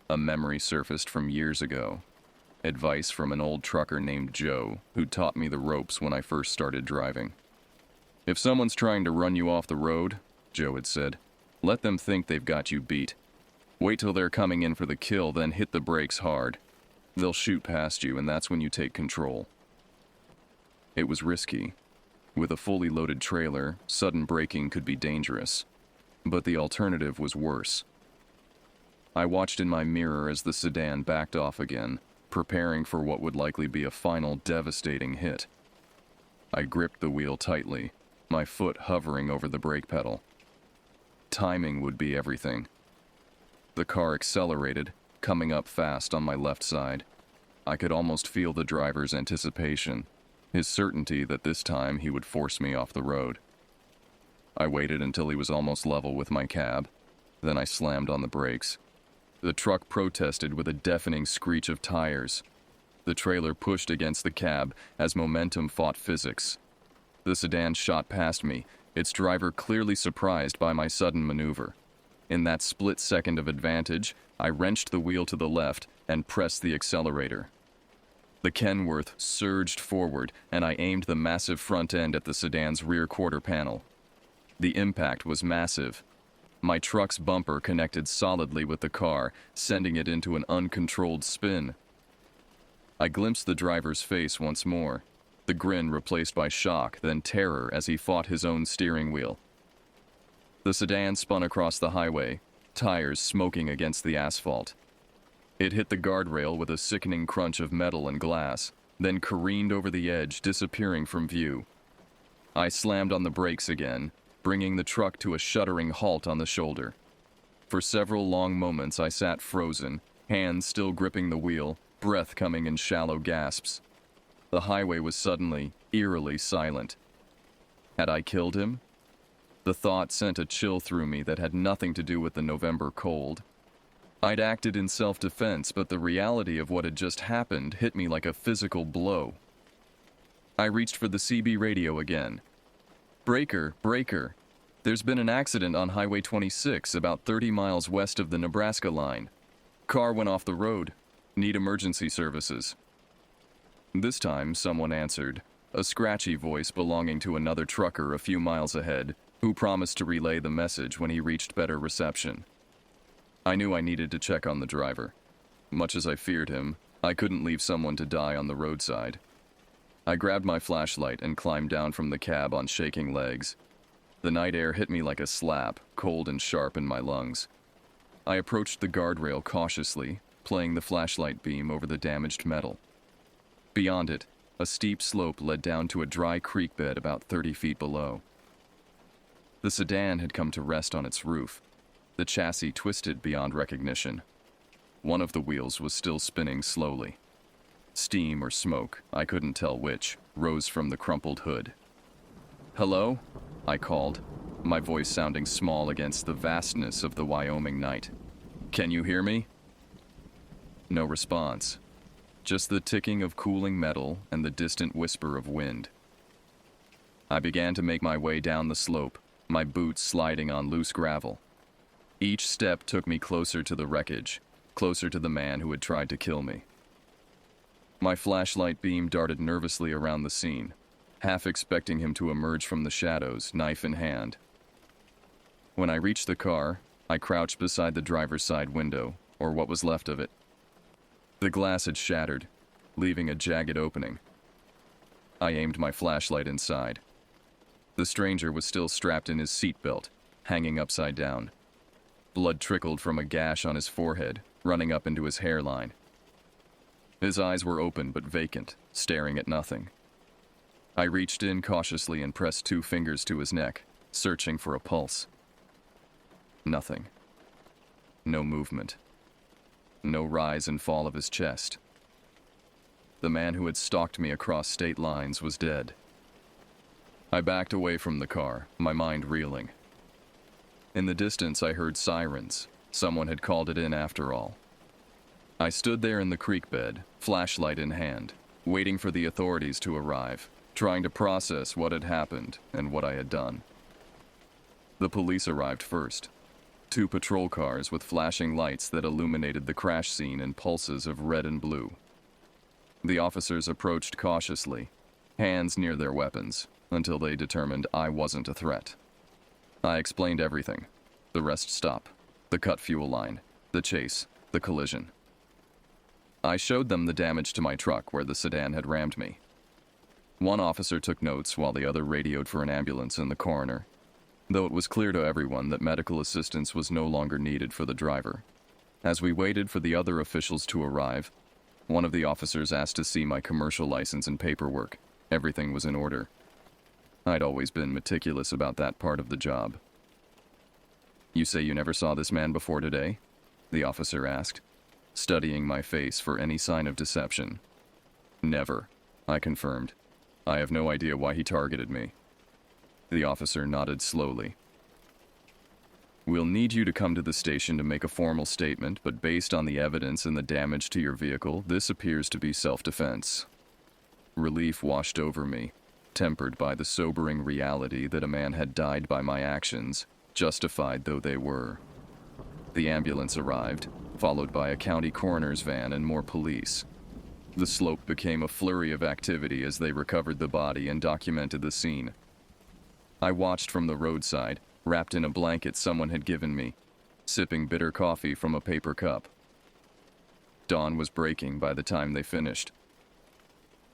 A memory surfaced from years ago. Advice from an old trucker named Joe, who taught me the ropes when I first started driving. If someone's trying to run you off the road, Joe had said, let them think they've got you beat. Wait till they're coming in for the kill, then hit the brakes hard. They'll shoot past you, and that's when you take control. It was risky. With a fully loaded trailer, sudden braking could be dangerous. But the alternative was worse. I watched in my mirror as the sedan backed off again, preparing for what would likely be a final devastating hit. I gripped the wheel tightly, my foot hovering over the brake pedal. Timing would be everything. The car accelerated, coming up fast on my left side. I could almost feel the driver's anticipation, his certainty that this time he would force me off the road. I waited until he was almost level with my cab, then I slammed on the brakes. The truck protested with a deafening screech of tires. The trailer pushed against the cab as momentum fought physics. The sedan shot past me, its driver clearly surprised by my sudden maneuver. In that split second of advantage, I wrenched the wheel to the left and pressed the accelerator. The Kenworth surged forward, and I aimed the massive front end at the sedan's rear quarter panel. The impact was massive. My truck's bumper connected solidly with the car, sending it into an uncontrolled spin. I glimpsed the driver's face once more, the grin replaced by shock, then terror as he fought his own steering wheel. The sedan spun across the highway, tires smoking against the asphalt. It hit the guardrail with a sickening crunch of metal and glass, then careened over the edge, disappearing from view. I slammed on the brakes again, bringing the truck to a shuddering halt on the shoulder. For several long moments I sat frozen, hands still gripping the wheel, breath coming in shallow gasps. The highway was suddenly, eerily silent. Had I killed him? The thought sent a chill through me that had nothing to do with the November cold. I'd acted in self-defense, but the reality of what had just happened hit me like a physical blow. I reached for the CB radio again. Breaker, breaker. There's been an accident on Highway 26, about 30 miles west of the Nebraska line. Car went off the road. Need emergency services. This time, someone answered, a scratchy voice belonging to another trucker a few miles ahead, who promised to relay the message when he reached better reception. I knew I needed to check on the driver. Much as I feared him, I couldn't leave someone to die on the roadside. I grabbed my flashlight and climbed down from the cab on shaking legs. The night air hit me like a slap, cold and sharp in my lungs. I approached the guardrail cautiously, playing the flashlight beam over the damaged metal. Beyond it, a steep slope led down to a dry creek bed about 30 feet below. The sedan had come to rest on its roof, the chassis twisted beyond recognition. One of the wheels was still spinning slowly. Steam or smoke, I couldn't tell which, rose from the crumpled hood. "Hello?" I called, my voice sounding small against the vastness of the Wyoming night. "Can you hear me?" No response. Just the ticking of cooling metal and the distant whisper of wind. I began to make my way down the slope, my boots sliding on loose gravel. Each step took me closer to the wreckage, closer to the man who had tried to kill me. My flashlight beam darted nervously around the scene, half expecting him to emerge from the shadows, knife in hand. When I reached the car, I crouched beside the driver's side window, or what was left of it. The glass had shattered, leaving a jagged opening. I aimed my flashlight inside. The stranger was still strapped in his seatbelt, hanging upside down. Blood trickled from a gash on his forehead, running up into his hairline. His eyes were open but vacant, staring at nothing. I reached in cautiously and pressed 2 fingers to his neck, searching for a pulse. Nothing. No movement. No rise and fall of his chest. The man who had stalked me across state lines was dead. I backed away from the car, my mind reeling. In the distance, I heard sirens. Someone had called it in after all. I stood there in the creek bed, flashlight in hand, waiting for the authorities to arrive, trying to process what had happened and what I had done. The police arrived first. 2 patrol cars with flashing lights that illuminated the crash scene in pulses of red and blue. The officers approached cautiously, hands near their weapons, until they determined I wasn't a threat. I explained everything. The rest stop, the cut fuel line, the chase, the collision. I showed them the damage to my truck where the sedan had rammed me. One officer took notes while the other radioed for an ambulance and the coroner, though it was clear to everyone that medical assistance was no longer needed for the driver. As we waited for the other officials to arrive, one of the officers asked to see my commercial license and paperwork. Everything was in order. I'd always been meticulous about that part of the job. "You say you never saw this man before today?" the officer asked, studying my face for any sign of deception. "Never," I confirmed. "I have no idea why he targeted me." The officer nodded slowly. "We'll need you to come to the station to make a formal statement, but based on the evidence and the damage to your vehicle, this appears to be self-defense." Relief washed over me, tempered by the sobering reality that a man had died by my actions, justified though they were. The ambulance arrived, followed by a county coroner's van and more police. The slope became a flurry of activity as they recovered the body and documented the scene. I watched from the roadside, wrapped in a blanket someone had given me, sipping bitter coffee from a paper cup. Dawn was breaking by the time they finished.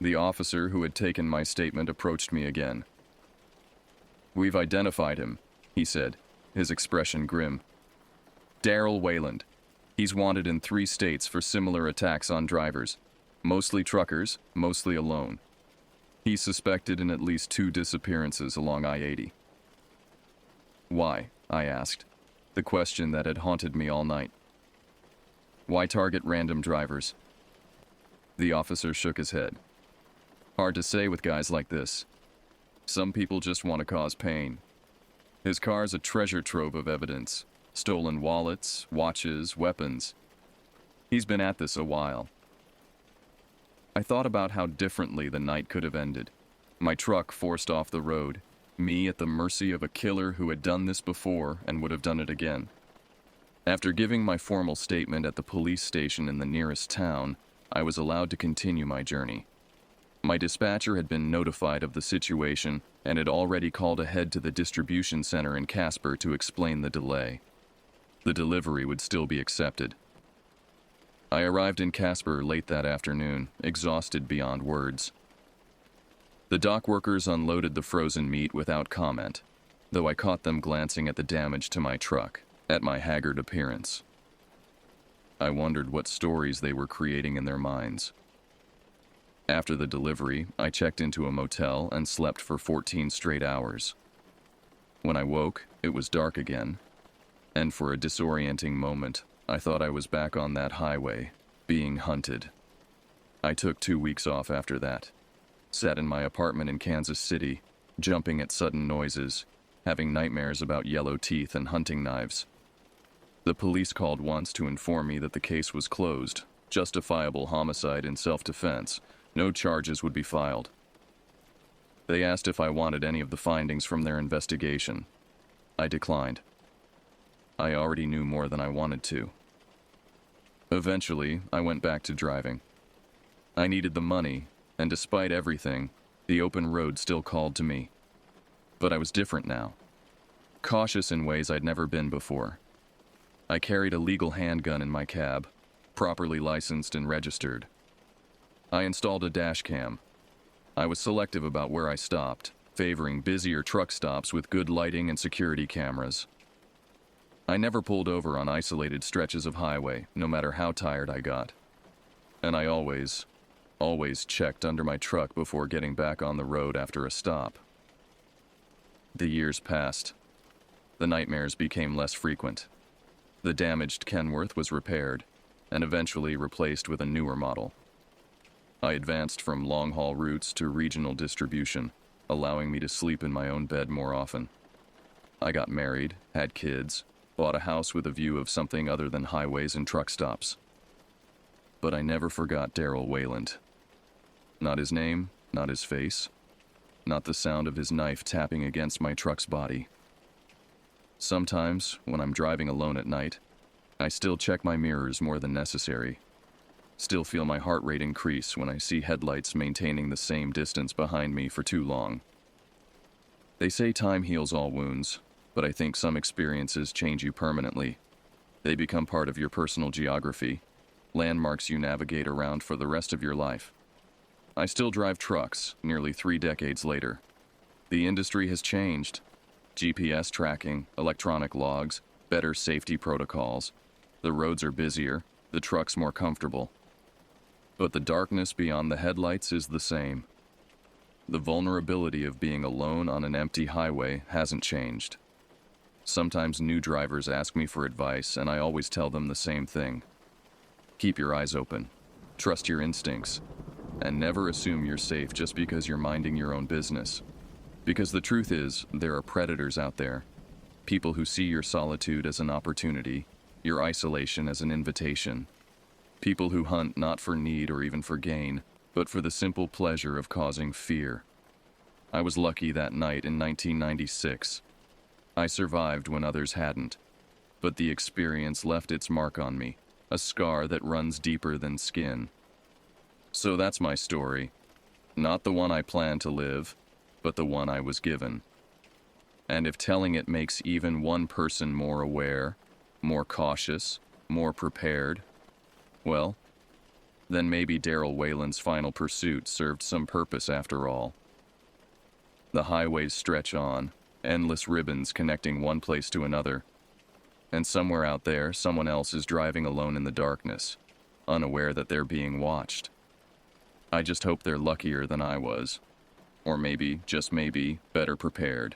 The officer who had taken my statement approached me again. "We've identified him," he said, his expression grim. "Darrell Wayland. He's wanted in 3 states for similar attacks on drivers, mostly truckers, mostly alone. He's suspected in at least 2 disappearances along I-80. "Why?" I asked, the question that had haunted me all night. "Why target random drivers?" The officer shook his head. "Hard to say with guys like this. Some people just want to cause pain. His car's a treasure trove of evidence. Stolen wallets, watches, weapons. He's been at this a while." I thought about how differently the night could have ended. My truck forced off the road, me at the mercy of a killer who had done this before and would have done it again. After giving my formal statement at the police station in the nearest town, I was allowed to continue my journey. My dispatcher had been notified of the situation and had already called ahead to the distribution center in Casper to explain the delay. The delivery would still be accepted. I arrived in Casper late that afternoon, exhausted beyond words. The dock workers unloaded the frozen meat without comment, though I caught them glancing at the damage to my truck, at my haggard appearance. I wondered what stories they were creating in their minds. After the delivery, I checked into a motel and slept for 14 straight hours. When I woke, it was dark again, and for a disorienting moment, I thought I was back on that highway, being hunted. I took 2 weeks off after that. Sat in my apartment in Kansas City, jumping at sudden noises, having nightmares about yellow teeth and hunting knives. The police called once to inform me that the case was closed, justifiable homicide in self-defense. No charges would be filed. They asked if I wanted any of the findings from their investigation. I declined. I already knew more than I wanted to. Eventually, I went back to driving. I needed the money, and despite everything, the open road still called to me. But I was different now. Cautious in ways I'd never been before. I carried a legal handgun in my cab, properly licensed and registered. I installed a dash cam. I was selective about where I stopped, favoring busier truck stops with good lighting and security cameras. I never pulled over on isolated stretches of highway, no matter how tired I got. And I always checked under my truck before getting back on the road after a stop. The years passed. The nightmares became less frequent. The damaged Kenworth was repaired, and eventually replaced with a newer model. I advanced from long-haul routes to regional distribution, allowing me to sleep in my own bed more often. I got married, had kids, bought a house with a view of something other than highways and truck stops. But I never forgot Darrell Wayland. Not his name, not his face, not the sound of his knife tapping against my truck's body. Sometimes, when I'm driving alone at night, I still check my mirrors more than necessary. Still feel my heart rate increase when I see headlights maintaining the same distance behind me for too long. They say time heals all wounds, but I think some experiences change you permanently. They become part of your personal geography, landmarks you navigate around for the rest of your life. I still drive trucks, nearly 3 decades later. The industry has changed. GPS tracking, electronic logs, better safety protocols. The roads are busier, the trucks more comfortable. But the darkness beyond the headlights is the same. The vulnerability of being alone on an empty highway hasn't changed. Sometimes new drivers ask me for advice, and I always tell them the same thing. Keep your eyes open, trust your instincts, and never assume you're safe just because you're minding your own business. Because the truth is, there are predators out there. People who see your solitude as an opportunity, your isolation as an invitation. People who hunt not for need or even for gain, but for the simple pleasure of causing fear. I was lucky that night in 1996. I survived when others hadn't, but the experience left its mark on me, a scar that runs deeper than skin. So that's my story. Not the one I planned to live, but the one I was given. And if telling it makes even one person more aware, more cautious, more prepared, well, then maybe Darrell Whalen's final pursuit served some purpose after all. The highways stretch on, endless ribbons connecting one place to another. And somewhere out there, someone else is driving alone in the darkness, unaware that they're being watched. I just hope they're luckier than I was. Or maybe, just maybe, better prepared.